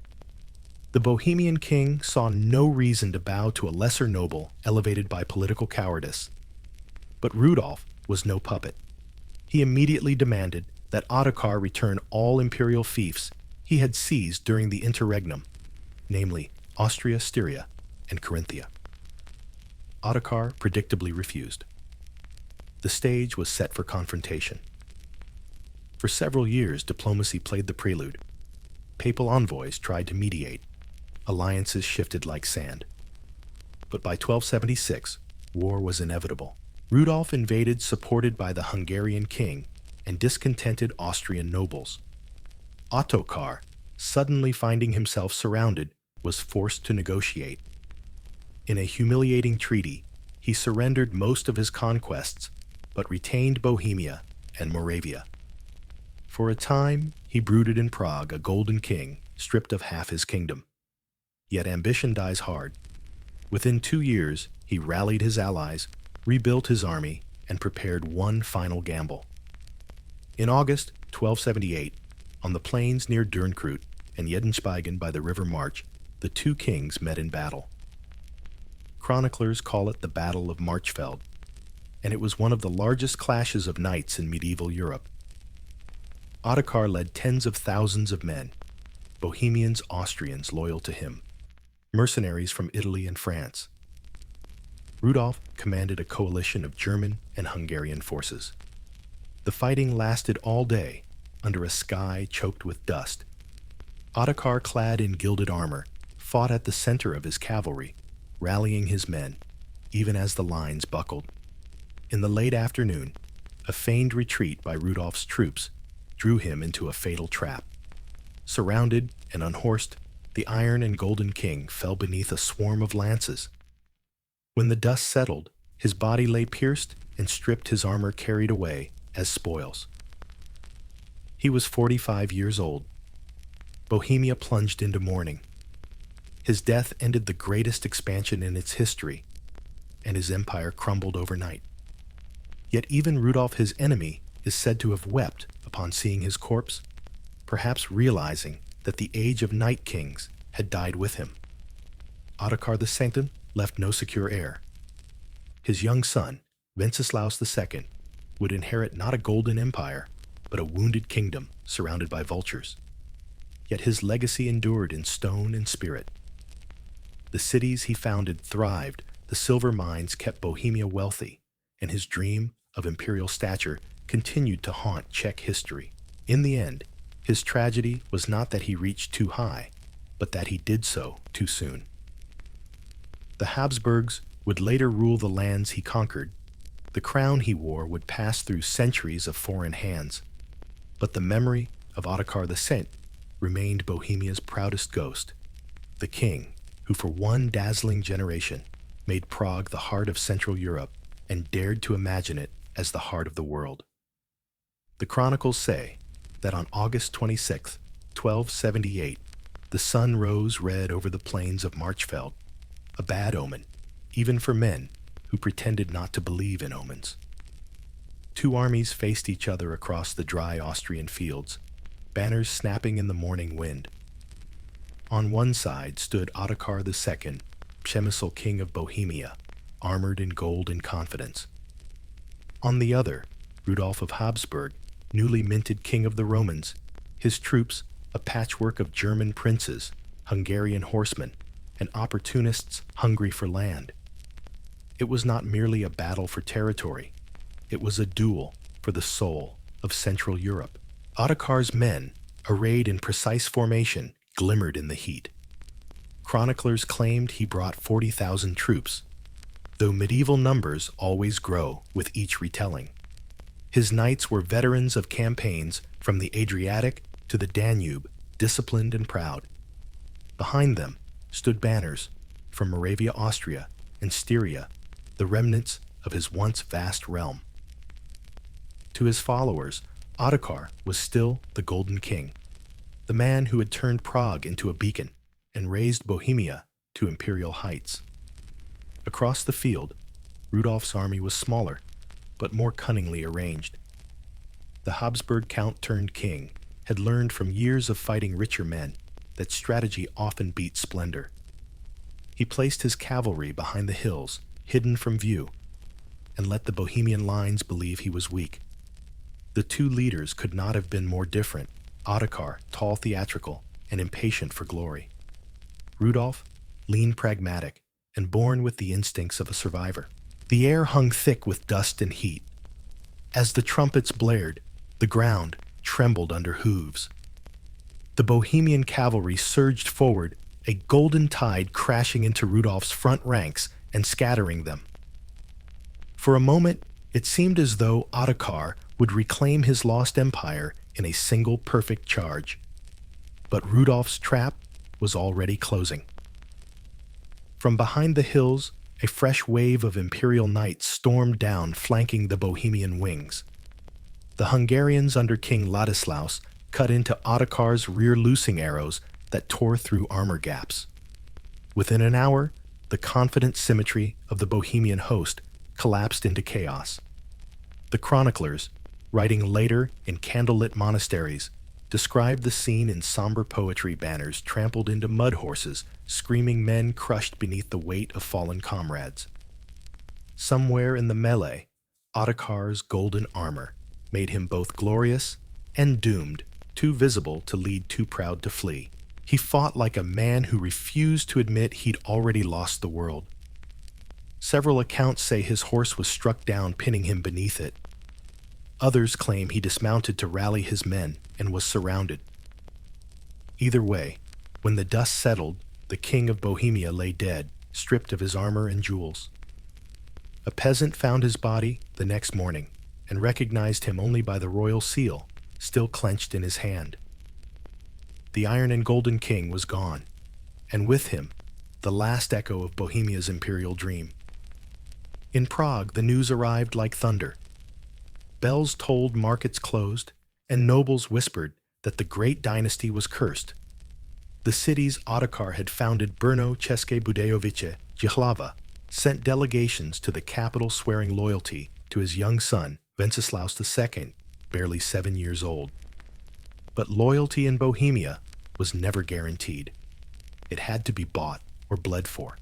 The Bohemian king saw no reason to bow to a lesser noble elevated by political cowardice. But Rudolf was no puppet. He immediately demanded that Ottokar return all imperial fiefs he had seized during the interregnum, namely Austria, Styria, and Carinthia. Ottokar predictably refused. The stage was set for confrontation. For several years, diplomacy played the prelude. Papal envoys tried to mediate. Alliances shifted like sand. But by 1276, war was inevitable. Rudolf invaded, supported by the Hungarian king and discontented Austrian nobles. Ottokar, suddenly finding himself surrounded, was forced to negotiate. In a humiliating treaty, he surrendered most of his conquests, but retained Bohemia and Moravia. For a time, he brooded in Prague, a golden king, stripped of half his kingdom. Yet ambition dies hard. Within 2 years, he rallied his allies, rebuilt his army, and prepared one final gamble. In August 1278, on the plains near Dürnkrout and Jedenspeigen by the River March, the two kings met in battle. Chroniclers call it the Battle of Marchfeld, and it was one of the largest clashes of knights in medieval Europe. Ottokar led tens of thousands of men, Bohemians, Austrians loyal to him, mercenaries from Italy and France. Rudolf commanded a coalition of German and Hungarian forces. The fighting lasted all day, under a sky choked with dust. Ottokar, clad in gilded armor, fought at the center of his cavalry, rallying his men, even as the lines buckled. In the late afternoon, a feigned retreat by Rudolf's troops drew him into a fatal trap. Surrounded and unhorsed, the Iron and Golden King fell beneath a swarm of lances. When the dust settled, his body lay pierced and stripped, his armor carried away as spoils. He was 45 years old. Bohemia plunged into mourning. His death ended the greatest expansion in its history, and his empire crumbled overnight. Yet even Rudolf, his enemy, is said to have wept upon seeing his corpse, perhaps realizing that the age of Night Kings had died with him. Ottokar II left no secure heir. His young son, Wenceslaus II, would inherit not a golden empire, but a wounded kingdom surrounded by vultures. Yet his legacy endured in stone and spirit. The cities he founded thrived, the silver mines kept Bohemia wealthy, and his dream of imperial stature continued to haunt Czech history. In the end, his tragedy was not that he reached too high, but that he did so too soon. The Habsburgs would later rule the lands he conquered. The crown he wore would pass through centuries of foreign hands, but the memory of Ottokar II remained Bohemia's proudest ghost, the king who for one dazzling generation made Prague the heart of Central Europe and dared to imagine it as the heart of the world. The chronicles say that on August 26, 1278, the sun rose red over the plains of Marchfeld, a bad omen, even for men who pretended not to believe in omens. Two armies faced each other across the dry Austrian fields, banners snapping in the morning wind. On one side stood Ottokar II, Przemysl, King of Bohemia, armored in gold and confidence. On the other, Rudolf of Habsburg, newly minted King of the Romans, his troops a patchwork of German princes, Hungarian horsemen, and opportunists hungry for land. It was not merely a battle for territory. It was a duel for the soul of Central Europe. Ottokar's men, arrayed in precise formation, glimmered in the heat. Chroniclers claimed he brought 40,000 troops, though medieval numbers always grow with each retelling. His knights were veterans of campaigns from the Adriatic to the Danube, disciplined and proud. Behind them stood banners from Moravia, Austria, and Styria, the remnants of his once vast realm. To his followers, Ottokar was still the Golden King, the man who had turned Prague into a beacon and raised Bohemia to imperial heights. Across the field, Rudolf's army was smaller, but more cunningly arranged. The Habsburg count-turned-king had learned from years of fighting richer men that strategy often beats splendor. He placed his cavalry behind the hills, hidden from view, and let the Bohemian lines believe he was weak. The two leaders could not have been more different, Ottokar, tall, theatrical, and impatient for glory. Rudolf, lean, pragmatic, and born with the instincts of a survivor. The air hung thick with dust and heat. As the trumpets blared, the ground trembled under hooves. The Bohemian cavalry surged forward, a golden tide crashing into Rudolf's front ranks and scattering them. For a moment, it seemed as though Ottokar would reclaim his lost empire in a single perfect charge. But Rudolf's trap was already closing. From behind the hills, a fresh wave of imperial knights stormed down, flanking the Bohemian wings. The Hungarians under King Ladislaus cut into Ottokar's rear-loosing arrows that tore through armor gaps. Within an hour, the confident symmetry of the Bohemian host collapsed into chaos. The chroniclers, writing later in candlelit monasteries, described the scene in somber poetry: banners trampled into mud horses, screaming men crushed beneath the weight of fallen comrades. Somewhere in the melee, Ottokar's golden armor made him both glorious and doomed, too visible to lead, too proud to flee. He fought like a man who refused to admit he'd already lost the world. Several accounts say his horse was struck down, pinning him beneath it. Others claim he dismounted to rally his men and was surrounded. Either way, when the dust settled, the king of Bohemia lay dead, stripped of his armor and jewels. A peasant found his body the next morning and recognized him only by the royal seal, still clenched in his hand. The Iron and Golden King was gone, and with him, the last echo of Bohemia's imperial dream. In Prague, the news arrived like thunder. Bells tolled, markets closed, and nobles whispered that the great dynasty was cursed. The city's Ottokar had founded Brno České Budějovice, Jihlava, sent delegations to the capital swearing loyalty to his young son, Wenceslaus II, barely 7 years old. But loyalty in Bohemia was never guaranteed. It had to be bought or bled for.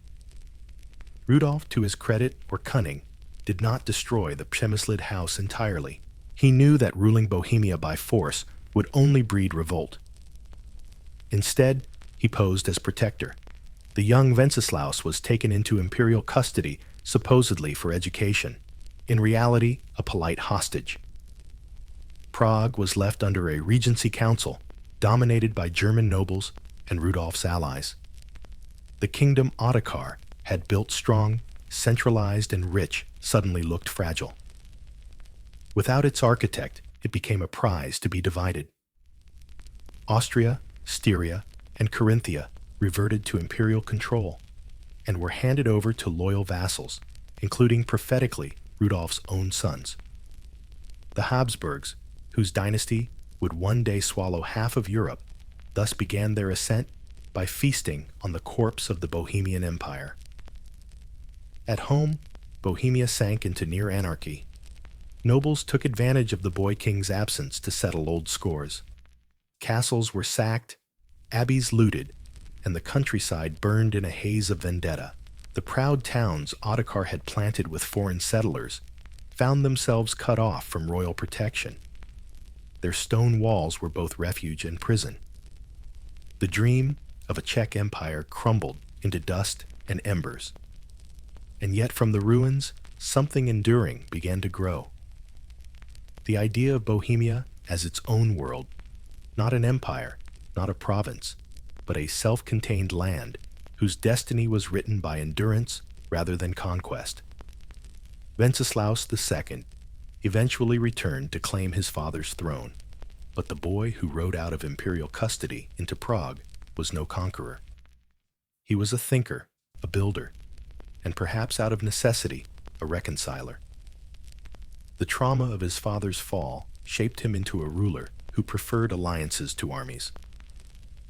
Rudolf, to his credit or cunning, did not destroy the Přemyslid house entirely. He knew that ruling Bohemia by force would only breed revolt. Instead, he posed as protector. The young Wenceslaus was taken into imperial custody, supposedly for education, in reality a polite hostage. Prague was left under a regency council, dominated by German nobles and Rudolf's allies. The kingdom Ottokar had built strong, centralized, and rich, suddenly looked fragile. Without its architect, it became a prize to be divided. Austria, Styria, and Carinthia reverted to imperial control and were handed over to loyal vassals, including prophetically Rudolf's own sons. The Habsburgs, whose dynasty would one day swallow half of Europe, thus began their ascent by feasting on the corpse of the Bohemian Empire. At home, Bohemia sank into near anarchy. Nobles took advantage of the boy king's absence to settle old scores. Castles were sacked, abbeys looted, and the countryside burned in a haze of vendetta. The proud towns Ottokar had planted with foreign settlers found themselves cut off from royal protection. Their stone walls were both refuge and prison. The dream of a Czech empire crumbled into dust and embers. And yet from the ruins, something enduring began to grow. The idea of Bohemia as its own world, not an empire, not a province, but a self-contained land whose destiny was written by endurance rather than conquest. Wenceslaus II eventually returned to claim his father's throne, but the boy who rode out of imperial custody into Prague was no conqueror. He was a thinker, a builder, and perhaps out of necessity, a reconciler. The trauma of his father's fall shaped him into a ruler who preferred alliances to armies.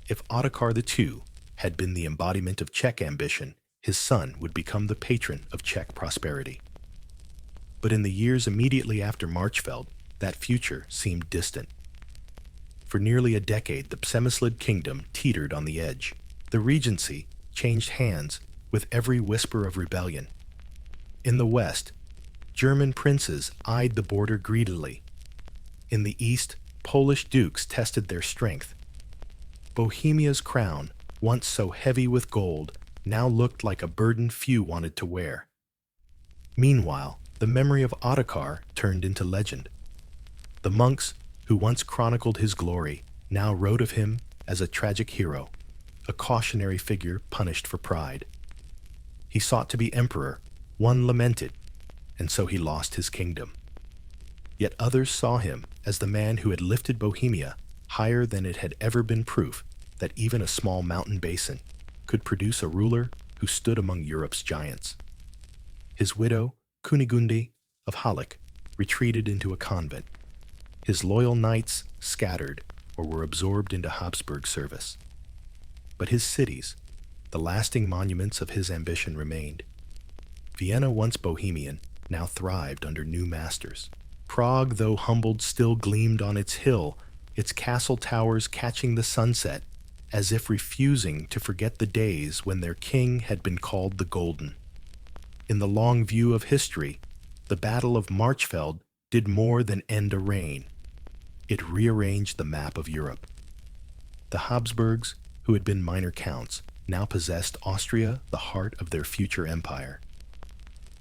If Ottokar II had been the embodiment of Czech ambition, his son would become the patron of Czech prosperity. But in the years immediately after Marchfeld, that future seemed distant. For nearly a decade, the Přemyslid kingdom teetered on the edge. The regency changed hands with every whisper of rebellion. In the west, German princes eyed the border greedily. In the east, Polish dukes tested their strength. Bohemia's crown, once so heavy with gold, now looked like a burden few wanted to wear. Meanwhile, the memory of Ottokar turned into legend. The monks who once chronicled his glory now wrote of him as a tragic hero, a cautionary figure punished for pride. He sought to be emperor, one lamented, and so he lost his kingdom. Yet others saw him as the man who had lifted Bohemia higher than it had ever been, proof that even a small mountain basin could produce a ruler who stood among Europe's giants. His widow, Kunigunde of Halleck, retreated into a convent. His loyal knights scattered or were absorbed into Habsburg service. But his cities, the lasting monuments of his ambition, remained. Vienna, once Bohemian, now thrived under new masters. Prague, though humbled, still gleamed on its hill, its castle towers catching the sunset, as if refusing to forget the days when their king had been called the Golden. In the long view of history, the Battle of Marchfeld did more than end a reign. It rearranged the map of Europe. The Habsburgs, who had been minor counts, now possessed Austria, the heart of their future empire.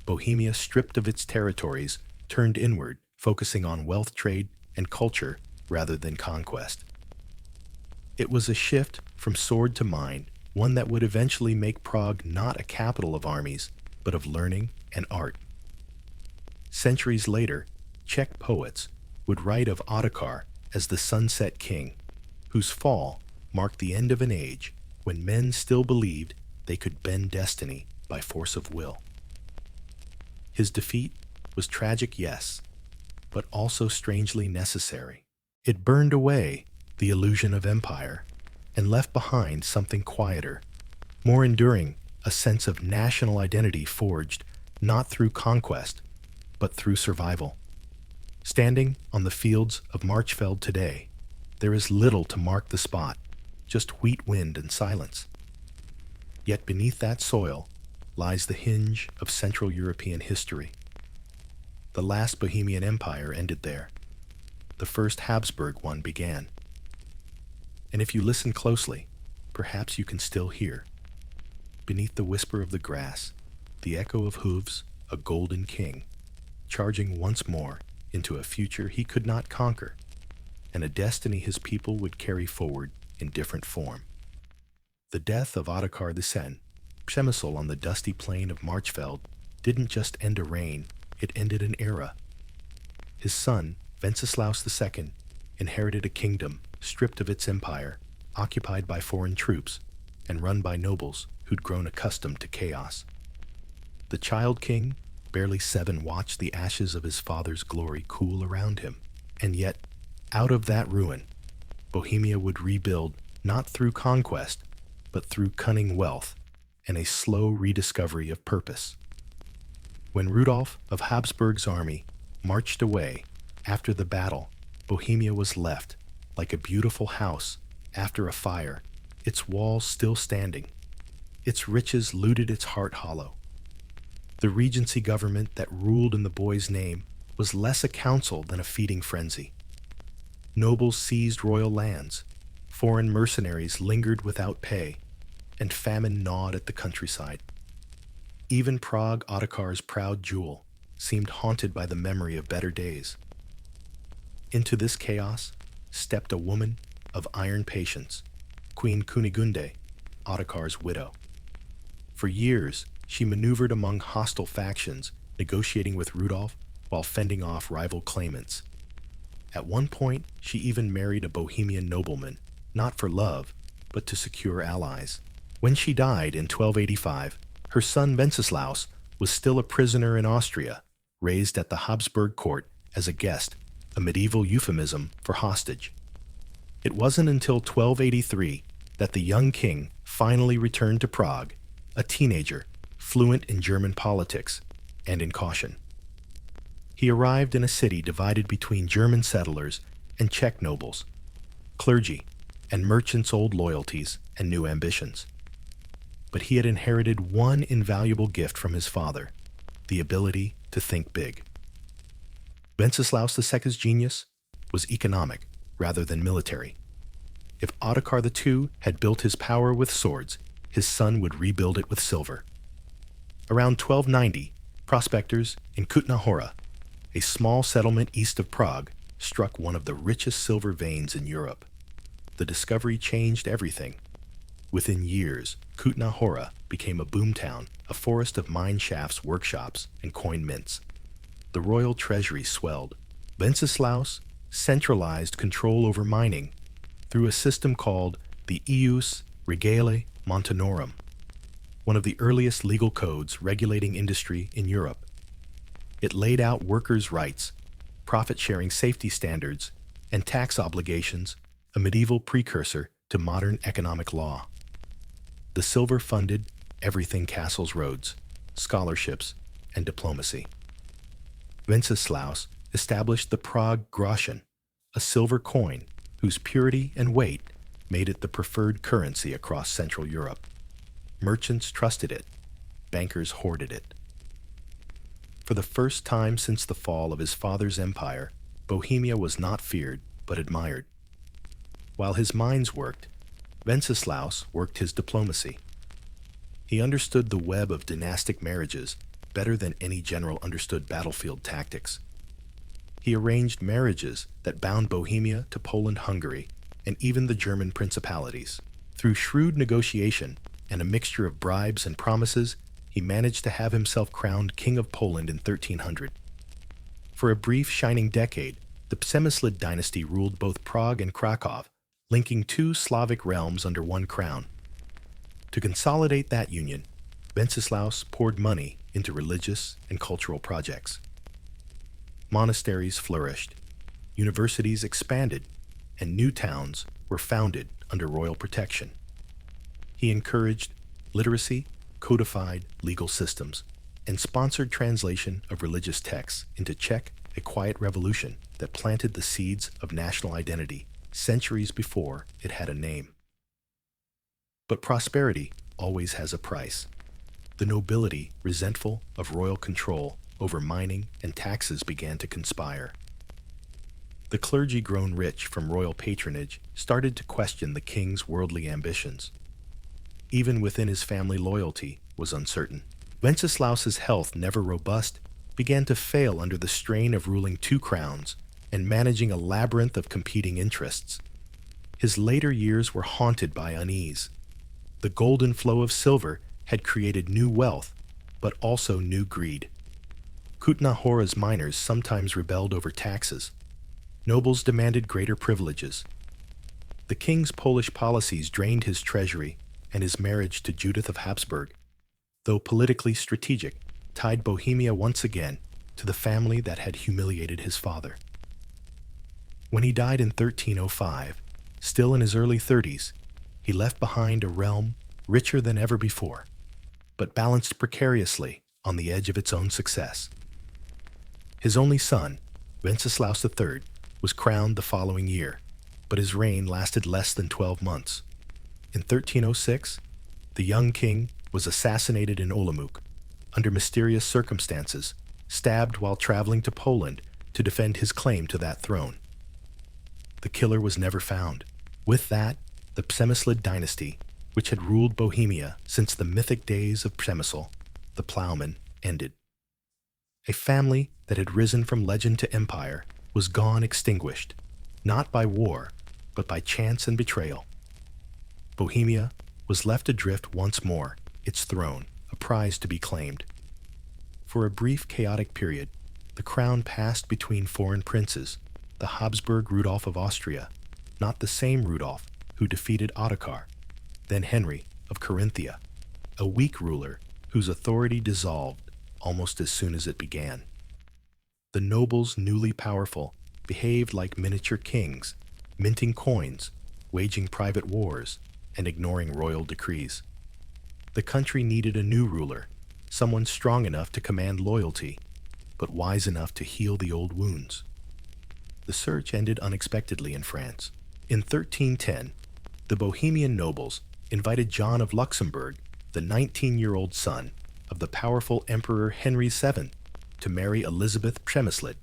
Bohemia, stripped of its territories, turned inward, focusing on wealth, trade, and culture rather than conquest. It was a shift from sword to mind, one that would eventually make Prague not a capital of armies, but of learning and art. Centuries later, Czech poets would write of Ottokar as the sunset king, whose fall marked the end of an age when men still believed they could bend destiny by force of will. His defeat was tragic, yes, but also strangely necessary. It burned away the illusion of empire and left behind something quieter, more enduring, a sense of national identity forged not through conquest, but through survival. Standing on the fields of Marchfeld today, there is little to mark the spot, just wheat, wind, and silence. Yet beneath that soil lies the hinge of Central European history. The last Bohemian Empire ended there. The first Habsburg one began. And if you listen closely, perhaps you can still hear, beneath the whisper of the grass, the echo of hooves, a golden king, charging once more into a future he could not conquer, and a destiny his people would carry forward in different form. The death of Ottokar II, Przemysl on the dusty plain of Marchfeld, didn't just end a reign, it ended an era. His son, Wenceslaus II, inherited a kingdom stripped of its empire, occupied by foreign troops, and run by nobles who'd grown accustomed to chaos. The child king, barely 7, watched the ashes of his father's glory cool around him, and yet, out of that ruin, Bohemia would rebuild not through conquest, but through cunning wealth and a slow rediscovery of purpose. When Rudolf of Habsburg's army marched away after the battle, Bohemia was left like a beautiful house after a fire, its walls still standing, its riches looted, its heart hollow. The regency government that ruled in the boy's name was less a council than a feeding frenzy. Nobles seized royal lands, foreign mercenaries lingered without pay, and famine gnawed at the countryside. Even Prague, Ottokar's proud jewel, seemed haunted by the memory of better days. Into this chaos stepped a woman of iron patience, Queen Kunigunde, Ottokar's widow. For years, she maneuvered among hostile factions, negotiating with Rudolf while fending off rival claimants. At one point, she even married a Bohemian nobleman, not for love, but to secure allies. When she died in 1285, her son Wenceslaus was still a prisoner in Austria, raised at the Habsburg court as a guest, a medieval euphemism for hostage. It wasn't until 1283 that the young king finally returned to Prague, a teenager, fluent in German politics and in caution. He arrived in a city divided between German settlers and Czech nobles, clergy, and merchants' old loyalties and new ambitions. But he had inherited one invaluable gift from his father, the ability to think big. Wenceslaus II's genius was economic rather than military. If Ottokar II had built his power with swords, his son would rebuild it with silver. Around 1290, prospectors in Kutná Hora, a small settlement east of Prague, struck one of the richest silver veins in Europe. The discovery changed everything. Within years, Kutná Hora became a boomtown, a forest of mine shafts, workshops, and coin mints. The royal treasury swelled. Wenceslaus centralized control over mining through a system called the Ius Regale Montanorum, one of the earliest legal codes regulating industry in Europe. It laid out workers' rights, profit-sharing safety standards, and tax obligations, a medieval precursor to modern economic law. The silver funded everything: castles, roads, scholarships, and diplomacy. Wenceslaus established the Prague groschen, a silver coin whose purity and weight made it the preferred currency across Central Europe. Merchants trusted it, bankers hoarded it. For the first time since the fall of his father's empire, Bohemia was not feared but admired. While his mines worked, Wenceslaus worked his diplomacy. He understood the web of dynastic marriages better than any general understood battlefield tactics. He arranged marriages that bound Bohemia to Poland-Hungary and even the German principalities. Through shrewd negotiation and a mixture of bribes and promises, he managed to have himself crowned King of Poland in 1300. For a brief, shining decade, the Przemyslid dynasty ruled both Prague and Krakow, linking two Slavic realms under one crown. To consolidate that union, Wenceslaus poured money into religious and cultural projects. Monasteries flourished, universities expanded, and new towns were founded under royal protection. He encouraged literacy, codified legal systems, and sponsored translation of religious texts into Czech, a quiet revolution that planted the seeds of national identity centuries before it had a name. But prosperity always has a price. The nobility, resentful of royal control over mining and taxes, began to conspire. The clergy, grown rich from royal patronage, started to question the king's worldly ambitions. Even within his family, loyalty was uncertain. Wenceslaus's health, never robust, began to fail under the strain of ruling two crowns and managing a labyrinth of competing interests. His later years were haunted by unease. The golden flow of silver had created new wealth, but also new greed. Kutna Hora's miners sometimes rebelled over taxes. Nobles demanded greater privileges. The king's Polish policies drained his treasury, and his marriage to Judith of Habsburg, though politically strategic, tied Bohemia once again to the family that had humiliated his father. When he died in 1305, still in his early 30s, he left behind a realm richer than ever before, but balanced precariously on the edge of its own success. His only son, Wenceslaus III, was crowned the following year, but his reign lasted less than 12 months. In 1306, the young king was assassinated in Olomouc under mysterious circumstances, stabbed while traveling to Poland to defend his claim to that throne. The killer was never found. With that, the Przemyslid dynasty, which had ruled Bohemia since the mythic days of Przemysl, the plowman, ended. A family that had risen from legend to empire was gone, extinguished, not by war, but by chance and betrayal. Bohemia was left adrift once more, its throne, a prize to be claimed. For a brief, chaotic period, the crown passed between foreign princes, the Habsburg Rudolf of Austria, not the same Rudolf who defeated Ottokar, then Henry of Carinthia, a weak ruler whose authority dissolved almost as soon as it began. The nobles, newly powerful, behaved like miniature kings, minting coins, waging private wars, and ignoring royal decrees. The country needed a new ruler, someone strong enough to command loyalty, but wise enough to heal the old wounds. The search ended unexpectedly in France. In 1310, the Bohemian nobles invited John of Luxembourg, the 19-year-old son of the powerful Emperor Henry VII, to marry Elizabeth Przemyslid,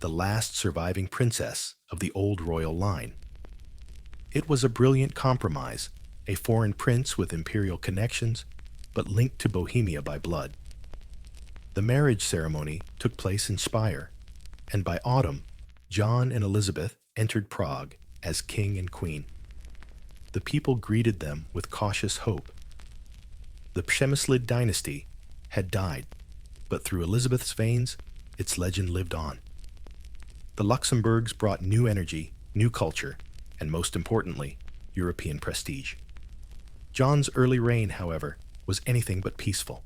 the last surviving princess of the old royal line. It was a brilliant compromise, a foreign prince with imperial connections, but linked to Bohemia by blood. The marriage ceremony took place in Speyer, and by autumn, John and Elizabeth entered Prague as king and queen. The people greeted them with cautious hope. The Przemyslid dynasty had died, but through Elizabeth's veins, its legend lived on. The Luxembourgs brought new energy, new culture, and most importantly, European prestige. John's early reign, however, was anything but peaceful.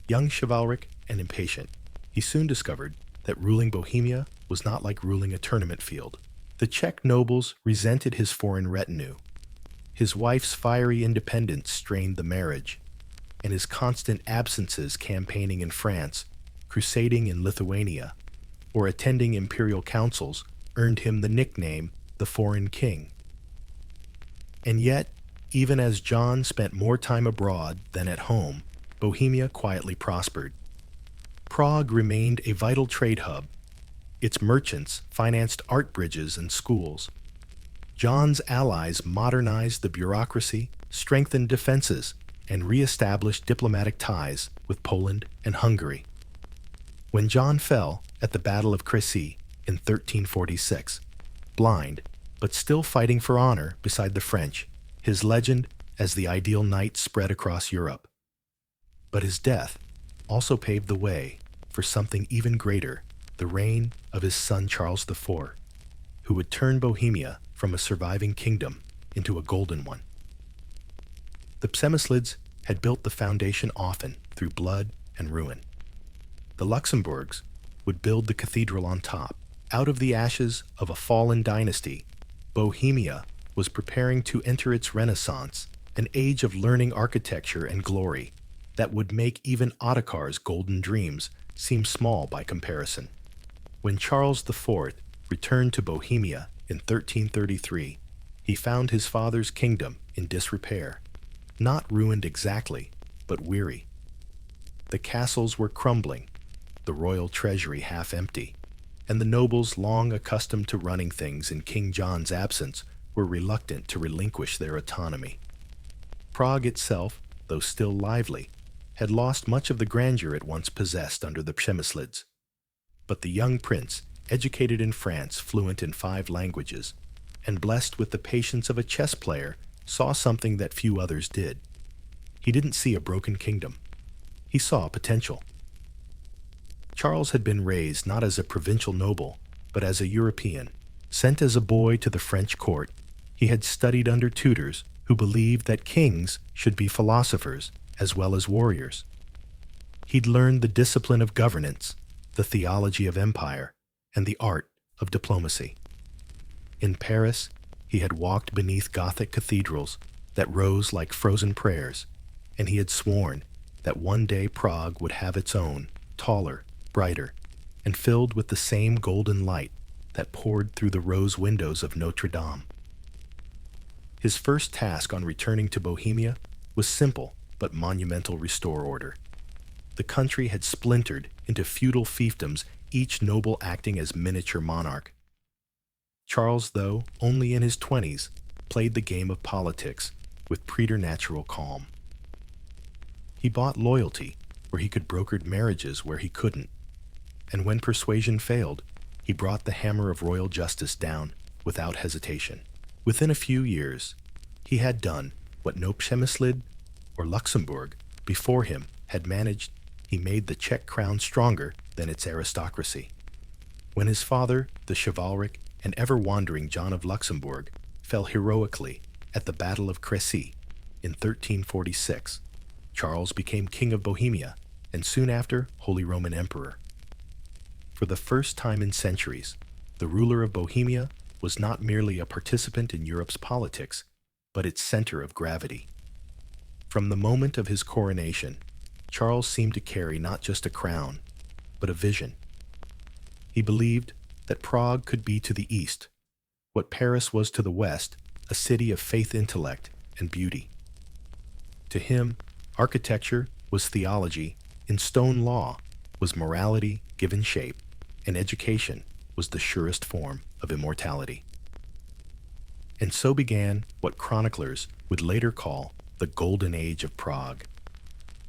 Young, chivalric, and impatient, he soon discovered that ruling Bohemia was not like ruling a tournament field. The Czech nobles resented his foreign retinue. His wife's fiery independence strained the marriage, and his constant absences campaigning in France, crusading in Lithuania, or attending imperial councils earned him the nickname the Foreign King. And yet, even as John spent more time abroad than at home, Bohemia quietly prospered. Prague remained a vital trade hub. Its merchants financed art bridges and schools. John's allies modernized the bureaucracy, strengthened defenses, and re-established diplomatic ties with Poland and Hungary. When John fell at the Battle of Crécy in 1346, blind, but still fighting for honor beside the French, his legend as the ideal knight spread across Europe. But his death also paved the way for something even greater, the reign of his son Charles IV, who would turn Bohemia from a surviving kingdom into a golden one. The Přemyslids had built the foundation often through blood and ruin. The Luxembourgs would build the cathedral on top. Out of the ashes of a fallen dynasty, Bohemia was preparing to enter its renaissance, an age of learning architecture and glory that would make even Ottokar's golden dreams seem small by comparison. When Charles IV returned to Bohemia in 1333, he found his father's kingdom in disrepair, not ruined exactly, but weary. The castles were crumbling, the royal treasury half empty, and the nobles long accustomed to running things in King John's absence were reluctant to relinquish their autonomy. Prague itself, though still lively, had lost much of the grandeur it once possessed under the Přemyslids. But the young prince, educated in France, fluent in 5 languages, and blessed with the patience of a chess player, saw something that few others did. He didn't see a broken kingdom. He saw potential. Charles had been raised not as a provincial noble, but as a European. Sent as a boy to the French court, he had studied under tutors who believed that kings should be philosophers as well as warriors. He'd learned the discipline of governance, the theology of empire, and the art of diplomacy. In Paris, he had walked beneath Gothic cathedrals that rose like frozen prayers, and he had sworn that one day Prague would have its own, taller, brighter, and filled with the same golden light that poured through the rose windows of Notre Dame. His first task on returning to Bohemia was simple but monumental: restore order. The country had splintered into feudal fiefdoms, each noble acting as miniature monarch. Charles, though only in his 20s, played the game of politics with preternatural calm. He bought loyalty where he could broker marriages where he couldn't, and when persuasion failed, he brought the hammer of royal justice down without hesitation. Within a few years, he had done what no Přemyslid or Luxembourg before him had managed. He made the Czech crown stronger than its aristocracy. When his father, the chivalric and ever-wandering John of Luxembourg, fell heroically at the Battle of Crécy in 1346, Charles became King of Bohemia and soon after Holy Roman Emperor. For the first time in centuries, the ruler of Bohemia was not merely a participant in Europe's politics, but its center of gravity. From the moment of his coronation, Charles seemed to carry not just a crown, but a vision. He believed that Prague could be to the east, what Paris was to the west, a city of faith, intellect, and beauty. To him, architecture was theology, in stone law was morality given shape, and education was the surest form of immortality. And so began what chroniclers would later call the Golden Age of Prague.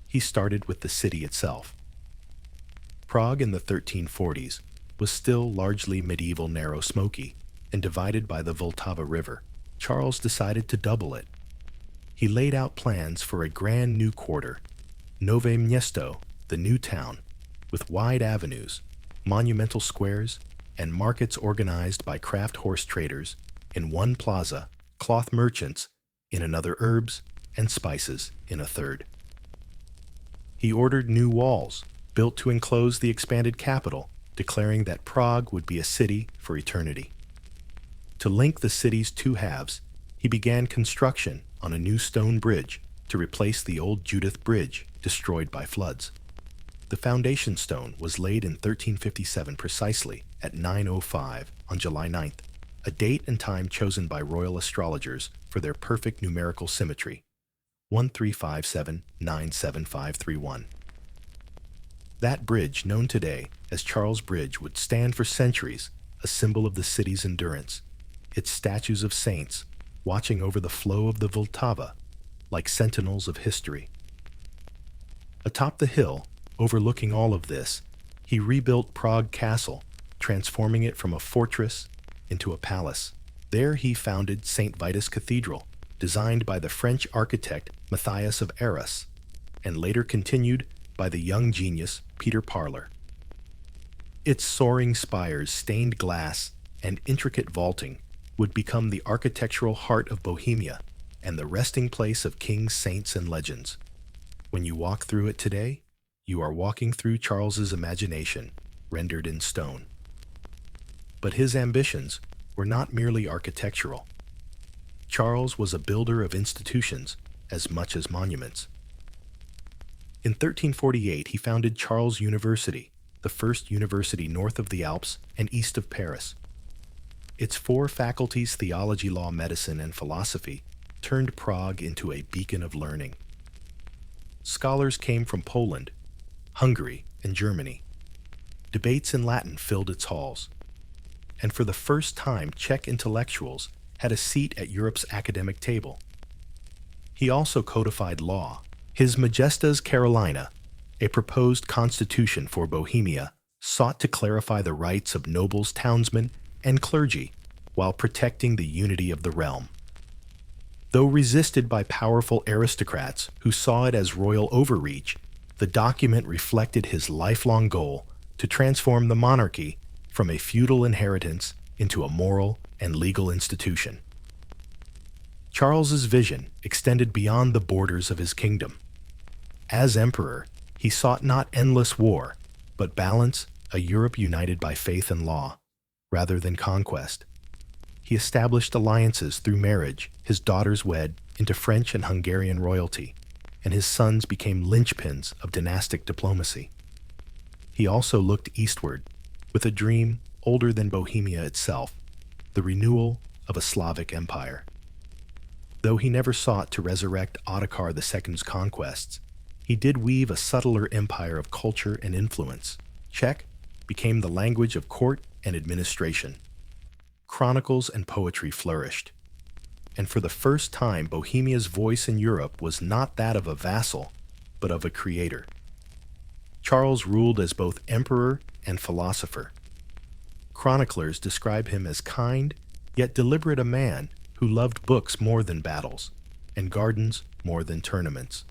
He started with the city itself. Prague in the 1340s was still largely medieval, narrow, smoky, and divided by the Vltava River. Charles decided to double it. He laid out plans for a grand new quarter, Nové Město, the new town, with wide avenues, monumental squares, and markets organized by craft horse traders in one plaza, cloth merchants in another, herbs and spices in a third. He ordered new walls built to enclose the expanded capital, declaring that Prague would be a city for eternity. To link the city's two halves, he began construction on a new stone bridge to replace the old Judith Bridge destroyed by floods. The foundation stone was laid in 1357 precisely at 9:05 on July 9th, a date and time chosen by royal astrologers for their perfect numerical symmetry, 1357-97531. That bridge, known today as Charles Bridge, would stand for centuries, a symbol of the city's endurance, its statues of saints watching over the flow of the Vltava like sentinels of history. Atop the hill, overlooking all of this, he rebuilt Prague Castle, transforming it from a fortress into a palace. There he founded St. Vitus Cathedral, designed by the French architect Matthias of Arras, and later continued by the young genius Peter Parler. Its soaring spires, stained glass, and intricate vaulting would become the architectural heart of Bohemia and the resting place of kings, saints, and legends. When you walk through it today, you are walking through Charles's imagination, rendered in stone. But his ambitions were not merely architectural. Charles was a builder of institutions as much as monuments. In 1348, he founded Charles University, the first university north of the Alps and east of Paris. Its 4 faculties, theology, law, medicine, and philosophy, turned Prague into a beacon of learning. Scholars came from Poland, Hungary, and Germany. Debates in Latin filled its halls. And for the first time, Czech intellectuals had a seat at Europe's academic table. He also codified law. His Majestas Carolina, a proposed constitution for Bohemia, sought to clarify the rights of nobles, townsmen, and clergy while protecting the unity of the realm. Though resisted by powerful aristocrats who saw it as royal overreach, the document reflected his lifelong goal to transform the monarchy from a feudal inheritance into a moral and legal institution. Charles's vision extended beyond the borders of his kingdom. As emperor, he sought not endless war, but balance, a Europe united by faith and law, rather than conquest. He established alliances through marriage. His daughters wed into French and Hungarian royalty, and his sons became linchpins of dynastic diplomacy. He also looked eastward, with a dream older than Bohemia itself, the renewal of a Slavic empire. Though he never sought to resurrect Ottokar II's conquests, he did weave a subtler empire of culture and influence. Czech became the language of court and administration. Chronicles and poetry flourished. And for the first time, Bohemia's voice in Europe was not that of a vassal, but of a creator. Charles ruled as both emperor and philosopher. Chroniclers describe him as kind, yet deliberate a man who loved books more than battles, and gardens more than tournaments.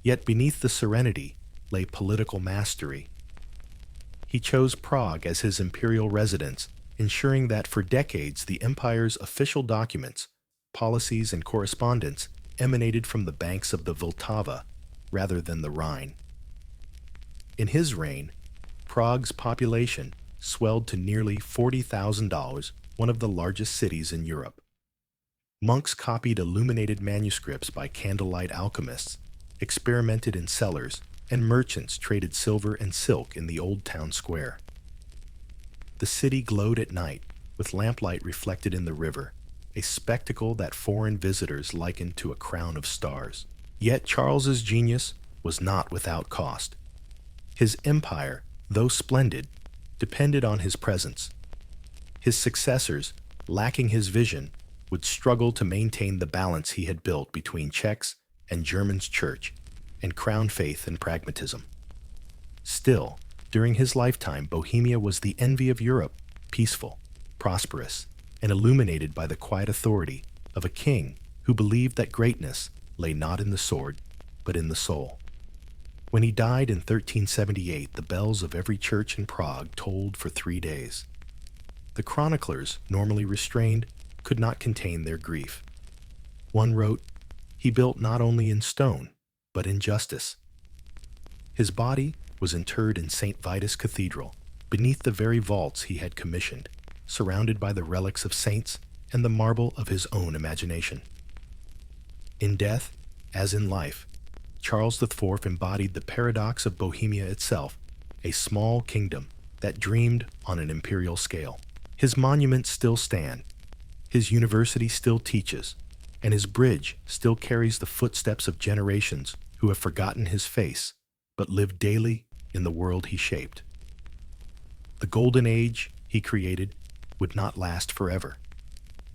Yet beneath the serenity lay political mastery. He chose Prague as his imperial residence, ensuring that for decades the empire's official documents, policies, and correspondence emanated from the banks of the Vltava rather than the Rhine. In his reign, Prague's population swelled to nearly 40,000, one of the largest cities in Europe. Monks copied illuminated manuscripts by candlelight alchemists, experimented in cellars, and merchants traded silver and silk in the old town square. The city glowed at night, with lamplight reflected in the river, a spectacle that foreign visitors likened to a crown of stars. Yet Charles's genius was not without cost. His empire, though splendid, depended on his presence. His successors, lacking his vision, would struggle to maintain the balance he had built between Czechs and Germans' church, and crown faith and pragmatism. Still, during his lifetime, Bohemia was the envy of Europe, peaceful, prosperous, and illuminated by the quiet authority of a king who believed that greatness lay not in the sword, but in the soul. When he died in 1378, the bells of every church in Prague tolled for 3 days. The chroniclers, normally restrained, could not contain their grief. One wrote, "He built not only in stone, but in justice." His body was interred in St. Vitus Cathedral, beneath the very vaults he had commissioned, surrounded by the relics of saints and the marble of his own imagination. In death, as in life, Charles IV embodied the paradox of Bohemia itself, a small kingdom that dreamed on an imperial scale. His monuments still stand, his university still teaches, and his bridge still carries the footsteps of generations who have forgotten his face, but live daily in the world he shaped. The golden age he created would not last forever.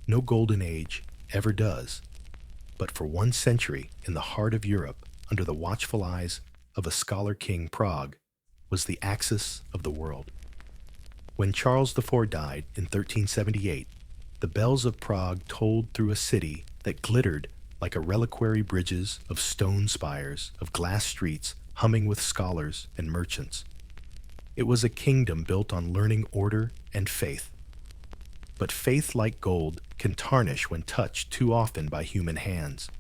No golden age ever does. But for 1 century in the heart of Europe, under the watchful eyes of a scholar king, Prague was the axis of the world. When Charles IV died in 1378, the bells of Prague tolled through a city that glittered like a reliquary bridges of stone spires, of glass streets humming with scholars and merchants. It was a kingdom built on learning, order, and faith. But faith, like gold, can tarnish when touched too often by human hands.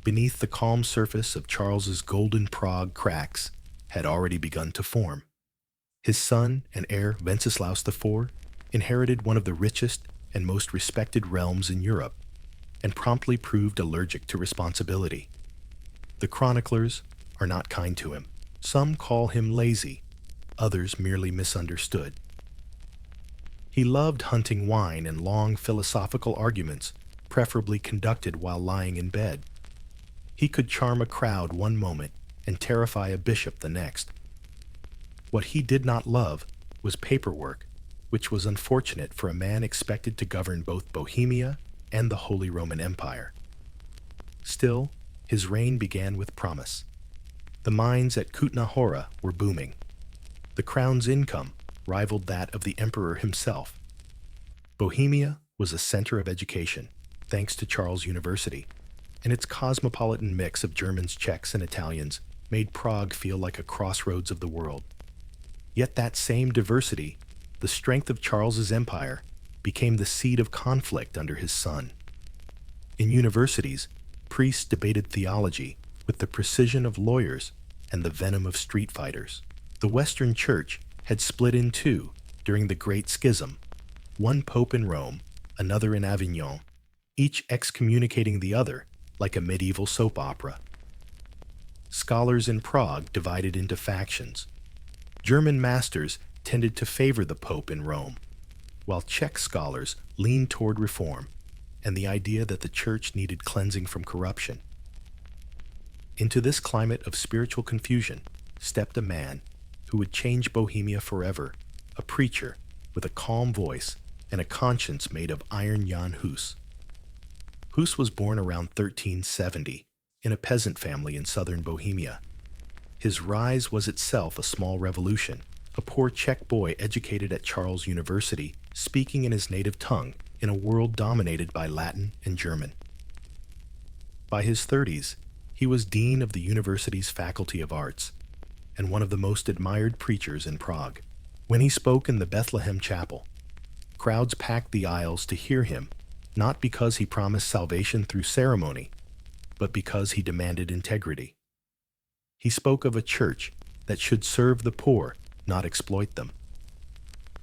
Beneath the calm surface of Charles's golden Prague, cracks had already begun to form. His son and heir, Wenceslaus IV, inherited one of the richest and most respected realms in Europe, and promptly proved allergic to responsibility. The chroniclers are not kind to him. Some call him lazy, others merely misunderstood. He loved hunting wine and long philosophical arguments, preferably conducted while lying in bed. He could charm a crowd one moment and terrify a bishop the next. What he did not love was paperwork, which was unfortunate for a man expected to govern both Bohemia and the Holy Roman Empire. Still, his reign began with promise. The mines at Kutná-Hora were booming. The crown's income rivaled that of the emperor himself. Bohemia was a center of education, thanks to Charles University, and its cosmopolitan mix of Germans, Czechs, and Italians made Prague feel like a crossroads of the world. Yet that same diversity, the strength of Charles's empire, became the seed of conflict under his son. In universities, priests debated theology with the precision of lawyers and the venom of street fighters. The Western Church had split in two during the Great Schism, one pope in Rome, another in Avignon, each excommunicating the other like a medieval soap opera. Scholars in Prague divided into factions. German masters tended to favor the pope in Rome, while Czech scholars leaned toward reform and the idea that the church needed cleansing from corruption. Into this climate of spiritual confusion stepped a man who would change Bohemia forever, a preacher with a calm voice and a conscience made of iron, Jan Hus. Hus was born around 1370 in a peasant family in southern Bohemia. His rise was itself a small revolution, a poor Czech boy educated at Charles University, speaking in his native tongue in a world dominated by Latin and German. By his 30s, he was dean of the university's Faculty of Arts and one of the most admired preachers in Prague. When he spoke in the Bethlehem Chapel, crowds packed the aisles to hear him, not because he promised salvation through ceremony, but because he demanded integrity. He spoke of a church that should serve the poor, not exploit them.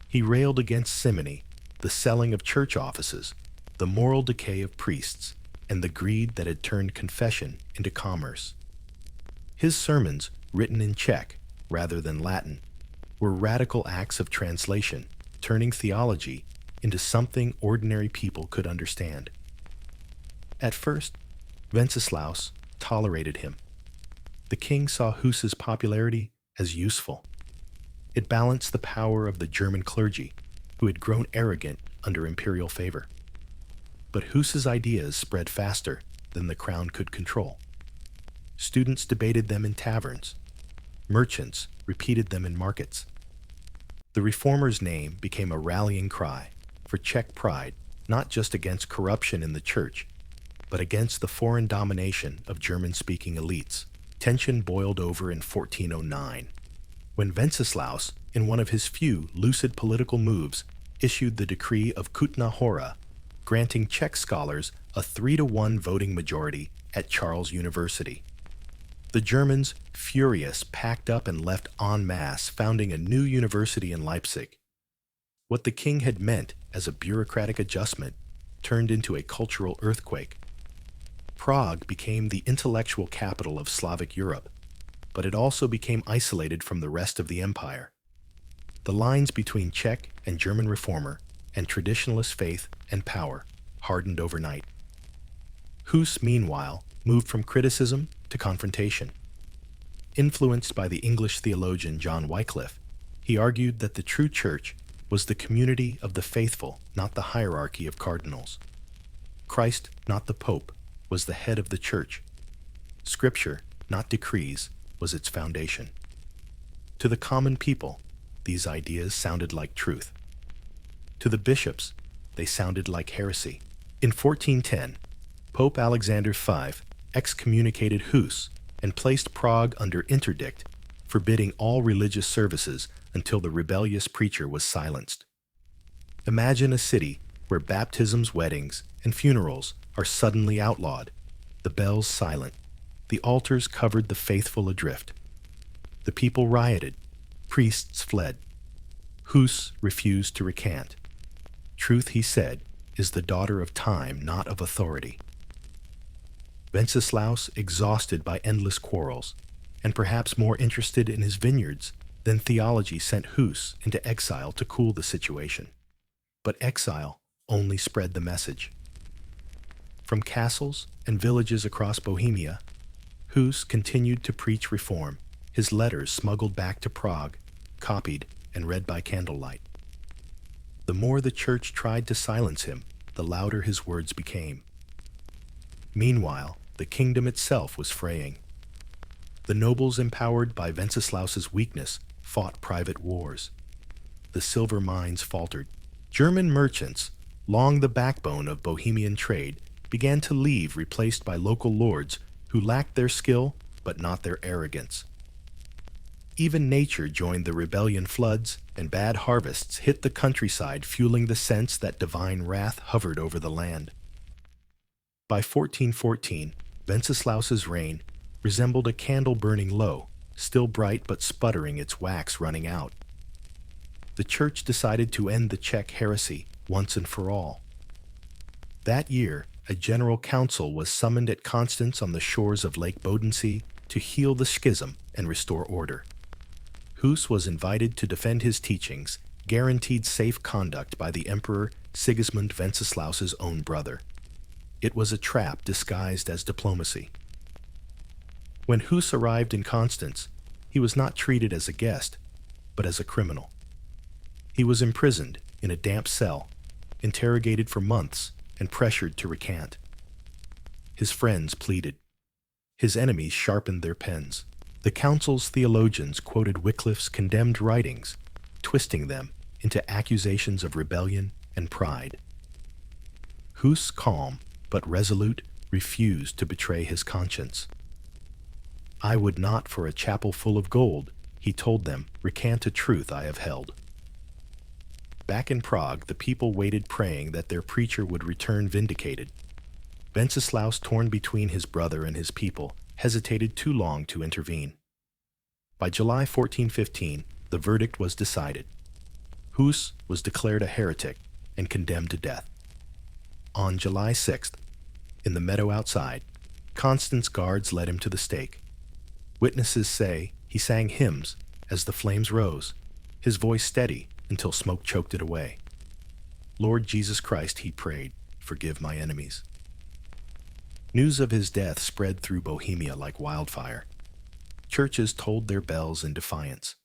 He railed against simony, the selling of church offices, the moral decay of priests, and the greed that had turned confession into commerce. His sermons, written in Czech rather than Latin, were radical acts of translation, turning theology into something ordinary people could understand. At first, Wenceslaus tolerated him. The king saw Hus's popularity as useful. It balanced the power of the German clergy, who had grown arrogant under imperial favor. But Hus's ideas spread faster than the crown could control. Students debated them in taverns. Merchants repeated them in markets. The reformer's name became a rallying cry for Czech pride, not just against corruption in the church, but against the foreign domination of German-speaking elites. Tension boiled over in 1409, when Wenceslaus, in one of his few lucid political moves, issued the decree of Kutná-Hora, granting Czech scholars a 3-to-1 voting majority at Charles University. The Germans, furious, packed up and left en masse, founding a new university in Leipzig. What the king had meant as a bureaucratic adjustment turned into a cultural earthquake. Prague became the intellectual capital of Slavic Europe, but it also became isolated from the rest of the empire. The lines between Czech and German reformer and traditionalist faith and power hardened overnight. Hus, meanwhile, moved from criticism to confrontation. Influenced by the English theologian John Wycliffe, he argued that the true church was the community of the faithful, not the hierarchy of cardinals. Christ, not the Pope, was the head of the church. Scripture, not decrees, was its foundation. To the common people, these ideas sounded like truth. To the bishops, they sounded like heresy. In 1410, Pope Alexander V excommunicated Hus and placed Prague under interdict, forbidding all religious services until the rebellious preacher was silenced. Imagine a city where baptisms, weddings, and funerals are suddenly outlawed, the bells silent, the altars covered the faithful adrift. The people rioted, priests fled. Hus refused to recant. Truth, he said, is the daughter of time, not of authority. Wenceslaus, exhausted by endless quarrels, and perhaps more interested in his vineyards than theology, sent Hus into exile to cool the situation. But exile only spread the message. From castles and villages across Bohemia, Hus continued to preach reform, his letters smuggled back to Prague, copied and read by candlelight. The more the church tried to silence him, the louder his words became. Meanwhile, the kingdom itself was fraying. The nobles, empowered by Wenceslaus's weakness, fought private wars. The silver mines faltered. German merchants, long the backbone of Bohemian trade, began to leave, replaced by local lords who lacked their skill but not their arrogance. Even nature joined the rebellion. Floods and bad harvests hit the countryside, fueling the sense that divine wrath hovered over the land. By 1414, Wenceslaus's reign resembled a candle burning low, still bright but sputtering, its wax running out. The church decided to end the Czech heresy once and for all. That year, a general council was summoned at Constance on the shores of Lake Bodensee to heal the schism and restore order. Hus was invited to defend his teachings, guaranteed safe conduct by the Emperor Sigismund, Wenceslaus's own brother. It was a trap disguised as diplomacy. When Hus arrived in Constance, he was not treated as a guest, but as a criminal. He was imprisoned in a damp cell, interrogated for months, and pressured to recant. His friends pleaded. His enemies sharpened their pens. The council's theologians quoted Wycliffe's condemned writings, twisting them into accusations of rebellion and pride. Hus, calm but resolute, refused to betray his conscience. "I would not for a chapel full of gold," he told them, "recant a truth I have held." Back in Prague, the people waited, praying that their preacher would return vindicated. Wenceslaus, torn between his brother and his people, hesitated too long to intervene. By July 1415, the verdict was decided. Hus was declared a heretic and condemned to death. On July 6th, in the meadow outside, Constance guards led him to the stake. Witnesses say he sang hymns as the flames rose, his voice steady until smoke choked it away. "Lord Jesus Christ," he prayed, "forgive my enemies." News of his death spread through Bohemia like wildfire. Churches tolled their bells in defiance.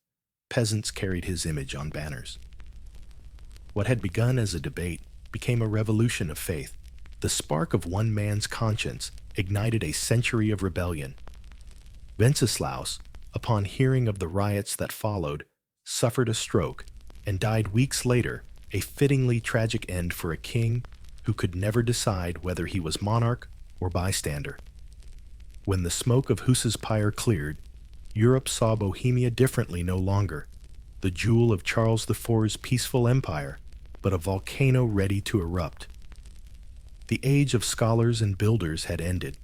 Peasants carried his image on banners. What had begun as a debate became a revolution of faith. The spark of one man's conscience ignited a century of rebellion. Wenceslaus, upon hearing of the riots that followed, suffered a stroke and died weeks later, a fittingly tragic end for a king who could never decide whether he was monarch or bystander. When the smoke of Hus's pyre cleared, Europe saw Bohemia differently, no longer the jewel of Charles IV's peaceful empire, but a volcano ready to erupt. The age of scholars and builders had ended.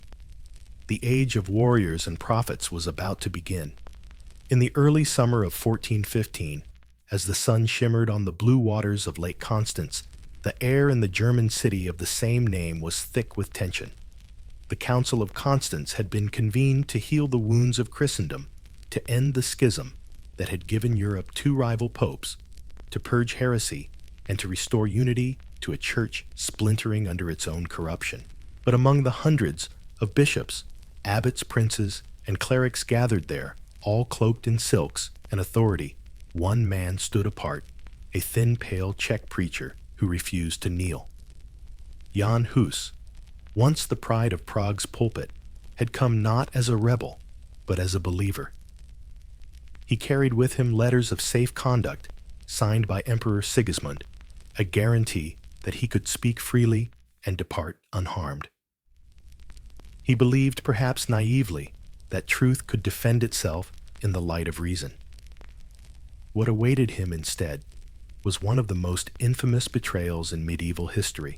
The age of warriors and prophets was about to begin. In the early summer of 1415, as the sun shimmered on the blue waters of Lake Constance, The air in the German city of the same name was thick with tension. The Council of Constance had been convened to heal the wounds of Christendom, to end the schism that had given Europe two rival popes, to purge heresy, and to restore unity to a church splintering under its own corruption. But among the hundreds of bishops, abbots, princes, and clerics gathered there, all cloaked in silks and authority, one man stood apart, a thin, pale Czech preacher who refused to kneel. Jan Hus, once the pride of Prague's pulpit, had come not as a rebel, but as a believer. He carried with him letters of safe conduct signed by Emperor Sigismund, a guarantee that he could speak freely and depart unharmed. He believed, perhaps naively, that truth could defend itself in the light of reason. What awaited him instead was one of the most infamous betrayals in medieval history.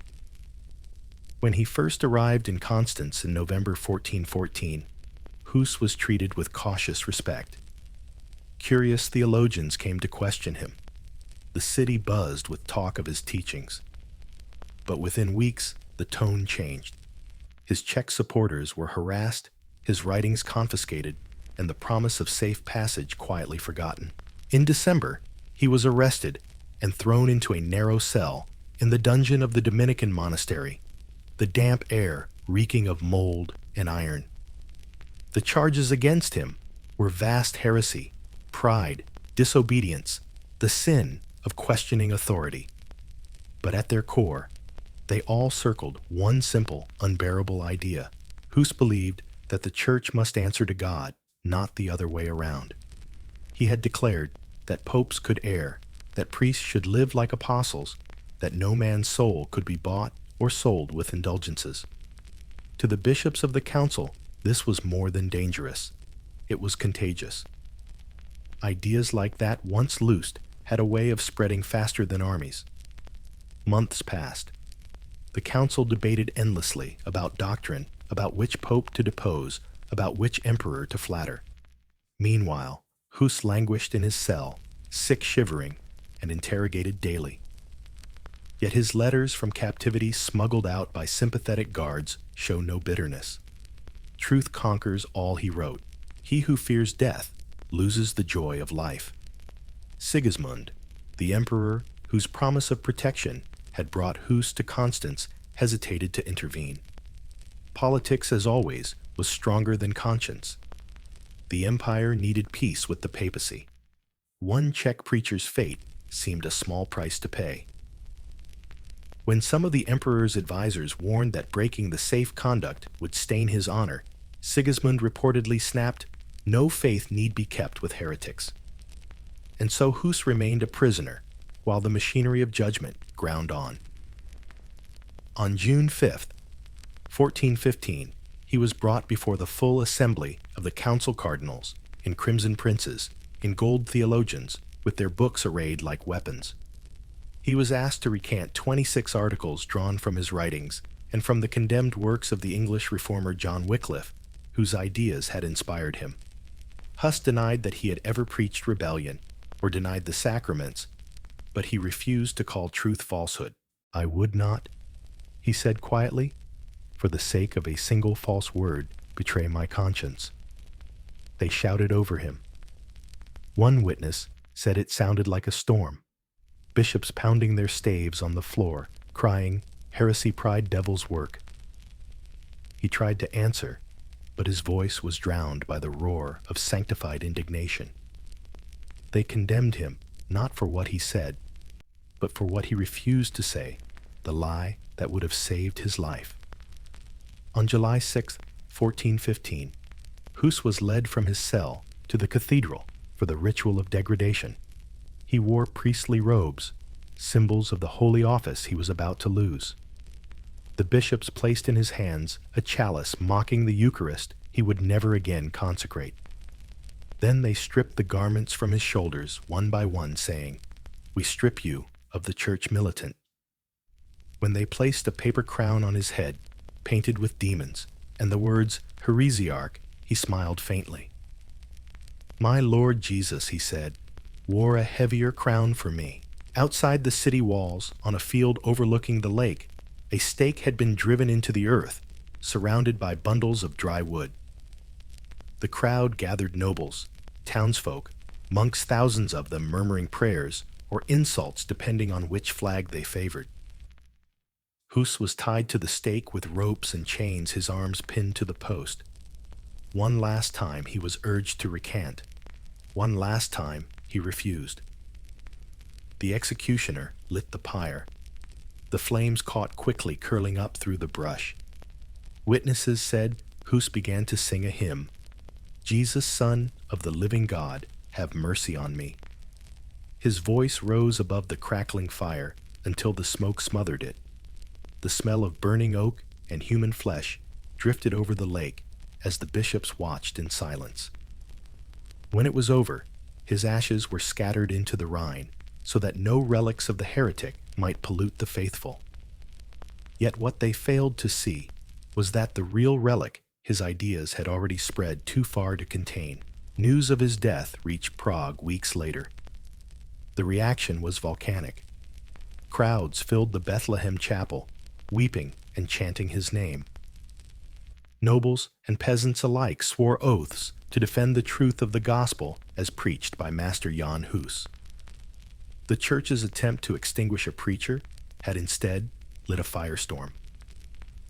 When he first arrived in Constance in November 1414, Hus was treated with cautious respect. Curious theologians came to question him. The city buzzed with talk of his teachings. But within weeks, the tone changed. His Czech supporters were harassed, his writings confiscated, and the promise of safe passage quietly forgotten. In December, he was arrested and thrown into a narrow cell in the dungeon of the Dominican monastery, the damp air reeking of mold and iron. The charges against him were vast heresy, pride, disobedience, the sin of questioning authority. But at their core, they all circled one simple, unbearable idea. Hus believed that the church must answer to God, not the other way around. He had declared that popes could err, that priests should live like apostles, that no man's soul could be bought or sold with indulgences. To the bishops of the council, this was more than dangerous. It was contagious. Ideas like that, once loosed, had a way of spreading faster than armies. Months passed. The council debated endlessly about doctrine, about which pope to depose, about which emperor to flatter. Meanwhile, Hus languished in his cell, sick, shivering, and interrogated daily. Yet his letters from captivity, smuggled out by sympathetic guards, show no bitterness. Truth conquers all he wrote. He who fears death loses the joy of life. Sigismund, the emperor whose promise of protection had brought Hus to Constance, hesitated to intervene. Politics, as always, was stronger than conscience. The empire needed peace with the papacy. One Czech preacher's fate seemed a small price to pay. When some of the emperor's advisors warned that breaking the safe conduct would stain his honor, Sigismund reportedly snapped, "No faith need be kept with heretics." And so Hus remained a prisoner, while the machinery of judgment ground on. On June 5th, 1415, he was brought before the full assembly of the council cardinals, in crimson princes, in gold theologians, with their books arrayed like weapons. He was asked to recant 26 articles drawn from his writings and from the condemned works of the English reformer John Wycliffe, whose ideas had inspired him. Hus denied that he had ever preached rebellion or denied the sacraments, but he refused to call truth falsehood. "I would not," he said quietly, "for the sake of a single false word, betray my conscience." They shouted over him. One witness said it sounded like a storm, bishops pounding their staves on the floor, crying, "Heresy, pride, devil's work." He tried to answer, but his voice was drowned by the roar of sanctified indignation. They condemned him not for what he said, but for what he refused to say, the lie that would have saved his life. On July 6, 1415, Hus was led from his cell to the cathedral for the ritual of degradation. He wore priestly robes, symbols of the holy office he was about to lose. The bishops placed in his hands a chalice mocking the Eucharist he would never again consecrate. Then they stripped the garments from his shoulders one by one, saying, "We strip you of the church militant." When they placed a paper crown on his head, painted with demons, and the words heresiarch, he smiled faintly. "My Lord Jesus," he said, "wore a heavier crown for me, Outside the city walls, on a field overlooking the lake, a stake had been driven into the earth, surrounded by bundles of dry wood. The crowd gathered nobles, townsfolk, monks, thousands of them murmuring prayers or insults depending on which flag they favored. Hus was tied to the stake with ropes and chains, his arms pinned to the post. One last time he was urged to recant. One last time he refused. The executioner lit the pyre. The flames caught quickly, curling up through the brush. Witnesses said Hus began to sing a hymn. "Jesus, Son of the living God, have mercy on me." His voice rose above the crackling fire until the smoke smothered it. The smell of burning oak and human flesh drifted over the lake as the bishops watched in silence. When it was over, his ashes were scattered into the Rhine so that no relics of the heretic might pollute the faithful. Yet what they failed to see was that the real relic, his ideas, had already spread too far to contain. News of his death reached Prague weeks later. The reaction was volcanic. Crowds filled the Bethlehem chapel, weeping and chanting his name. Nobles and peasants alike swore oaths to defend the truth of the gospel as preached by Master Jan Hus. The church's attempt to extinguish a preacher had instead lit a firestorm.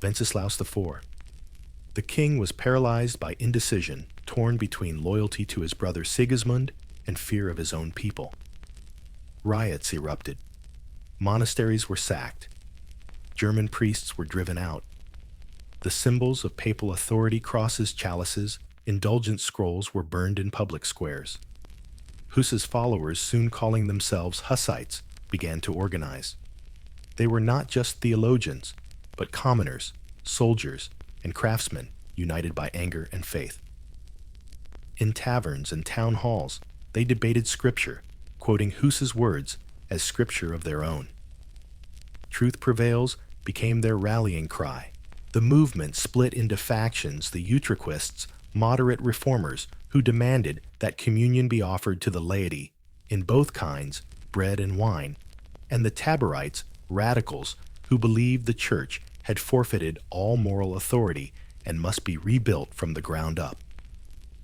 Wenceslaus IV. The king was paralyzed by indecision, torn between loyalty to his brother Sigismund and fear of his own people. Riots erupted. Monasteries were sacked. German priests were driven out. The symbols of papal authority, crosses, chalices, indulgent scrolls, were burned in public squares. Hus's followers, soon calling themselves Hussites, began to organize. They were not just theologians, but commoners, soldiers, and craftsmen united by anger and faith. In taverns and town halls, they debated scripture, quoting Hus's words as scripture of their own. Truth prevails became their rallying cry. The movement split into factions: the Utraquists, moderate reformers who demanded that communion be offered to the laity, in both kinds, bread and wine, and the Taborites, radicals who believed the church had forfeited all moral authority and must be rebuilt from the ground up.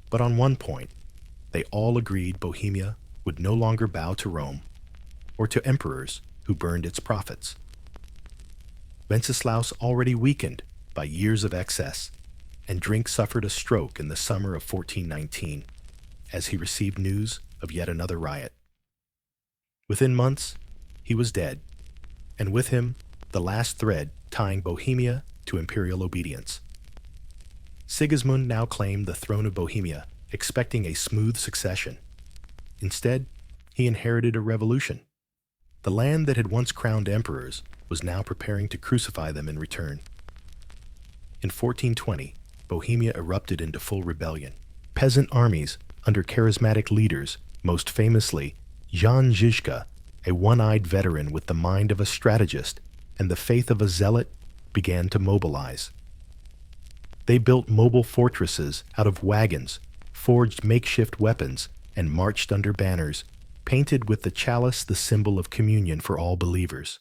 But on one point, they all agreed Bohemia would no longer bow to Rome or to emperors who burned its prophets. Wenceslaus, already weakened by years of excess, and drink, suffered a stroke in the summer of 1419 as he received news of yet another riot. Within months, he was dead, and with him the last thread tying Bohemia to imperial obedience. Sigismund now claimed the throne of Bohemia, expecting a smooth succession. Instead, he inherited a revolution. The land that had once crowned emperors was now preparing to crucify them in return. In 1420, Bohemia erupted into full rebellion. Peasant armies under charismatic leaders, most famously Jan Hus, a one-eyed veteran with the mind of a strategist and the faith of a zealot, began to mobilize. They built mobile fortresses out of wagons, forged makeshift weapons, and marched under banners, painted with the chalice, the symbol of communion for all believers.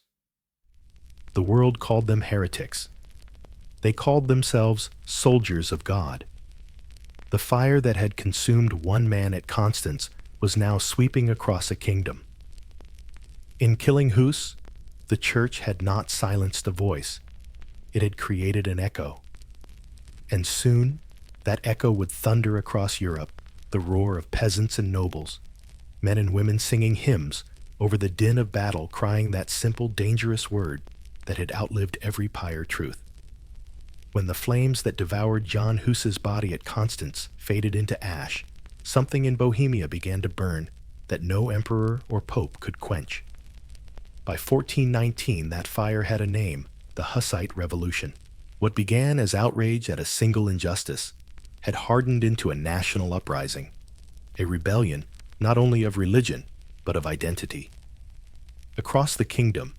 The world called them heretics. They called themselves soldiers of God. The fire that had consumed one man at Constance was now sweeping across a kingdom. In killing Hus, the church had not silenced a voice. It had created an echo. And soon, that echo would thunder across Europe, the roar of peasants and nobles, men and women singing hymns over the din of battle, crying that simple, dangerous word that had outlived every pious truth. When the flames that devoured Jan Hus's body at Constance faded into ash, something in Bohemia began to burn that no emperor or pope could quench. By 1419, that fire had a name: the Hussite Revolution. What began as outrage at a single injustice had hardened into a national uprising, a rebellion not only of religion, but of identity. Across the kingdom,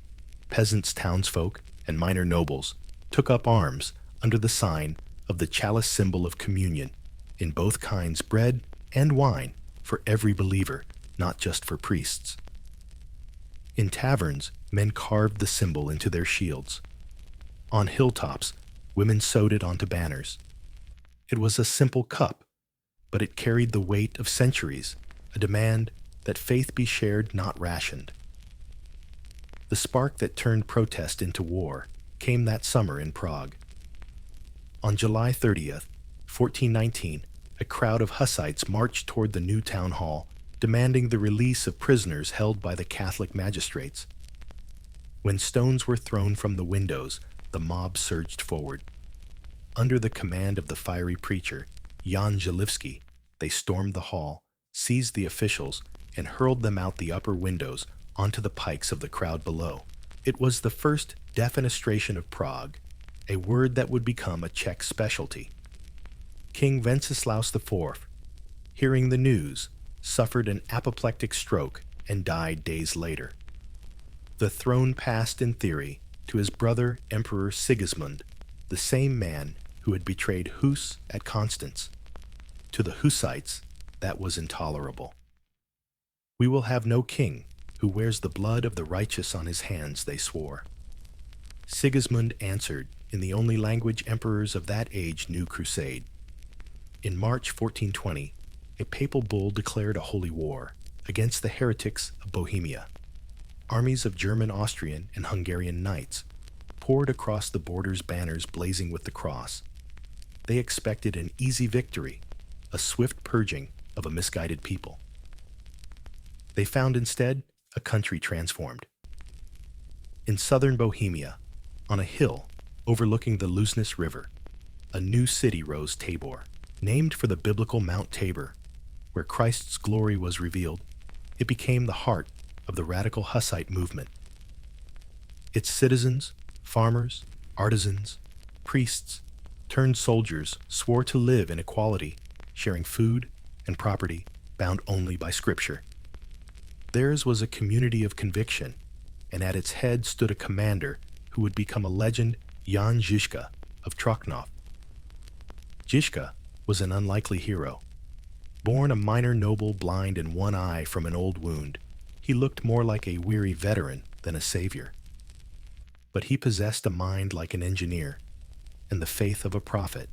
peasants, townsfolk, and minor nobles took up arms under the sign of the chalice, symbol of communion, in both kinds, bread and wine, for every believer, not just for priests. In taverns, men carved the symbol into their shields. On hilltops, women sewed it onto banners. It was a simple cup, but it carried the weight of centuries, a demand that faith be shared, not rationed. The spark that turned protest into war came that summer in Prague. On July 30th, 1419, a crowd of Hussites marched toward the new town hall, demanding the release of prisoners held by the Catholic magistrates. When stones were thrown from the windows, the mob surged forward. Under the command of the fiery preacher, Jan Hus, they stormed the hall, seized the officials, and hurled them out the upper windows onto the pikes of the crowd below. It was the first defenestration of Prague, a word that would become a Czech specialty. King Wenceslaus IV, hearing the news, suffered an apoplectic stroke and died days later. The throne passed in theory to his brother Emperor Sigismund, the same man who had betrayed Hus at Constance. To the Hussites, that was intolerable. "We will have no king who wears the blood of the righteous on his hands," they swore. Sigismund answered in the only language emperors of that age knew: crusade. In March 1420, a papal bull declared a holy war against the heretics of Bohemia. Armies of German, Austrian, and Hungarian knights poured across the borders, banners blazing with the cross. They expected an easy victory, a swift purging of a misguided people. They found instead a country transformed. In southern Bohemia, on a hill overlooking the Lusnes River, a new city rose, Tabor, named for the biblical Mount Tabor, where Christ's glory was revealed. It became the heart of the radical Hussite movement. Its citizens, farmers, artisans, priests, turned soldiers swore to live in equality, sharing food and property bound only by Scripture. Theirs was a community of conviction, and at its head stood a commander who would become a legend, Jan Hus of Trochnov. Žižka was an unlikely hero. Born a minor noble blind in one eye from an old wound, he looked more like a weary veteran than a savior. But he possessed a mind like an engineer and the faith of a prophet.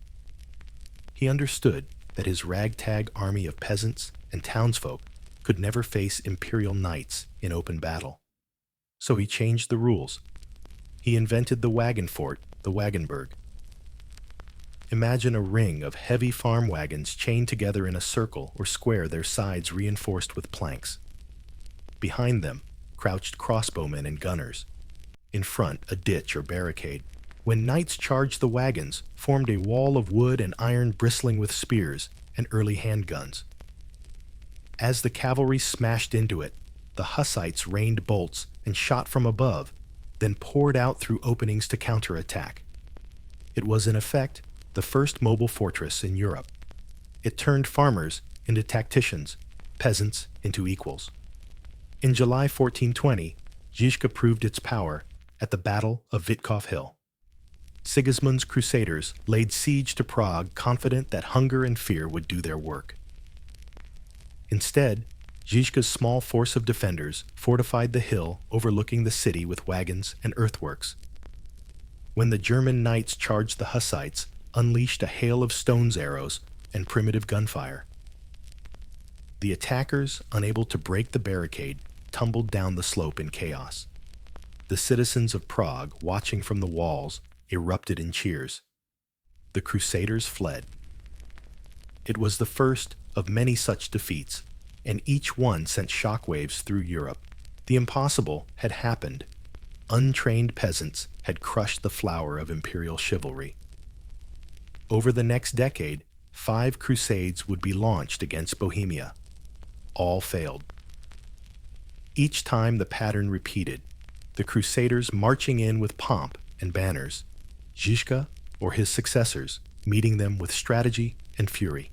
He understood that his ragtag army of peasants and townsfolk could never face imperial knights in open battle. So he changed the rules. He invented the wagon fort, the Wagenburg. Imagine a ring of heavy farm wagons chained together in a circle or square, their sides reinforced with planks. Behind them crouched crossbowmen and gunners. In front, a ditch or barricade. When knights charged, the wagons formed a wall of wood and iron bristling with spears and early handguns. As the cavalry smashed into it, the Hussites rained bolts and shot from above, then poured out through openings to counterattack. It was, in effect, the first mobile fortress in Europe. It turned farmers into tacticians, peasants into equals. In July 1420, Žižka proved its power at the Battle of Witkov Hill. Sigismund's crusaders laid siege to Prague, confident that hunger and fear would do their work. Instead, Žižka's small force of defenders fortified the hill overlooking the city with wagons and earthworks. When the German knights charged, the Hussites unleashed a hail of stones, arrows, and primitive gunfire. The attackers, unable to break the barricade, tumbled down the slope in chaos. The citizens of Prague, watching from the walls, erupted in cheers. The crusaders fled. It was the first of many such defeats, and each one sent shockwaves through Europe. The impossible had happened. Untrained peasants had crushed the flower of imperial chivalry. Over the next decade, 5 crusades would be launched against Bohemia. All failed. Each time the pattern repeated, the crusaders marching in with pomp and banners, Žižka or his successors meeting them with strategy and fury.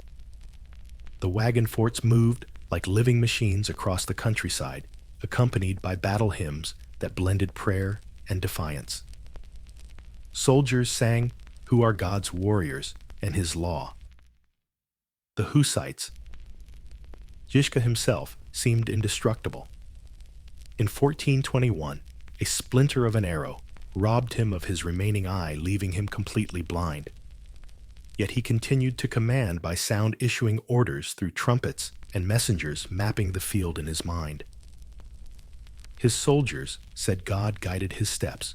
The wagon forts moved like living machines across the countryside, accompanied by battle hymns that blended prayer and defiance. Soldiers sang, "Who are God's warriors and his law?" The Hussites. Žižka himself seemed indestructible. In 1421, a splinter of an arrow robbed him of his remaining eye, leaving him completely blind. Yet he continued to command by sound, issuing orders through trumpets and messengers, mapping the field in his mind. His soldiers said God guided his steps.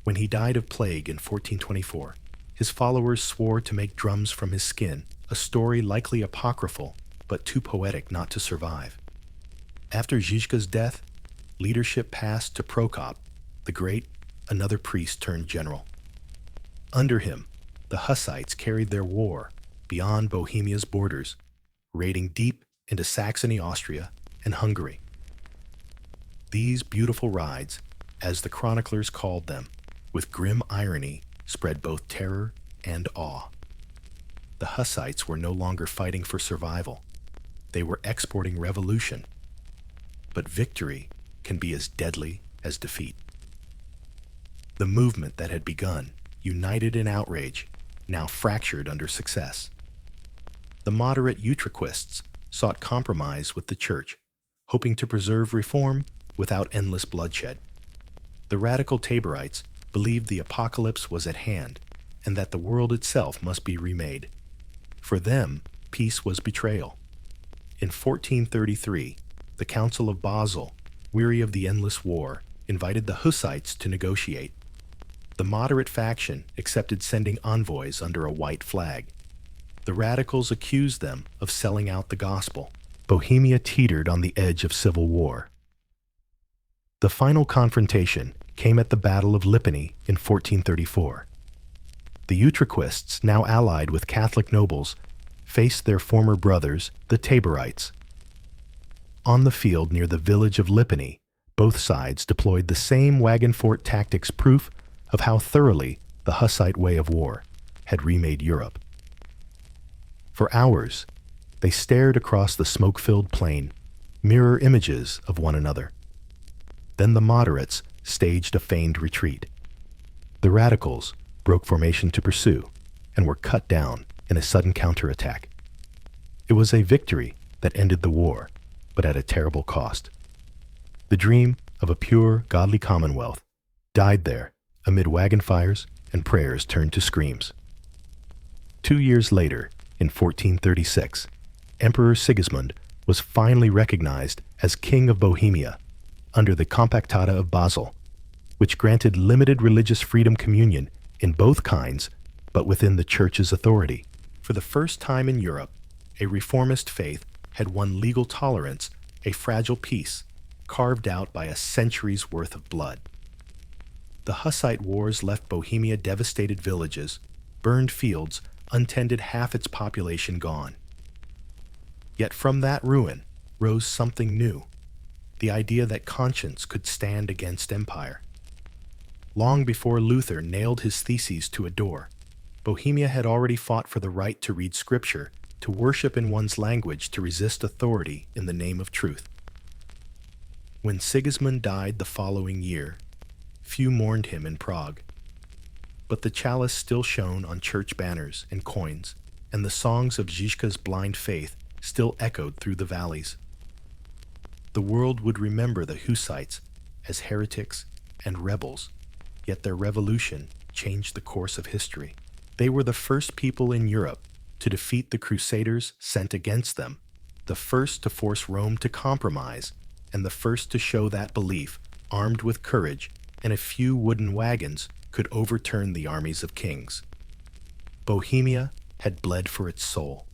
When he died of plague in 1424, his followers swore to make drums from his skin, a story likely apocryphal, but too poetic not to survive. After Žižka's death, leadership passed to Prokop the Great, another priest turned general. Under him, the Hussites carried their war beyond Bohemia's borders, raiding deep into Saxony, Austria, and Hungary. These beautiful rides, as the chroniclers called them, with grim irony, spread both terror and awe. The Hussites were no longer fighting for survival. They were exporting revolution. But victory can be as deadly as defeat. The movement that had begun, united in outrage, now fractured under success. The moderate Utraquists sought compromise with the church, hoping to preserve reform without endless bloodshed. The radical Taborites believed the apocalypse was at hand and that the world itself must be remade. For them, peace was betrayal. In 1433, the Council of Basel, weary of the endless war, invited the Hussites to negotiate. The moderate faction accepted sending envoys under a white flag. The radicals accused them of selling out the gospel. Bohemia teetered on the edge of civil war. The final confrontation came at the Battle of Lipany in 1434. The Utraquists, now allied with Catholic nobles, faced their former brothers, the Taborites. On the field near the village of Lipany, both sides deployed the same wagon fort tactics, proof of how thoroughly the Hussite way of war had remade Europe. For hours, they stared across the smoke-filled plain, mirror images of one another. Then the moderates staged a feigned retreat. The radicals broke formation to pursue and were cut down in a sudden counterattack. It was a victory that ended the war, but at a terrible cost. The dream of a pure, godly commonwealth died there amid wagon fires and prayers turned to screams. 2 years later, in 1436, Emperor Sigismund was finally recognized as King of Bohemia under the Compactada of Basel, which granted limited religious freedom, communion in both kinds, but within the Church's authority. For the first time in Europe, a reformist faith had won legal tolerance, a fragile peace carved out by a century's worth of blood. The Hussite wars left Bohemia devastated villages, burned fields, untended, half its population gone. Yet from that ruin rose something new, the idea that conscience could stand against empire. Long before Luther nailed his theses to a door, Bohemia had already fought for the right to read scripture, to worship in one's language, to resist authority in the name of truth. When Sigismund died the following year, few mourned him in Prague. But the chalice still shone on church banners and coins, and the songs of Žižka's blind faith still echoed through the valleys. The world would remember the Hussites as heretics and rebels, yet their revolution changed the course of history. They were the first people in Europe to defeat the Crusaders sent against them, the first to force Rome to compromise, and the first to show that belief, armed with courage and a few wooden wagons, could overturn the armies of kings. Bohemia had bled for its soul.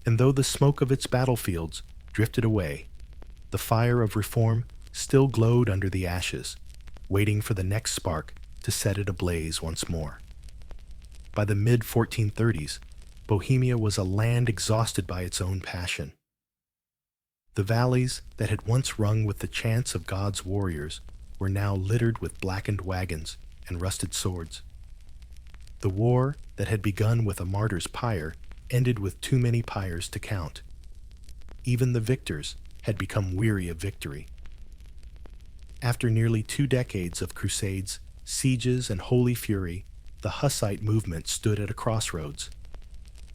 And though the smoke of its battlefields drifted away, the fire of reform still glowed under the ashes, waiting for the next spark to set it ablaze once more. By the mid-1430s, Bohemia was a land exhausted by its own passion. The valleys that had once rung with the chants of God's warriors were now littered with blackened wagons and rusted swords. The war that had begun with a martyr's pyre ended with too many pyres to count. Even the victors had become weary of victory. After nearly 2 decades of crusades, sieges, and holy fury, the Hussite movement stood at a crossroads.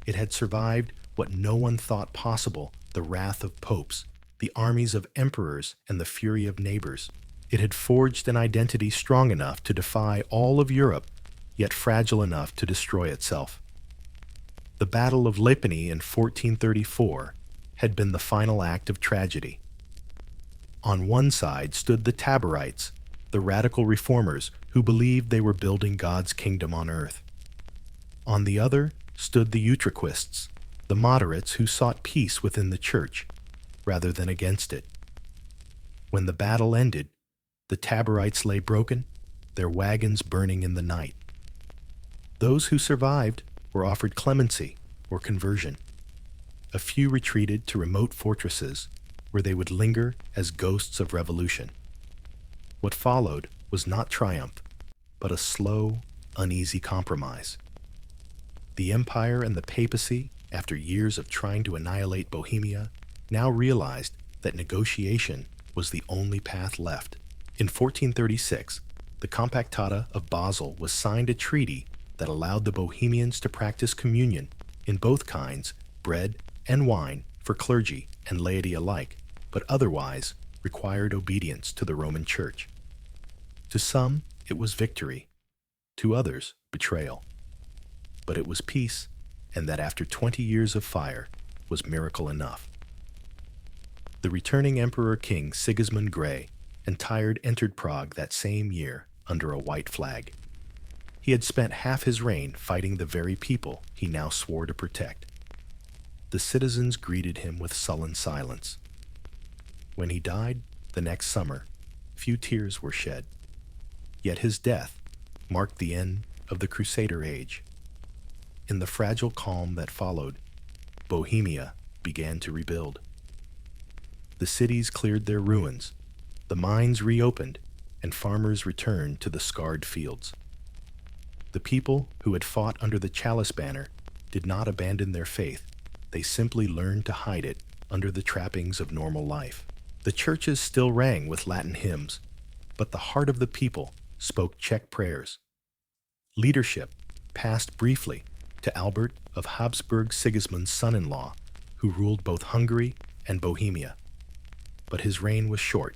It had survived what no one thought possible, the wrath of popes, the armies of emperors and the fury of neighbors. It had forged an identity strong enough to defy all of Europe, yet fragile enough to destroy itself. The Battle of Lipany in 1434 had been the final act of tragedy. On one side stood the Taborites, the radical reformers who believed they were building God's kingdom on earth. On the other stood the Utraquists, the moderates who sought peace within the church, rather than against it. When the battle ended, the Taborites lay broken, their wagons burning in the night. Those who survived were offered clemency or conversion. A few retreated to remote fortresses where they would linger as ghosts of revolution. What followed was not triumph, but a slow, uneasy compromise. The empire and the papacy, after years of trying to annihilate Bohemia, now realized that negotiation was the only path left. In 1436, the Compactata of Basel was signed, a treaty that allowed the Bohemians to practice communion in both kinds, bread and wine, for clergy and laity alike, but otherwise required obedience to the Roman Church. To some, it was victory. To others, betrayal. But it was peace, and that after 20 years of fire was miracle enough. The returning Emperor King Sigismund Grey and Tired entered Prague that same year under a white flag. He had spent half his reign fighting the very people he now swore to protect. The citizens greeted him with sullen silence. When he died the next summer, few tears were shed. Yet his death marked the end of the Crusader age. In the fragile calm that followed, Bohemia began to rebuild. The cities cleared their ruins, the mines reopened, and farmers returned to the scarred fields. The people who had fought under the Chalice banner did not abandon their faith. They simply learned to hide it under the trappings of normal life. The churches still rang with Latin hymns, but the heart of the people spoke Czech prayers. Leadership passed briefly to Albert of Habsburg, Sigismund's son-in-law, who ruled both Hungary and Bohemia. But his reign was short.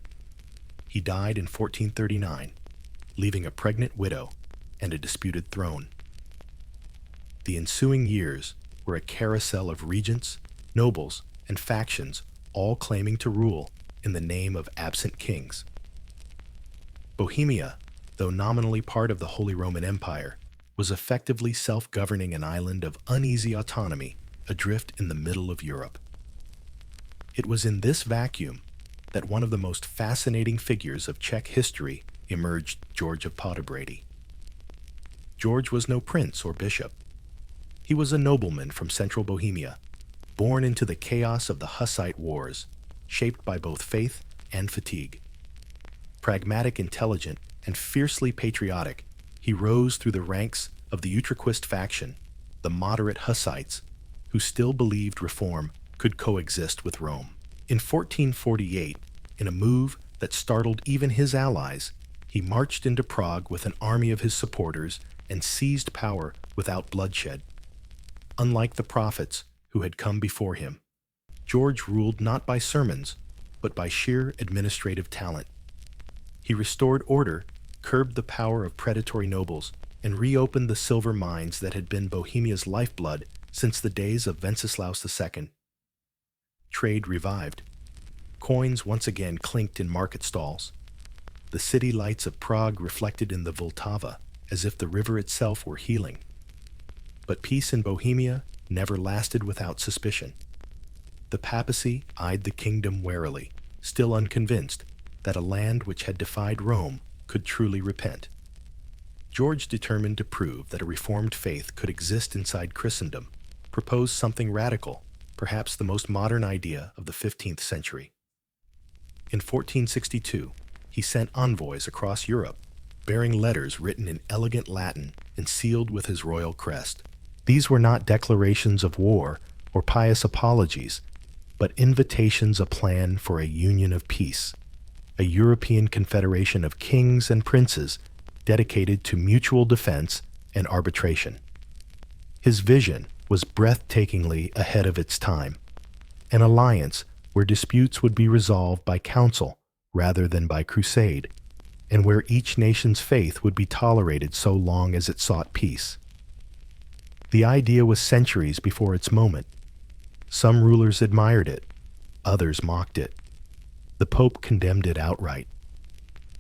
He died in 1439, leaving a pregnant widow and a disputed throne. The ensuing years were a carousel of regents, nobles, and factions, all claiming to rule in the name of absent kings. Bohemia, though nominally part of the Holy Roman Empire, was effectively self-governing an island of uneasy autonomy adrift in the middle of Europe. It was in this vacuum that one of the most fascinating figures of Czech history emerged, George of Poděbrady. George was no prince or bishop. He was a nobleman from central Bohemia, born into the chaos of the Hussite wars, shaped by both faith and fatigue. Pragmatic, intelligent, and fiercely patriotic, he rose through the ranks of the Utraquist faction, the moderate Hussites, who still believed reform could coexist with Rome. In 1448, in a move that startled even his allies, he marched into Prague with an army of his supporters and seized power without bloodshed. Unlike the prophets who had come before him, George ruled not by sermons, but by sheer administrative talent. He restored order, curbed the power of predatory nobles, and reopened the silver mines that had been Bohemia's lifeblood since the days of Wenceslaus II. Trade revived. Coins once again clinked in market stalls. The city lights of Prague reflected in the Vltava, as if the river itself were healing. But peace in Bohemia never lasted without suspicion. The papacy eyed the kingdom warily, still unconvinced that a land which had defied Rome could truly repent. George, determined to prove that a reformed faith could exist inside Christendom, proposed something radical, perhaps the most modern idea of the 15th century. In 1462, he sent envoys across Europe, bearing letters written in elegant Latin and sealed with his royal crest. These were not declarations of war or pious apologies, but invitations, a plan for a union of peace, a European confederation of kings and princes dedicated to mutual defense and arbitration. His vision was breathtakingly ahead of its time, an alliance where disputes would be resolved by council rather than by crusade, and where each nation's faith would be tolerated so long as it sought peace. The idea was centuries before its moment. Some rulers admired it, others mocked it. The Pope condemned it outright.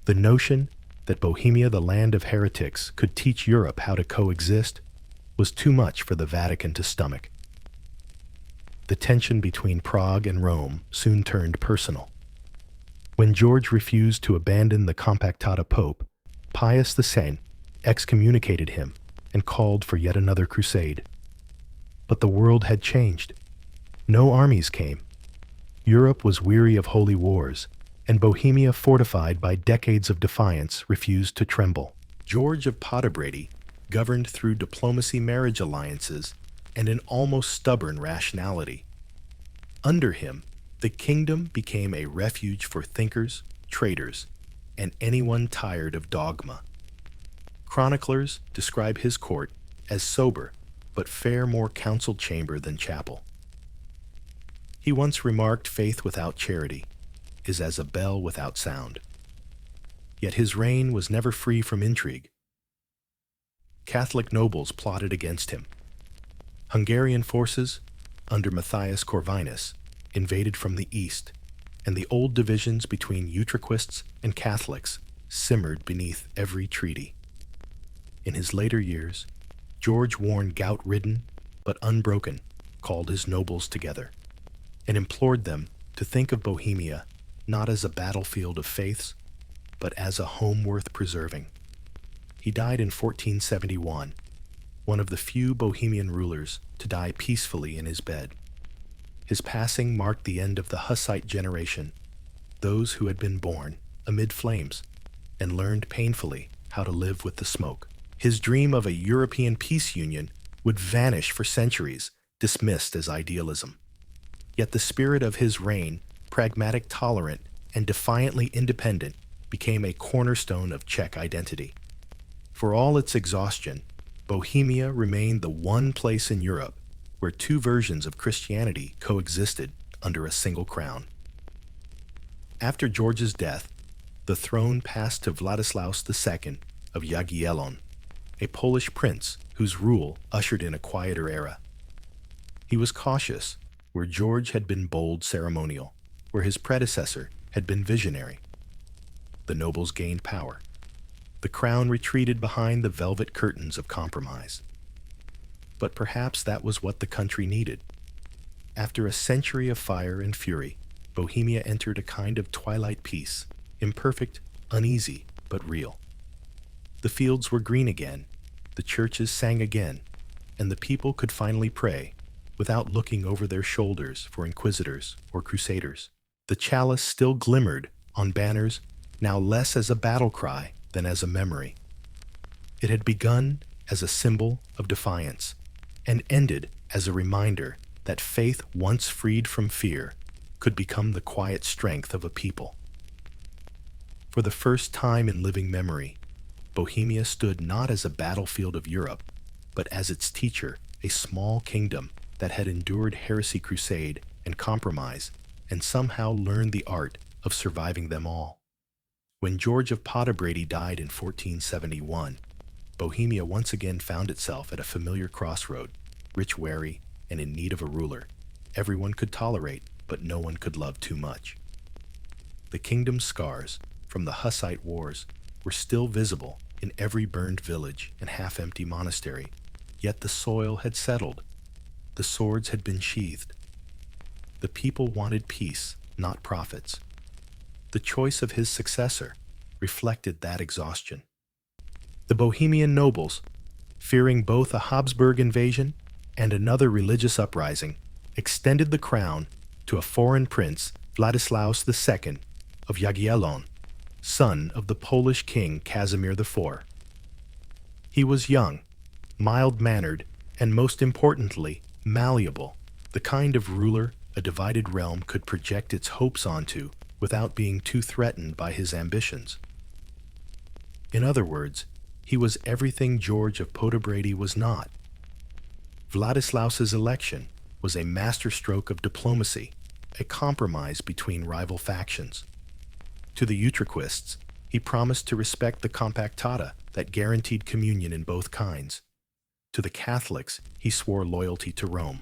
The notion that Bohemia, the land of heretics, could teach Europe how to coexist was too much for the Vatican to stomach. The tension between Prague and Rome soon turned personal. When George refused to abandon the Compactata Pope, Pius X excommunicated him and called for yet another crusade. But the world had changed. No armies came. Europe was weary of holy wars, and Bohemia, fortified by decades of defiance, refused to tremble. George of Podebrady governed through diplomacy, marriage alliances, and an almost stubborn rationality. Under him, the kingdom became a refuge for thinkers, traders, and anyone tired of dogma. Chroniclers describe his court as sober, but fare more council chamber than chapel. He once remarked, "Faith without charity is as a bell without sound." Yet his reign was never free from intrigue. Catholic nobles plotted against him. Hungarian forces, under Matthias Corvinus, invaded from the east, and the old divisions between Utraquists and Catholics simmered beneath every treaty. In his later years, George, worn gout-ridden but unbroken, called his nobles together and implored them to think of Bohemia not as a battlefield of faiths, but as a home worth preserving. He died in 1471, one of the few Bohemian rulers to die peacefully in his bed. His passing marked the end of the Hussite generation, those who had been born amid flames and learned painfully how to live with the smoke. His dream of a European peace union would vanish for centuries, dismissed as idealism. Yet the spirit of his reign, pragmatic, tolerant, and defiantly independent, became a cornerstone of Czech identity. For all its exhaustion, Bohemia remained the one place in Europe where two versions of Christianity coexisted under a single crown. After George's death, the throne passed to Vladislaus II of Jagiellon, a Polish prince whose rule ushered in a quieter era. He was cautious, where George had been bold, ceremonial, where his predecessor had been visionary. The nobles gained power. The crown retreated behind the velvet curtains of compromise. But perhaps that was what the country needed. After a century of fire and fury, Bohemia entered a kind of twilight peace, imperfect, uneasy, but real. The fields were green again, the churches sang again, and the people could finally pray without looking over their shoulders for inquisitors or crusaders. The chalice still glimmered on banners, now less as a battle cry than as a memory. It had begun as a symbol of defiance and ended as a reminder that faith, once freed from fear, could become the quiet strength of a people. For the first time in living memory, Bohemia stood not as a battlefield of Europe, but as its teacher, a small kingdom that had endured heresy, crusade, and compromise, and somehow learned the art of surviving them all. When George of Podebrady died in 1471, Bohemia once again found itself at a familiar crossroad, rich, wary, and in need of a ruler. Everyone could tolerate, but no one could love too much. The kingdom's scars from the Hussite wars were still visible in every burned village and half-empty monastery, yet the soil had settled. The swords had been sheathed. The people wanted peace, not profits. The choice of his successor reflected that exhaustion. The Bohemian nobles, fearing both a Habsburg invasion and another religious uprising, extended the crown to a foreign prince, Vladislaus II of Jagiellon, son of the Polish king Casimir IV. He was young, mild-mannered, and most importantly, malleable, the kind of ruler a divided realm could project its hopes onto without being too threatened by his ambitions. In other words, he was everything George of Podebrady was not. Vladislaus's election was a masterstroke of diplomacy, a compromise between rival factions. To the Utraquists, he promised to respect the compactata that guaranteed communion in both kinds. To the Catholics, he swore loyalty to Rome.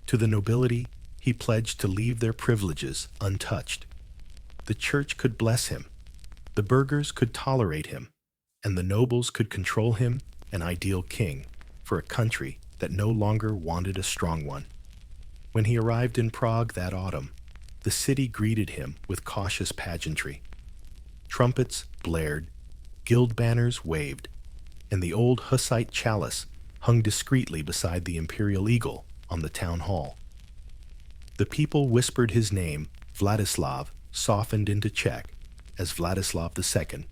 To the nobility, he pledged to leave their privileges untouched. The church could bless him, the burghers could tolerate him, and the nobles could control him, an ideal king, for a country that no longer wanted a strong one. When he arrived in Prague that autumn, the city greeted him with cautious pageantry. Trumpets blared, guild banners waved, and the old Hussite chalice hung discreetly beside the imperial eagle on the town hall. The people whispered his name, Vladislav, softened into Czech, as Vladislav II.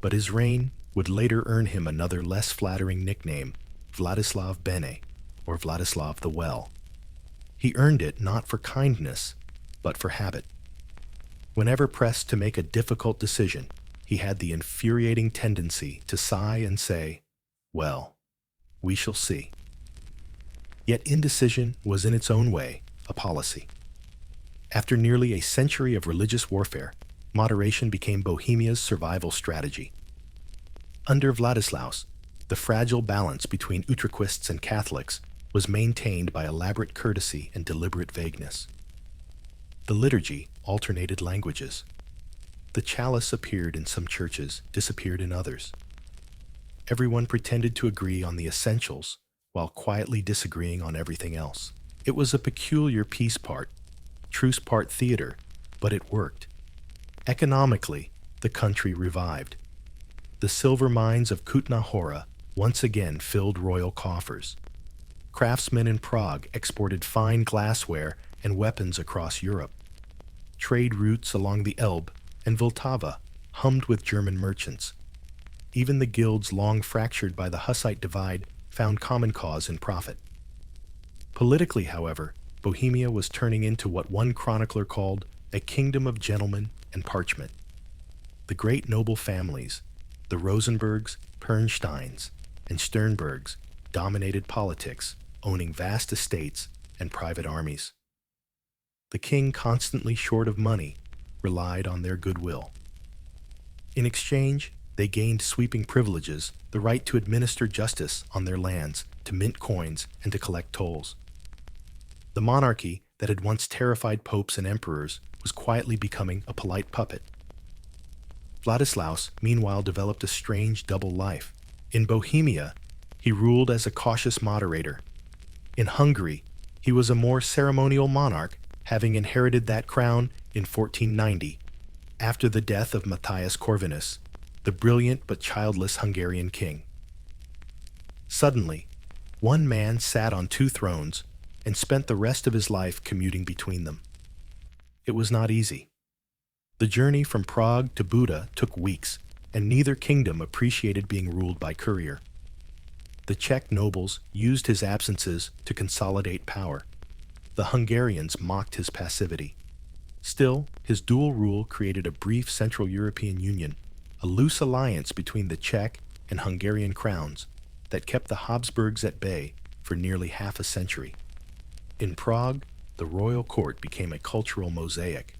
But his reign would later earn him another less flattering nickname, Vladislav Bene, or Vladislav the Well. He earned it not for kindness, but for habit. Whenever pressed to make a difficult decision, he had the infuriating tendency to sigh and say, "Well, we shall see." Yet indecision was in its own way a policy. After nearly a century of religious warfare, moderation became Bohemia's survival strategy. Under Vladislaus, the fragile balance between Utraquists and Catholics was maintained by elaborate courtesy and deliberate vagueness. The liturgy alternated languages. The chalice appeared in some churches, disappeared in others. Everyone pretended to agree on the essentials while quietly disagreeing on everything else. It was a peculiar peace part, truce part theater, but it worked. Economically, the country revived. The silver mines of Kutna Hora once again filled royal coffers. Craftsmen in Prague exported fine glassware and weapons across Europe. Trade routes along the Elbe and Vltava hummed with German merchants. Even the guilds long fractured by the Hussite divide found common cause in profit. Politically, however, Bohemia was turning into what one chronicler called a kingdom of gentlemen and parchment. The great noble families, the Rosenbergs, Pernsteins, and Sternbergs, dominated politics, owning vast estates and private armies. The king, constantly short of money, relied on their goodwill. In exchange, they gained sweeping privileges, the right to administer justice on their lands, to mint coins, and to collect tolls. The monarchy that had once terrified popes and emperors was quietly becoming a polite puppet. Vladislaus, meanwhile, developed a strange double life. In Bohemia, he ruled as a cautious moderator. In Hungary, he was a more ceremonial monarch, having inherited that crown in 1490, after the death of Matthias Corvinus, the brilliant but childless Hungarian king. Suddenly, one man sat on two thrones and spent the rest of his life commuting between them. It was not easy. The journey from Prague to Buda took weeks, and neither kingdom appreciated being ruled by courier. The Czech nobles used his absences to consolidate power. The Hungarians mocked his passivity. Still, his dual rule created a brief Central European Union, a loose alliance between the Czech and Hungarian crowns that kept the Habsburgs at bay for nearly half a century. In Prague, the royal court became a cultural mosaic.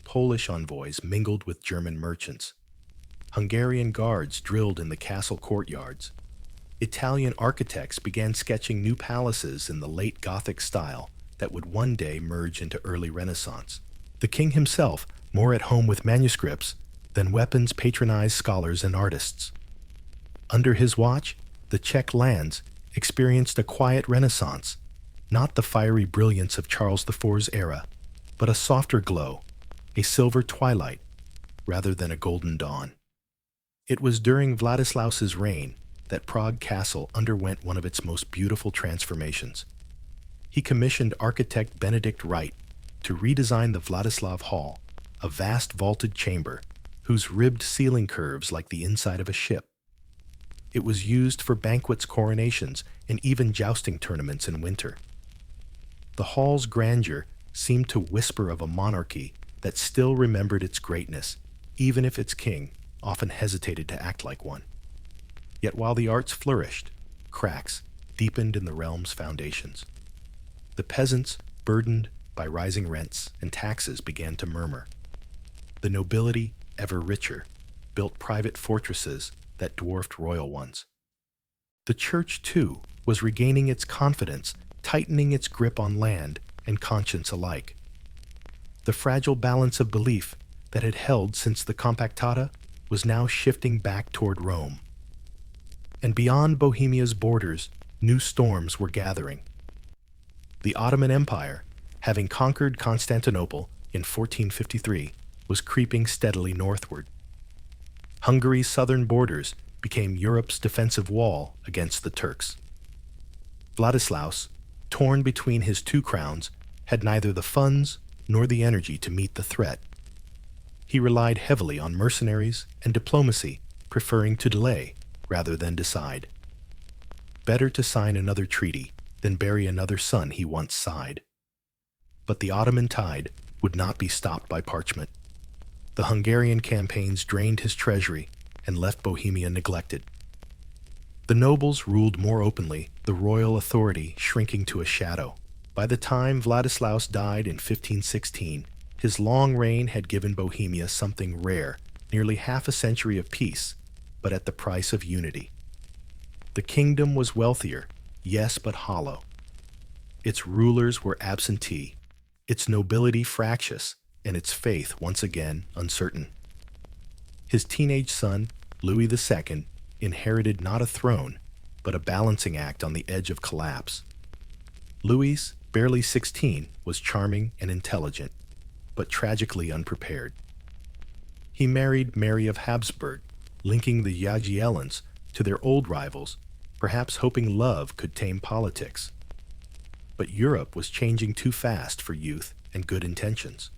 Polish envoys mingled with German merchants. Hungarian guards drilled in the castle courtyards. Italian architects began sketching new palaces in the late Gothic style that would one day merge into early Renaissance. The king himself, more at home with manuscripts than weapons, patronized scholars and artists. Under his watch, the Czech lands experienced a quiet renaissance, not the fiery brilliance of Charles IV's era, but a softer glow, a silver twilight, rather than a golden dawn. It was during Vladislaus's reign that Prague Castle underwent one of its most beautiful transformations. He commissioned architect Benedict Wright to redesign the Vladislav Hall, a vast vaulted chamber whose ribbed ceiling curves like the inside of a ship. It was used for banquets, coronations, and even jousting tournaments in winter. The hall's grandeur seemed to whisper of a monarchy that still remembered its greatness, even if its king often hesitated to act like one. Yet while the arts flourished, cracks deepened in the realm's foundations. The peasants, burdened by rising rents and taxes, began to murmur. The nobility, ever richer, built private fortresses that dwarfed royal ones. The church, too, was regaining its confidence, tightening its grip on land and conscience alike. The fragile balance of belief that had held since the Compactata was now shifting back toward Rome. And beyond Bohemia's borders, new storms were gathering. The Ottoman Empire, having conquered Constantinople in 1453, was creeping steadily northward. Hungary's southern borders became Europe's defensive wall against the Turks. Vladislaus, torn between his two crowns, had neither the funds nor the energy to meet the threat. He relied heavily on mercenaries and diplomacy, preferring to delay rather than decide. Better to sign another treaty than bury another son, he once sighed. But the Ottoman tide would not be stopped by parchment. The Hungarian campaigns drained his treasury and left Bohemia neglected. The nobles ruled more openly, the royal authority shrinking to a shadow. By the time Vladislaus died in 1516, his long reign had given Bohemia something rare, nearly half a century of peace, but at the price of unity. The kingdom was wealthier, yes, but hollow. Its rulers were absentee, its nobility fractious, and its faith once again uncertain. His teenage son, Louis II, inherited not a throne, but a balancing act on the edge of collapse. Louis, barely 16, was charming and intelligent, but tragically unprepared. He married Mary of Habsburg, linking the Jagiellons to their old rivals, perhaps hoping love could tame politics. But Europe was changing too fast for youth and good intentions.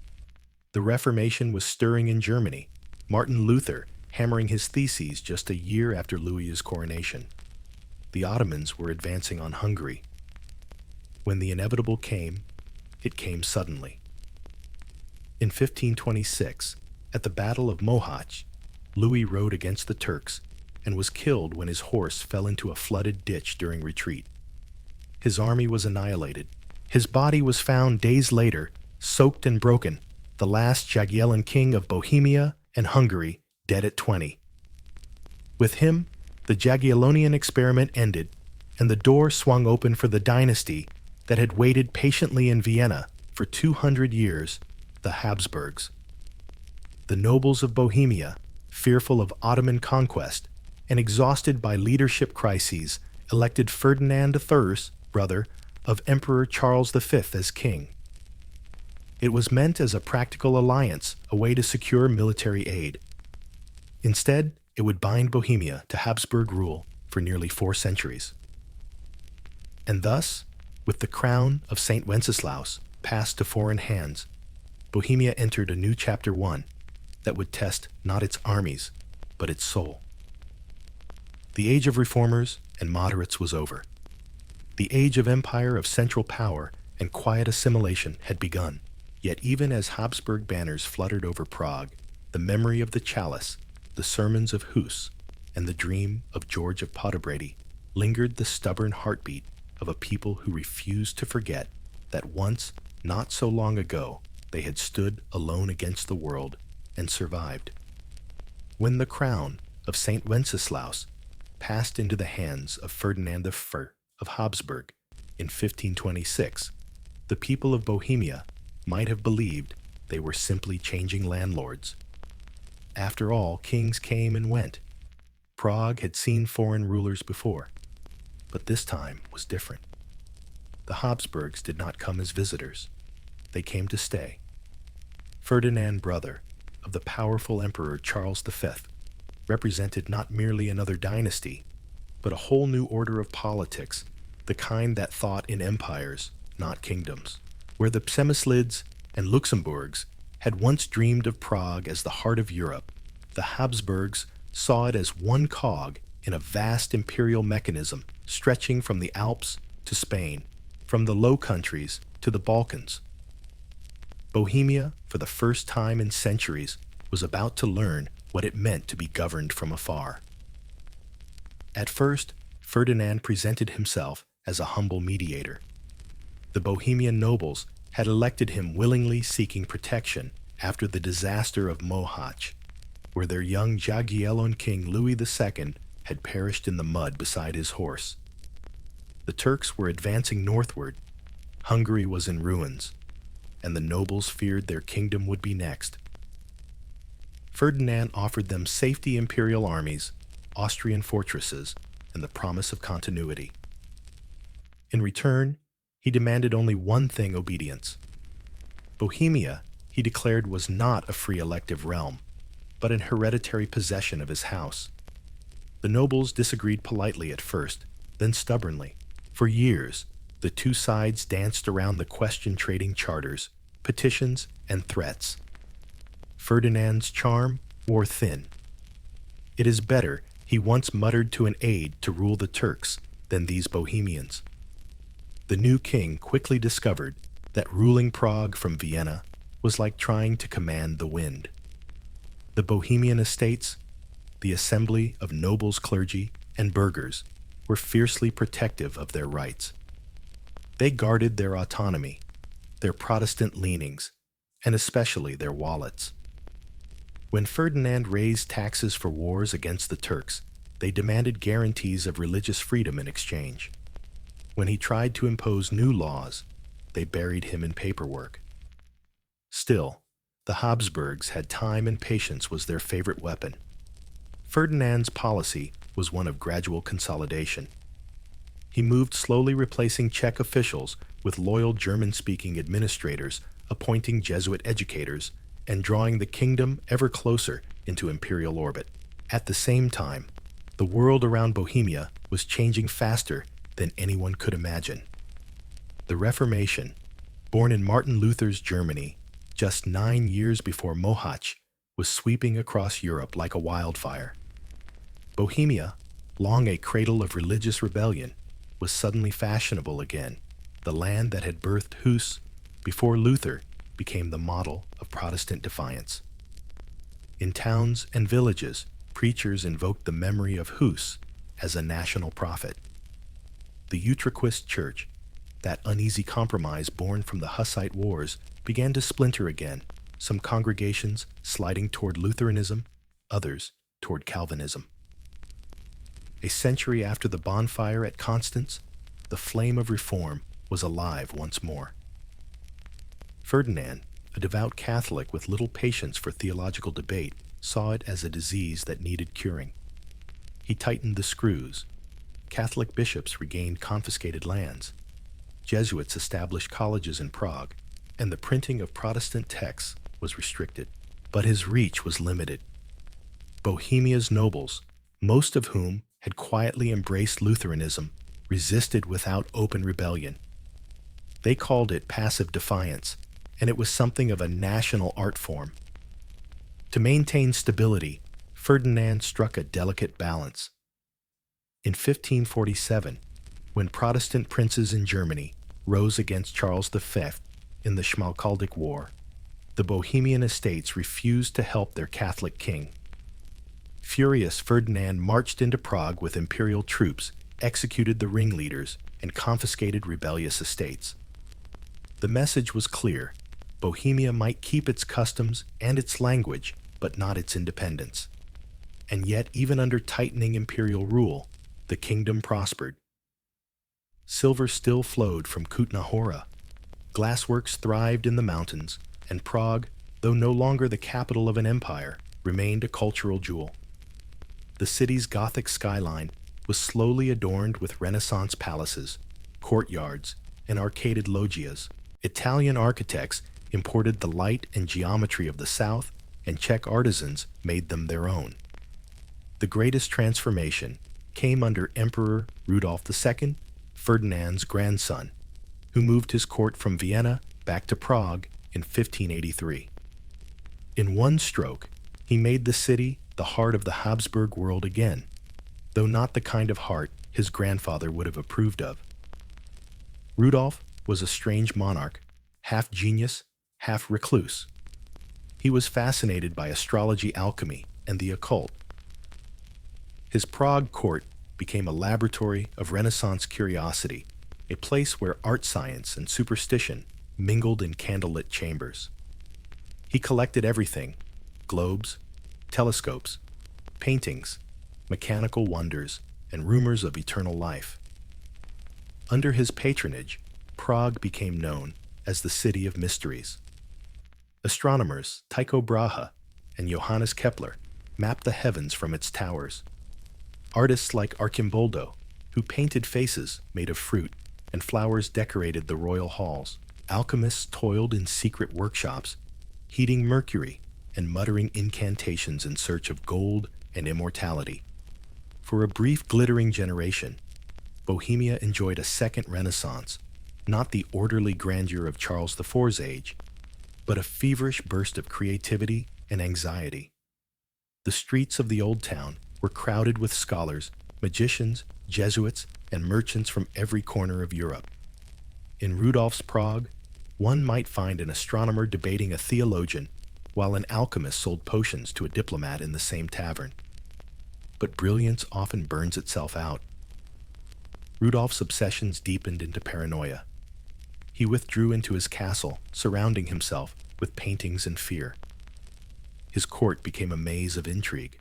The Reformation was stirring in Germany, Martin Luther hammering his theses just a year after Louis's coronation. The Ottomans were advancing on Hungary. When the inevitable came, it came suddenly. In 1526, at the Battle of Mohacs, Louis rode against the Turks and was killed when his horse fell into a flooded ditch during retreat. His army was annihilated. His body was found days later, soaked and broken, the last Jagiellon king of Bohemia and Hungary, dead at 20. With him, the Jagiellonian experiment ended, and the door swung open for the dynasty that had waited patiently in Vienna for 200 years, the Habsburgs. The nobles of Bohemia, fearful of Ottoman conquest and exhausted by leadership crises, elected Ferdinand III, brother of Emperor Charles V, as king. It was meant as a practical alliance, a way to secure military aid. Instead, it would bind Bohemia to Habsburg rule for nearly 4 centuries. And thus, with the crown of St. Wenceslaus passed to foreign hands, Bohemia entered a new chapter 1 that would test not its armies, but its soul. The age of reformers and moderates was over. The age of empire, of central power and quiet assimilation had begun. Yet even as Habsburg banners fluttered over Prague, the memory of the chalice, the sermons of Hus, and the dream of George of Potibrady lingered, the stubborn heartbeat of a people who refused to forget that once, not so long ago, they had stood alone against the world and survived. When the crown of St. Wenceslaus passed into the hands of Ferdinand I of Habsburg in 1526, the people of Bohemia might have believed they were simply changing landlords. After all, kings came and went. Prague had seen foreign rulers before, but this time was different. The Habsburgs did not come as visitors. They came to stay. Ferdinand, brother of the powerful Emperor Charles V, represented not merely another dynasty, but a whole new order of politics, the kind that thought in empires, not kingdoms. Where the Przemyslids and Luxembourgs had once dreamed of Prague as the heart of Europe, the Habsburgs saw it as one cog in a vast imperial mechanism stretching from the Alps to Spain, from the Low Countries to the Balkans. Bohemia, for the first time in centuries, was about to learn what it meant to be governed from afar. At first, Ferdinand presented himself as a humble mediator. The Bohemian nobles had elected him willingly, seeking protection after the disaster of Mohacs, where their young Jagiellon king Louis II had perished in the mud beside his horse. The Turks were advancing northward, Hungary was in ruins, and the nobles feared their kingdom would be next. Ferdinand offered them safety imperial armies, Austrian fortresses, and the promise of continuity. In return, he demanded only one thing: obedience. Bohemia, he declared, was not a free elective realm, but an hereditary possession of his house. The nobles disagreed politely at first, then stubbornly. For years, the two sides danced around the question, trading charters, petitions, and threats. Ferdinand's charm wore thin. "It is better," he once muttered to an aide, "to rule the Turks than these Bohemians." The new king quickly discovered that ruling Prague from Vienna was like trying to command the wind. The Bohemian estates, the assembly of nobles, clergy, and burghers, were fiercely protective of their rights. They guarded their autonomy, their Protestant leanings, and especially their wallets. When Ferdinand raised taxes for wars against the Turks, they demanded guarantees of religious freedom in exchange. When he tried to impose new laws, they buried him in paperwork. Still, the Habsburgs had time, and patience was their favorite weapon. Ferdinand's policy was one of gradual consolidation. He moved slowly, replacing Czech officials with loyal German-speaking administrators, appointing Jesuit educators, and drawing the kingdom ever closer into imperial orbit. At the same time, the world around Bohemia was changing faster than anyone could imagine. The Reformation, born in Martin Luther's Germany just 9 years before Mohacs, was sweeping across Europe like a wildfire. Bohemia, long a cradle of religious rebellion, was suddenly fashionable again. The land that had birthed Hus before Luther became the model of Protestant defiance. In towns and villages, preachers invoked the memory of Hus as a national prophet. The Utraquist Church, that uneasy compromise born from the Hussite wars, began to splinter again, some congregations sliding toward Lutheranism, others toward Calvinism. A century after the bonfire at Constance, the flame of reform was alive once more. Ferdinand, a devout Catholic with little patience for theological debate, saw it as a disease that needed curing. He tightened the screws. Catholic bishops regained confiscated lands. Jesuits established colleges in Prague, and the printing of Protestant texts was restricted. But his reach was limited. Bohemia's nobles, most of whom had quietly embraced Lutheranism, resisted without open rebellion. They called it passive defiance, and it was something of a national art form. To maintain stability, Ferdinand struck a delicate balance. In 1547, when Protestant princes in Germany rose against Charles V in the Schmalkaldic War, the Bohemian estates refused to help their Catholic king. Furious, Ferdinand marched into Prague with imperial troops, executed the ringleaders, and confiscated rebellious estates. The message was clear: Bohemia might keep its customs and its language, but not its independence. And yet, even under tightening imperial rule, the kingdom prospered. Silver still flowed from Kutna Hora. Glassworks thrived in the mountains, and Prague, though no longer the capital of an empire, remained a cultural jewel. The city's Gothic skyline was slowly adorned with Renaissance palaces, courtyards, and arcaded loggias. Italian architects imported the light and geometry of the South, and Czech artisans made them their own. The greatest transformation came under Emperor Rudolf II, Ferdinand's grandson, who moved his court from Vienna back to Prague in 1583. In one stroke, he made the city the heart of the Habsburg world again, though not the kind of heart his grandfather would have approved of. Rudolf was a strange monarch, half genius, half recluse. He was fascinated by astrology, alchemy, and the occult. His Prague court became a laboratory of Renaissance curiosity, a place where art, science, and superstition mingled in candlelit chambers. He collected everything: globes, telescopes, paintings, mechanical wonders, and rumors of eternal life. Under his patronage, Prague became known as the City of Mysteries. Astronomers Tycho Brahe and Johannes Kepler mapped the heavens from its towers. Artists like Arcimboldo, who painted faces made of fruit, and flowers decorated the royal halls. Alchemists toiled in secret workshops, heating mercury and muttering incantations in search of gold and immortality. For a brief glittering generation, Bohemia enjoyed a second renaissance, not the orderly grandeur of Charles IV's age, but a feverish burst of creativity and anxiety. The streets of the Old Town were crowded with scholars, magicians, Jesuits, and merchants from every corner of Europe. In Rudolph's Prague, one might find an astronomer debating a theologian, while an alchemist sold potions to a diplomat in the same tavern. But brilliance often burns itself out. Rudolph's obsessions deepened into paranoia. He withdrew into his castle, surrounding himself with paintings and fear. His court became a maze of intrigue.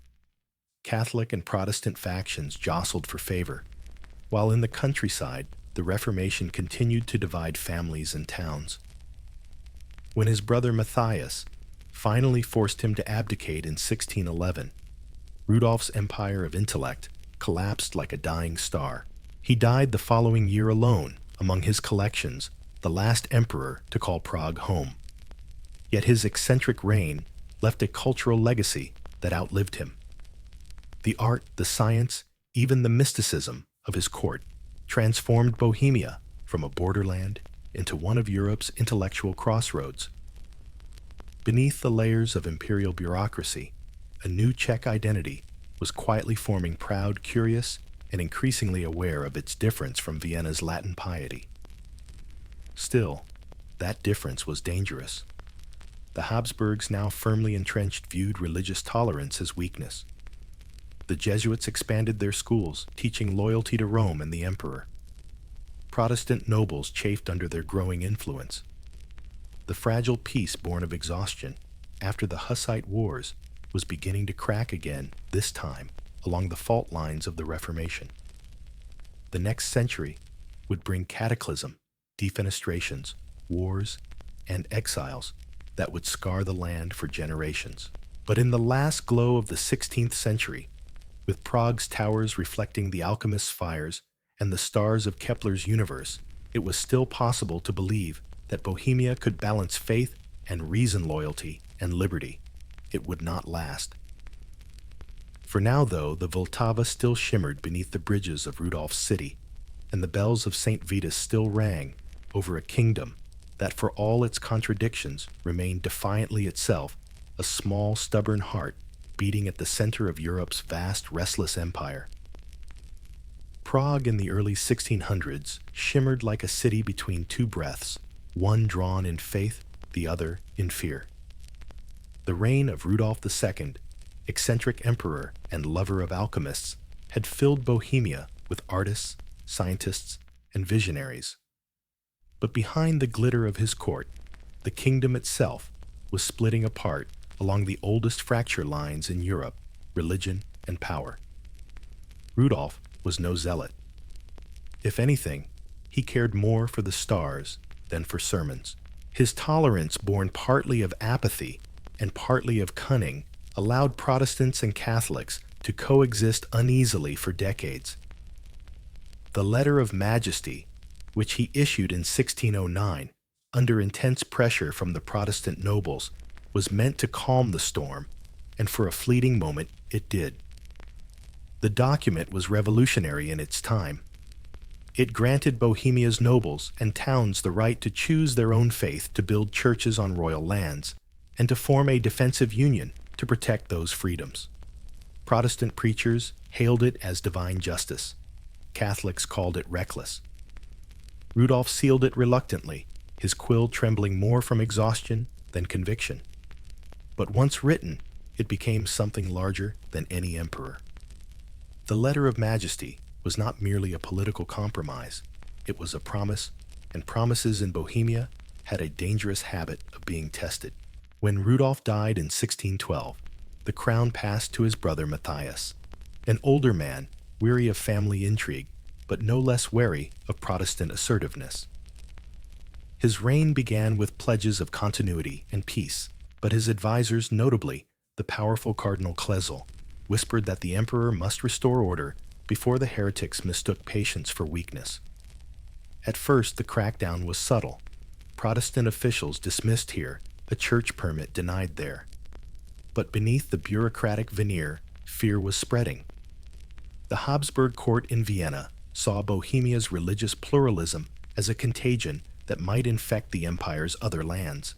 Catholic and Protestant factions jostled for favor, while in the countryside, the Reformation continued to divide families and towns. When his brother Matthias finally forced him to abdicate in 1611, Rudolph's empire of intellect collapsed like a dying star. He died the following year alone among his collections, the last emperor to call Prague home. Yet his eccentric reign left a cultural legacy that outlived him. The art, the science, even the mysticism of his court transformed Bohemia from a borderland into one of Europe's intellectual crossroads. Beneath the layers of imperial bureaucracy, a new Czech identity was quietly forming, proud, curious, and increasingly aware of its difference from Vienna's Latin piety. Still, that difference was dangerous. The Habsburgs, now firmly entrenched, viewed religious tolerance as weakness. The Jesuits expanded their schools, teaching loyalty to Rome and the emperor. Protestant nobles chafed under their growing influence. The fragile peace born of exhaustion after the Hussite wars was beginning to crack again, this time along the fault lines of the Reformation. The next century would bring cataclysm, defenestrations, wars, and exiles that would scar the land for generations. But in the last glow of the 16th century, with Prague's towers reflecting the alchemist's fires and the stars of Kepler's universe, it was still possible to believe that Bohemia could balance faith and reason, loyalty and liberty. It would not last. For now, though, the Vltava still shimmered beneath the bridges of Rudolph's city, and the bells of St. Vitus still rang over a kingdom that, for all its contradictions, remained defiantly itself, a small, stubborn heart beating at the center of Europe's vast, restless empire. Prague in the early 1600s shimmered like a city between two breaths, one drawn in faith, the other in fear. The reign of Rudolph II, eccentric emperor and lover of alchemists, had filled Bohemia with artists, scientists, and visionaries. But behind the glitter of his court, the kingdom itself was splitting apart along the oldest fracture lines in Europe, religion and power. Rudolph was no zealot. If anything, he cared more for the stars than for sermons. His tolerance, born partly of apathy and partly of cunning, allowed Protestants and Catholics to coexist uneasily for decades. The Letter of Majesty, which he issued in 1609, under intense pressure from the Protestant nobles, was meant to calm the storm, and for a fleeting moment it did. The document was revolutionary in its time. It granted Bohemia's nobles and towns the right to choose their own faith, to build churches on royal lands, and to form a defensive union to protect those freedoms. Protestant preachers hailed it as divine justice. Catholics called it reckless. Rudolph sealed it reluctantly, his quill trembling more from exhaustion than conviction. But once written, it became something larger than any emperor. The Letter of Majesty was not merely a political compromise. It was a promise, and promises in Bohemia had a dangerous habit of being tested. When Rudolf died in 1612, the crown passed to his brother Matthias, an older man weary of family intrigue, but no less wary of Protestant assertiveness. His reign began with pledges of continuity and peace, but his advisors, notably the powerful Cardinal Klesel, whispered that the emperor must restore order before the heretics mistook patience for weakness. At first, the crackdown was subtle. Protestant officials dismissed here, a church permit denied there. But beneath the bureaucratic veneer, fear was spreading. The Habsburg court in Vienna saw Bohemia's religious pluralism as a contagion that might infect the empire's other lands.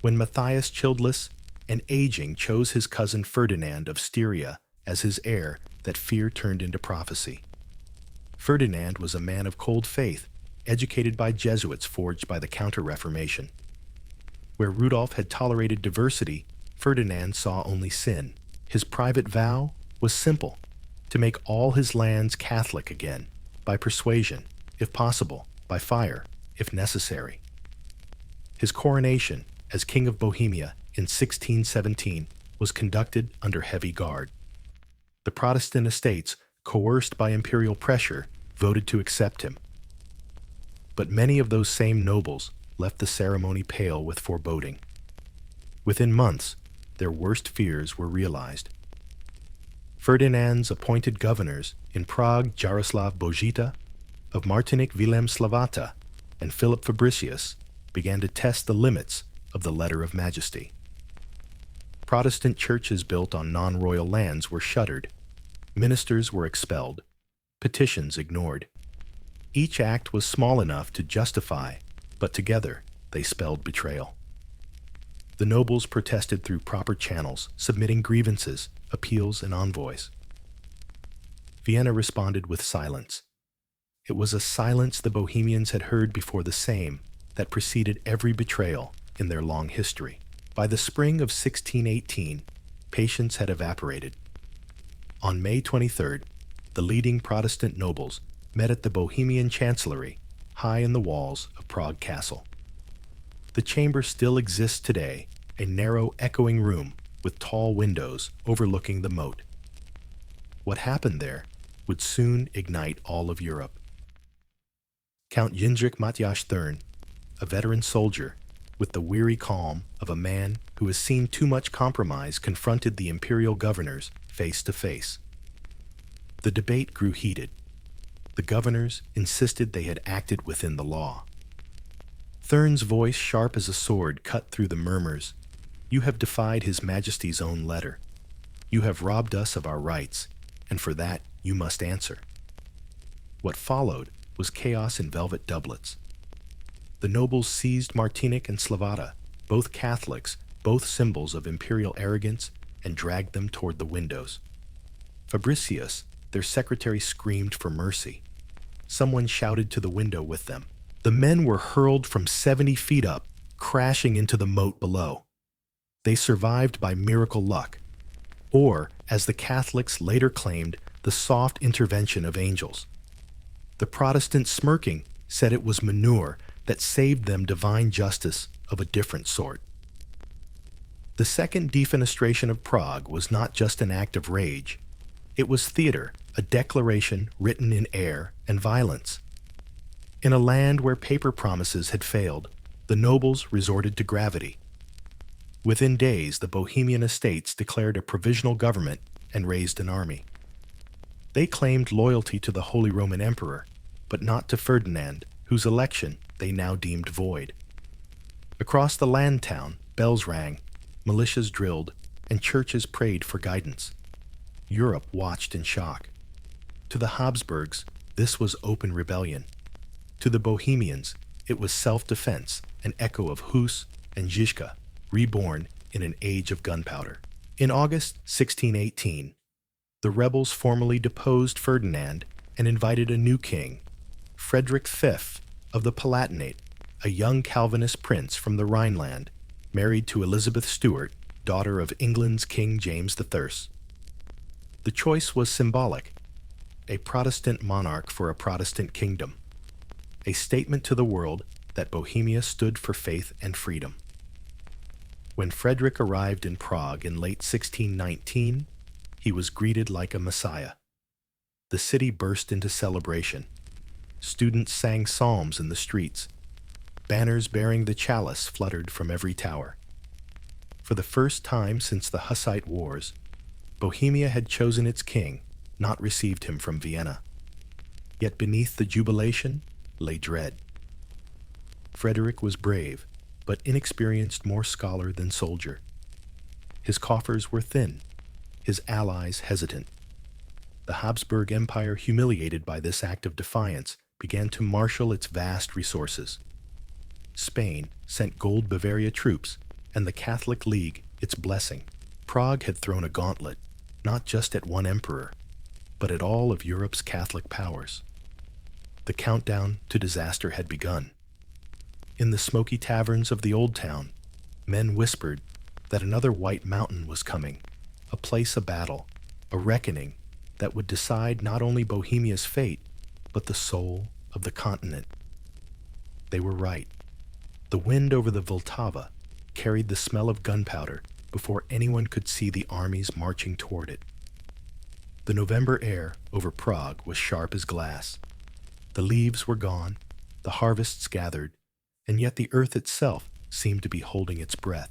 When Matthias Childless, an aging, chose his cousin Ferdinand of Styria as his heir, that fear turned into prophecy. Ferdinand was a man of cold faith, educated by Jesuits forged by the Counter-Reformation. Where Rudolf had tolerated diversity, Ferdinand saw only sin. His private vow was simple: to make all his lands Catholic again, by persuasion, if possible, by fire, if necessary. His coronation as King of Bohemia in 1617 was conducted under heavy guard. The Protestant estates, coerced by imperial pressure, voted to accept him. But many of those same nobles left the ceremony pale with foreboding. Within months, their worst fears were realized. Ferdinand's appointed governors in Prague, Jaroslav Bojita, of Martinique Wilhelm Slavata, and Philip Fabricius began to test the limits of the letter of majesty. Protestant churches built on non-royal lands were shuttered. Ministers were expelled. Petitions ignored. Each act was small enough to justify, but together they spelled betrayal. The nobles protested through proper channels, submitting grievances, appeals, and envoys. Vienna responded with silence. It was a silence the Bohemians had heard before the same that preceded every betrayal in their long history. By the spring of 1618, patience had evaporated. On May 23rd, the leading Protestant nobles met at the Bohemian Chancellery, high in the walls of Prague Castle. The chamber still exists today, a narrow, echoing room with tall windows overlooking the moat. What happened there would soon ignite all of Europe. Count Jindřich Matyáš Thurn, a veteran soldier, with the weary calm of a man who has seen too much compromise, confronted the imperial governors face to face. The debate grew heated. The governors insisted they had acted within the law. Thurn's voice, sharp as a sword, cut through the murmurs. "You have defied His Majesty's own letter. You have robbed us of our rights, and for that you must answer." What followed was chaos in velvet doublets. The nobles seized Martinique and Slavata, both Catholics, both symbols of imperial arrogance, and dragged them toward the windows. Fabricius, their secretary, screamed for mercy. Someone shouted to the window with them. The men were hurled from 70 feet up, crashing into the moat below. They survived by miracle luck, or, as the Catholics later claimed, the soft intervention of angels. The Protestants, smirking, said it was manure that saved them divine justice of a different sort. The second defenestration of Prague was not just an act of rage. It was theater, a declaration written in air and violence. In a land where paper promises had failed, the nobles resorted to gravity. Within days, the Bohemian estates declared a provisional government and raised an army. They claimed loyalty to the Holy Roman Emperor, but not to Ferdinand, whose election they now deemed void. Across the land town, bells rang, militias drilled, and churches prayed for guidance. Europe watched in shock. To the Habsburgs, this was open rebellion. To the Bohemians, it was self-defense, an echo of Hus and Žižka, reborn in an age of gunpowder. In August 1618, the rebels formally deposed Ferdinand and invited a new king, Frederick V of the Palatinate, a young Calvinist prince from the Rhineland, married to Elizabeth Stuart, daughter of England's King James III. The choice was symbolic, a Protestant monarch for a Protestant kingdom, a statement to the world that Bohemia stood for faith and freedom. When Frederick arrived in Prague in late 1619, he was greeted like a messiah. The city burst into celebration. Students sang psalms in the streets. Banners bearing the chalice fluttered from every tower. For the first time since the Hussite Wars, Bohemia had chosen its king, not received him from Vienna. Yet beneath the jubilation lay dread. Frederick was brave, but inexperienced, more scholar than soldier. His coffers were thin, his allies hesitant. The Habsburg Empire, humiliated by this act of defiance, began to marshal its vast resources. Spain sent gold Bavaria troops, and the Catholic League its blessing. Prague had thrown a gauntlet, not just at one emperor, but at all of Europe's Catholic powers. The countdown to disaster had begun. In the smoky taverns of the Old Town, men whispered that another White Mountain was coming, a place of battle, a reckoning that would decide not only Bohemia's fate, but the soul of the continent. They were right. The wind over the Vltava carried the smell of gunpowder before anyone could see the armies marching toward it. The November air over Prague was sharp as glass. The leaves were gone, the harvests gathered, and yet the earth itself seemed to be holding its breath.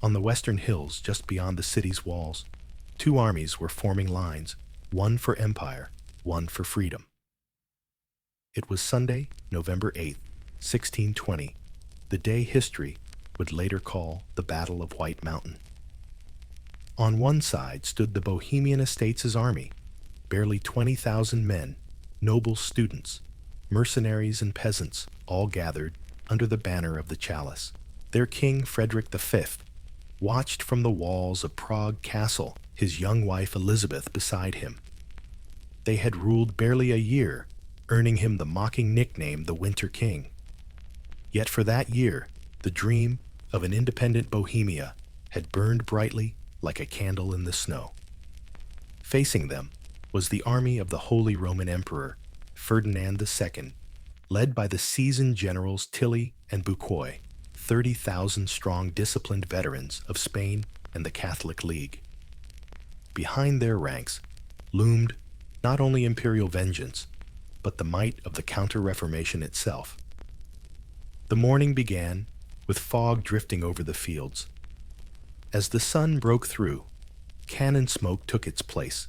On the western hills, just beyond the city's walls, two armies were forming lines, one for empire, one for freedom. It was Sunday, November 8th, 1620, the day history would later call the Battle of White Mountain. On one side stood the Bohemian Estates' army, barely 20,000 men, nobles, students, mercenaries, and peasants, all gathered under the banner of the chalice. Their king, Frederick V, watched from the walls of Prague Castle, his young wife Elizabeth beside him. They had ruled barely a year, earning him the mocking nickname the Winter King. Yet for that year, the dream of an independent Bohemia had burned brightly like a candle in the snow. Facing them was the army of the Holy Roman Emperor, Ferdinand II, led by the seasoned generals Tilly and Bucquoy, 30,000-strong disciplined veterans of Spain and the Catholic League. Behind their ranks loomed not only imperial vengeance, but the might of the Counter-Reformation itself. The morning began with fog drifting over the fields. As the sun broke through, cannon smoke took its place.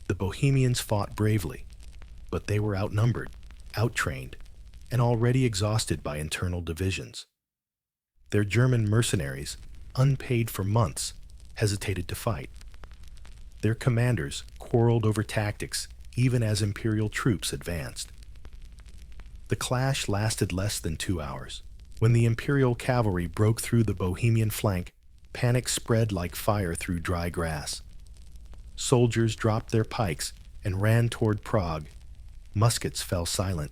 The Bohemians fought bravely, but they were outnumbered, outtrained, and already exhausted by internal divisions. Their German mercenaries, unpaid for months, hesitated to fight. Their commanders quarreled over tactics even as imperial troops advanced. The clash lasted less than 2 hours. When the imperial cavalry broke through the Bohemian flank, panic spread like fire through dry grass. Soldiers dropped their pikes and ran toward Prague. Muskets fell silent.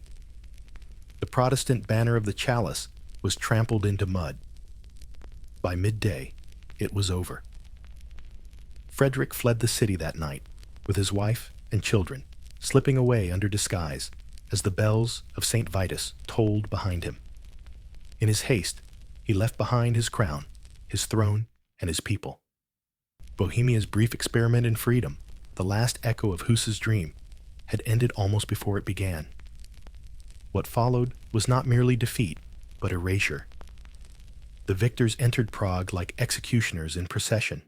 The Protestant banner of the chalice was trampled into mud. By midday, it was over. Frederick fled the city that night, with his wife and children, slipping away under disguise as the bells of St. Vitus tolled behind him. In his haste, he left behind his crown, his throne, and his people. Bohemia's brief experiment in freedom, the last echo of Hus's dream, had ended almost before it began. What followed was not merely defeat, but erasure. The victors entered Prague like executioners in procession.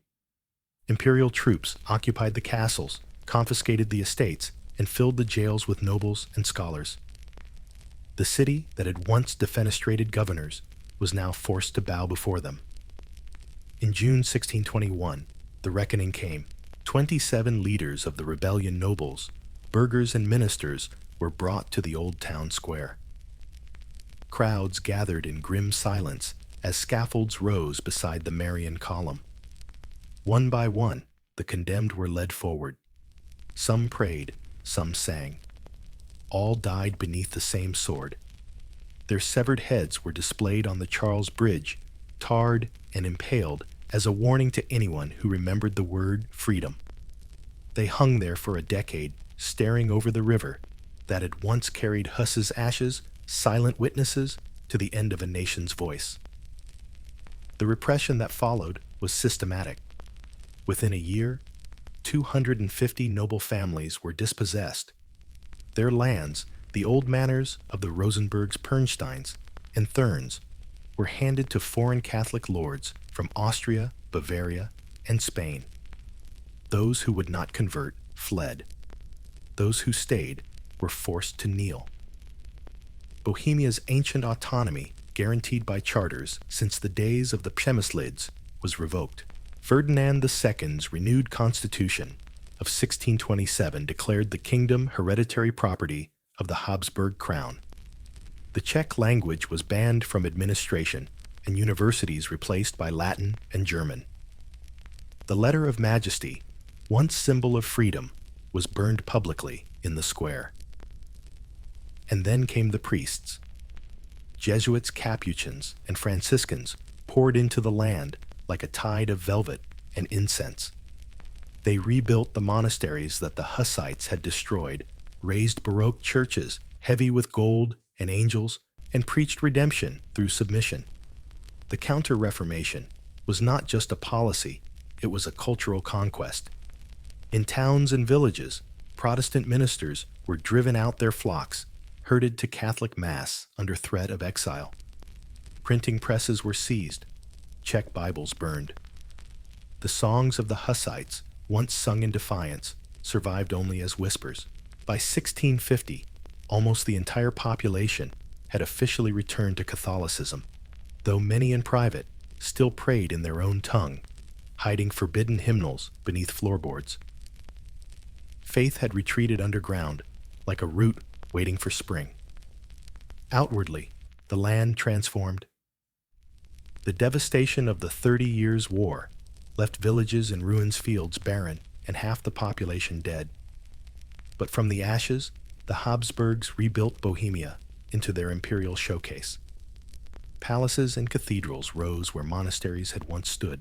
Imperial troops occupied the castles, confiscated the estates, and filled the jails with nobles and scholars. The city that had once defenestrated governors was now forced to bow before them. In June 1621, the reckoning came. 27 leaders of the rebellion, nobles, burghers, and ministers were brought to the old town square. Crowds gathered in grim silence as scaffolds rose beside the Marian column. One by one, the condemned were led forward. Some prayed, some sang. All died beneath the same sword. Their severed heads were displayed on the Charles Bridge, tarred and impaled as a warning to anyone who remembered the word freedom. They hung there for a decade, staring over the river that had once carried Hus's ashes silent witnesses to the end of a nation's voice. The repression that followed was systematic. Within a year, 250 noble families were dispossessed. Their lands, the old manors of the Rosenbergs, Pernsteins, and Thurns, were handed to foreign Catholic lords from Austria, Bavaria, and Spain. Those who would not convert fled. Those who stayed were forced to kneel. Bohemia's ancient autonomy, guaranteed by charters since the days of the Přemyslids, was revoked. Ferdinand II's renewed constitution of 1627 declared the kingdom hereditary property of the Habsburg crown. The Czech language was banned from administration and universities replaced by Latin and German. The Letter of Majesty, once symbol of freedom, was burned publicly in the square. And then came the priests. Jesuits, Capuchins, and Franciscans poured into the land like a tide of velvet and incense. They rebuilt the monasteries that the Hussites had destroyed, raised Baroque churches heavy with gold and angels, and preached redemption through submission. The Counter-Reformation was not just a policy, it was a cultural conquest. In towns and villages, Protestant ministers were driven out their flocks, herded to Catholic Mass under threat of exile. Printing presses were seized, Czech Bibles burned. The songs of the Hussites, once sung in defiance, survived only as whispers. By 1650, almost the entire population had officially returned to Catholicism, though many in private still prayed in their own tongue, hiding forbidden hymnals beneath floorboards. Faith had retreated underground, like a root waiting for spring. Outwardly, the land transformed. The devastation of the 30 Years' War left villages and ruins fields barren and half the population dead. But from the ashes, the Habsburgs rebuilt Bohemia into their imperial showcase. Palaces and cathedrals rose where monasteries had once stood.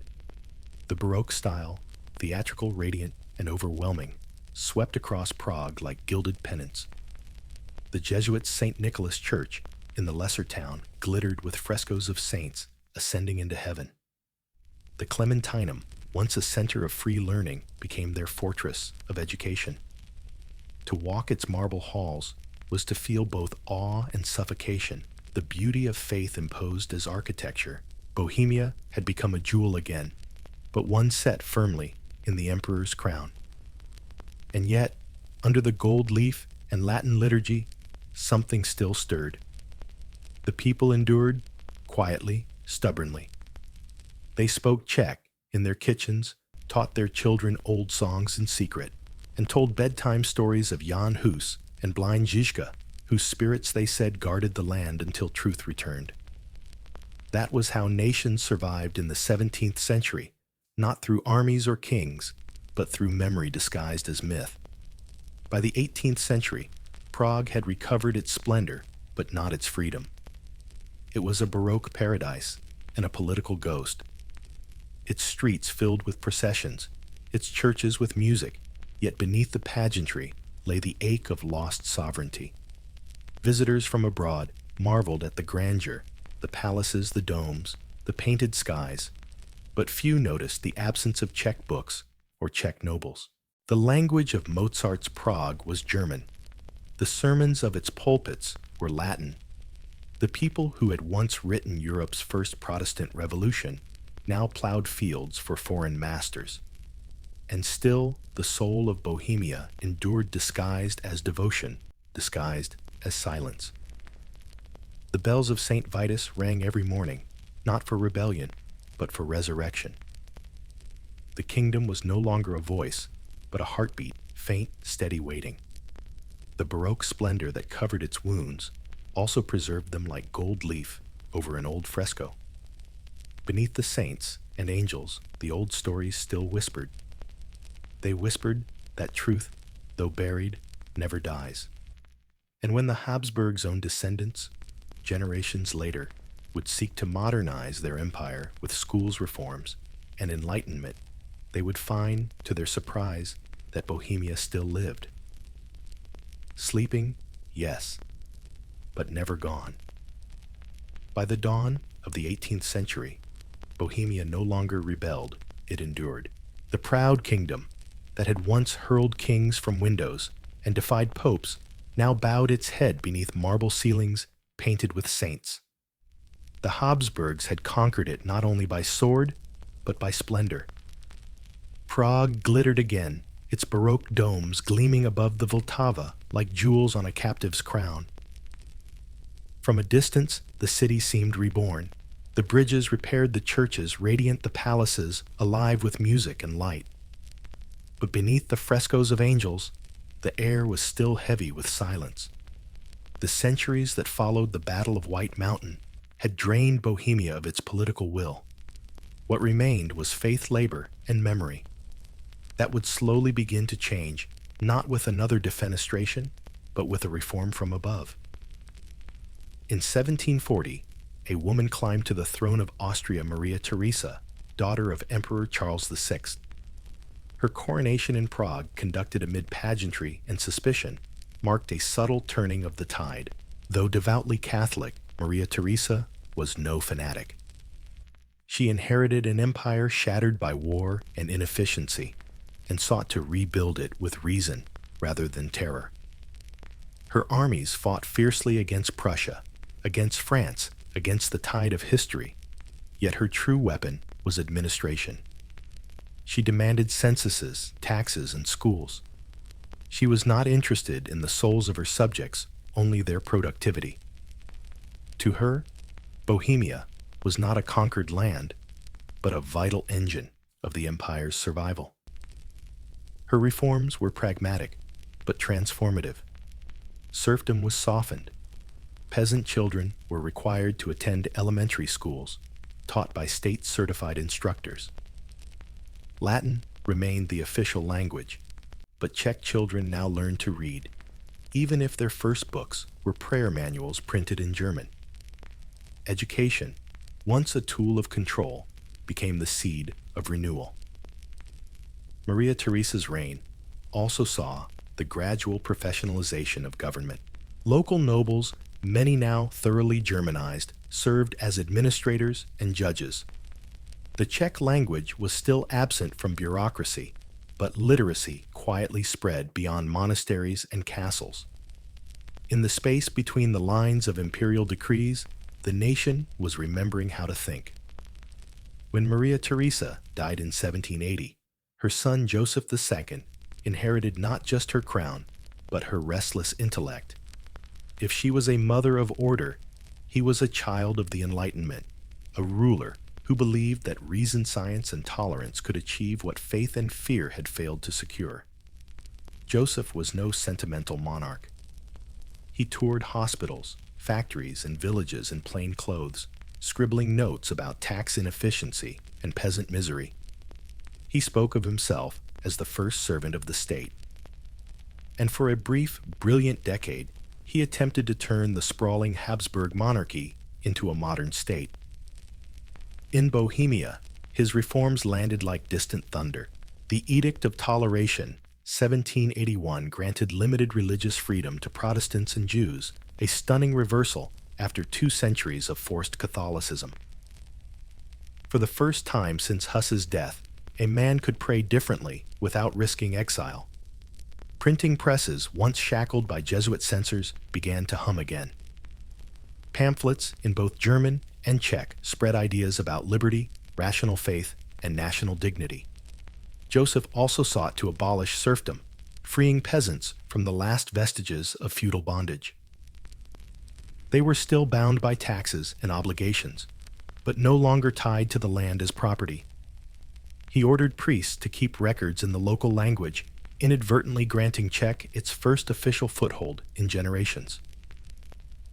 The Baroque style, theatrical, radiant, and overwhelming, swept across Prague like gilded pennants. The Jesuit St. Nicholas Church in the lesser town glittered with frescoes of saints ascending into heaven. The Clementinum, once a center of free learning, became their fortress of education. To walk its marble halls was to feel both awe and suffocation. The beauty of faith imposed as architecture. Bohemia had become a jewel again, but one set firmly in the emperor's crown. And yet, under the gold leaf and Latin liturgy, something still stirred. The people endured, quietly, stubbornly. They spoke Czech in their kitchens, taught their children old songs in secret, and told bedtime stories of Jan Hus and blind Žižka, whose spirits, they said, guarded the land until truth returned. That was how nations survived in the 17th century, not through armies or kings, but through memory disguised as myth. By the 18th century, Prague had recovered its splendor, but not its freedom. It was a Baroque paradise and a political ghost. Its streets filled with processions, its churches with music, yet beneath the pageantry lay the ache of lost sovereignty. Visitors from abroad marveled at the grandeur, the palaces, the domes, the painted skies, but few noticed the absence of Czech books or Czech nobles. The language of Mozart's Prague was German. The sermons of its pulpits were Latin. The people who had once written Europe's first Protestant revolution now plowed fields for foreign masters. And still, the soul of Bohemia endured disguised as devotion, disguised as silence. The bells of St. Vitus rang every morning, not for rebellion, but for resurrection. The kingdom was no longer a voice, but a heartbeat, faint, steady waiting. The Baroque splendor that covered its wounds also preserved them like gold leaf over an old fresco. Beneath the saints and angels, the old stories still whispered. They whispered that truth, though buried, never dies. And when the Habsburgs' own descendants, generations later, would seek to modernize their empire with schools reforms and enlightenment, they would find, to their surprise, that Bohemia still lived. Sleeping, yes, but never gone. By the dawn of the 18th century, Bohemia no longer rebelled, it endured. The proud kingdom that had once hurled kings from windows and defied popes now bowed its head beneath marble ceilings painted with saints. The Habsburgs had conquered it not only by sword, but by splendor. Prague glittered again, its Baroque domes gleaming above the Vltava like jewels on a captive's crown. From a distance, the city seemed reborn. The bridges repaired the churches, radiant the palaces, alive with music and light. But beneath the frescoes of angels, the air was still heavy with silence. The centuries that followed the Battle of White Mountain had drained Bohemia of its political will. What remained was faith, labor, and memory. That would slowly begin to change, not with another defenestration, but with a reform from above. In 1740, a woman climbed to the throne of Austria, Maria Theresa, daughter of Emperor Charles VI. Her coronation in Prague, conducted amid pageantry and suspicion, marked a subtle turning of the tide. Though devoutly Catholic, Maria Theresa was no fanatic. She inherited an empire shattered by war and inefficiency, and sought to rebuild it with reason rather than terror. Her armies fought fiercely against Prussia, against France, against the tide of history, yet her true weapon was administration. She demanded censuses, taxes, and schools. She was not interested in the souls of her subjects, only their productivity. To her, Bohemia was not a conquered land, but a vital engine of the empire's survival. Her reforms were pragmatic, but transformative. Serfdom was softened. Peasant children were required to attend elementary schools, taught by state-certified instructors. Latin remained the official language, but Czech children now learned to read, even if their first books were prayer manuals printed in German. Education, once a tool of control, became the seed of renewal. Maria Theresa's reign also saw the gradual professionalization of government. Local nobles, many now thoroughly Germanized, served as administrators and judges. The Czech language was still absent from bureaucracy, but literacy quietly spread beyond monasteries and castles. In the space between the lines of imperial decrees, the nation was remembering how to think. When Maria Theresa died in 1780, her son Joseph II inherited not just her crown, but her restless intellect. If she was a mother of order, he was a child of the Enlightenment, a ruler who believed that reason, science, and tolerance could achieve what faith and fear had failed to secure. Joseph was no sentimental monarch. He toured hospitals, factories, and villages in plain clothes, scribbling notes about tax inefficiency and peasant misery. He spoke of himself as the first servant of the state. And for a brief, brilliant decade, he attempted to turn the sprawling Habsburg monarchy into a modern state. In Bohemia, his reforms landed like distant thunder. The Edict of Toleration, 1781, granted limited religious freedom to Protestants and Jews, a stunning reversal after 2 centuries of forced Catholicism. For the first time since Hus's death, a man could pray differently without risking exile. Printing presses, once shackled by Jesuit censors, began to hum again. Pamphlets in both German and Czech spread ideas about liberty, rational faith, and national dignity. Joseph also sought to abolish serfdom, freeing peasants from the last vestiges of feudal bondage. They were still bound by taxes and obligations, but no longer tied to the land as property. He ordered priests to keep records in the local language, inadvertently granting Czech its first official foothold in generations.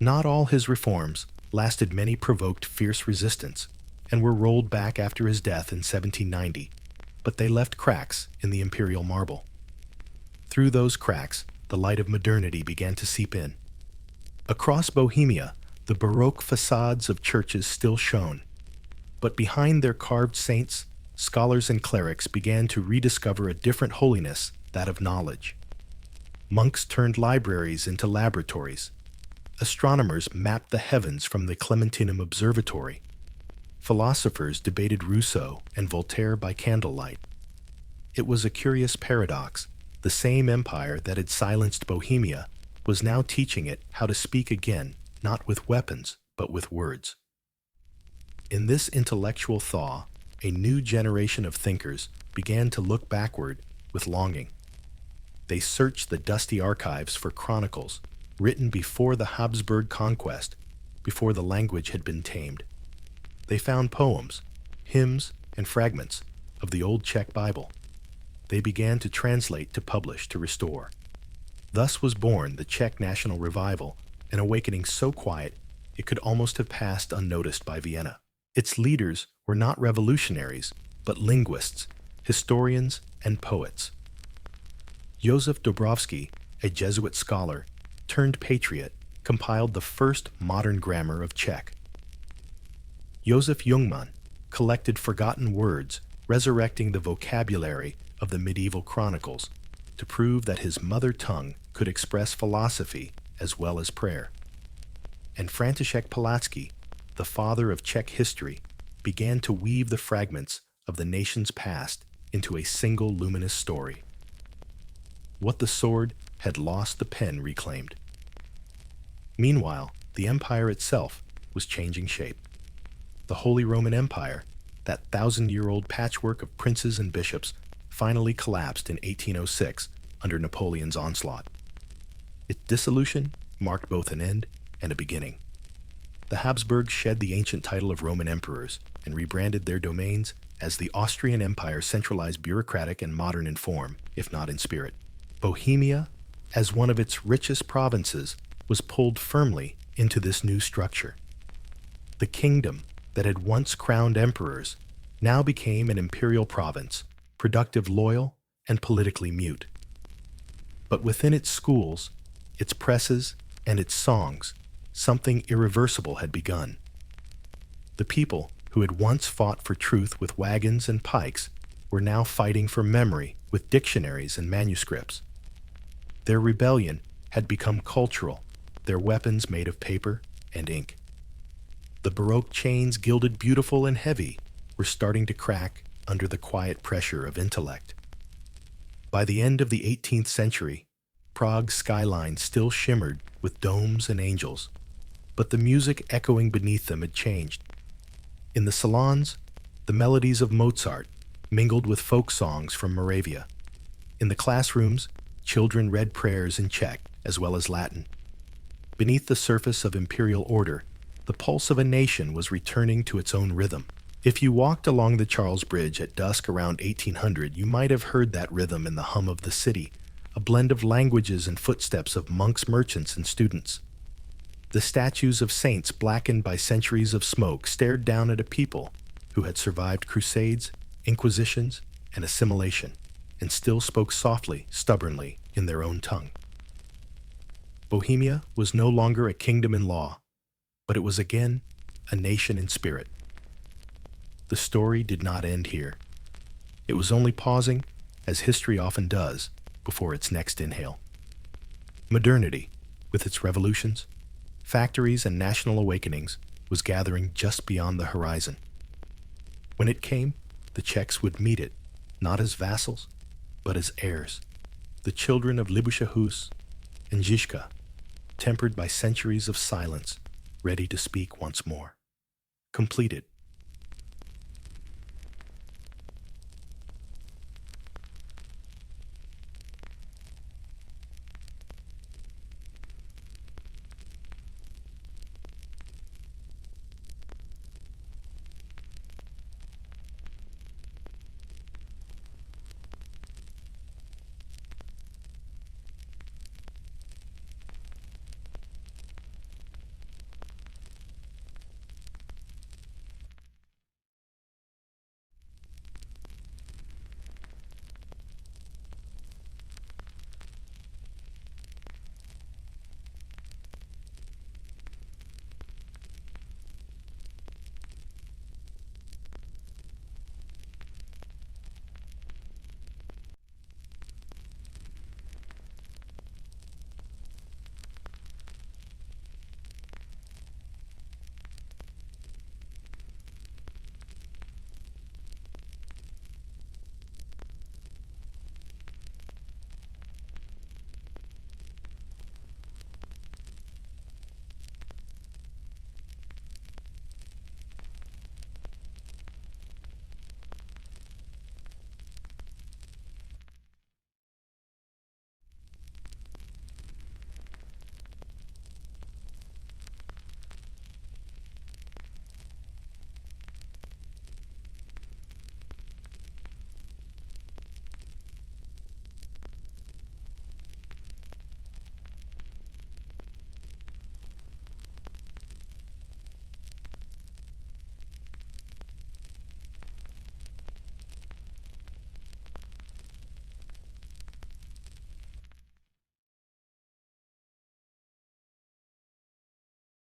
Not all his reforms lasted. Many provoked fierce resistance and were rolled back after his death in 1790, but they left cracks in the imperial marble. Through those cracks, the light of modernity began to seep in. Across Bohemia, the Baroque facades of churches still shone, but behind their carved saints, scholars and clerics began to rediscover a different holiness, that of knowledge. Monks turned libraries into laboratories. Astronomers mapped the heavens from the Clementinum Observatory. Philosophers debated Rousseau and Voltaire by candlelight. It was a curious paradox. The same empire that had silenced Bohemia was now teaching it how to speak again, not with weapons, but with words. In this intellectual thaw, a new generation of thinkers began to look backward with longing. They searched the dusty archives for chronicles written before the Habsburg conquest, before the language had been tamed. They found poems, hymns, and fragments of the old Czech Bible. They began to translate, to publish, to restore. Thus was born the Czech national revival, an awakening so quiet it could almost have passed unnoticed by Vienna. Its leaders were not revolutionaries, but linguists, historians, and poets. Josef Dobrovsky, a Jesuit scholar turned patriot, compiled the first modern grammar of Czech. Josef Jungmann collected forgotten words, resurrecting the vocabulary of the medieval chronicles to prove that his mother tongue could express philosophy as well as prayer. And František Palacký, the father of Czech history, began to weave the fragments of the nation's past into a single luminous story. What the sword had lost, the pen reclaimed. Meanwhile, the empire itself was changing shape. The Holy Roman Empire, that 1,000-year-old patchwork of princes and bishops, finally collapsed in 1806 under Napoleon's onslaught. Its dissolution marked both an end and a beginning. The Habsburgs shed the ancient title of Roman emperors and rebranded their domains as the Austrian Empire, centralized, bureaucratic, and modern in form, if not in spirit. Bohemia, as one of its richest provinces, was pulled firmly into this new structure. The kingdom that had once crowned emperors now became an imperial province, productive, loyal, and politically mute. But within its schools, its presses, and its songs, something irreversible had begun. The people who had once fought for truth with wagons and pikes were now fighting for memory with dictionaries and manuscripts. Their rebellion had become cultural, their weapons made of paper and ink. The Baroque chains, gilded, beautiful, and heavy, were starting to crack under the quiet pressure of intellect. By the end of the 18th century, Prague's skyline still shimmered with domes and angels, but the music echoing beneath them had changed. In the salons, the melodies of Mozart mingled with folk songs from Moravia. In the classrooms, children read prayers in Czech as well as Latin. Beneath the surface of imperial order, the pulse of a nation was returning to its own rhythm. If you walked along the Charles Bridge at dusk around 1800, you might have heard that rhythm in the hum of the city, a blend of languages and footsteps of monks, merchants, and students. The statues of saints, blackened by centuries of smoke, stared down at a people who had survived crusades, inquisitions, and assimilation, and still spoke softly, stubbornly, in their own tongue. Bohemia was no longer a kingdom in law, but it was again a nation in spirit. The story did not end here. It was only pausing, as history often does, before its next inhale. Modernity, with its revolutions, factories, and national awakenings, was gathering just beyond the horizon. When it came, the Czechs would meet it, not as vassals, but as heirs, the children of Libuše Hus and Žižka, tempered by centuries of silence, ready to speak once more. Completed.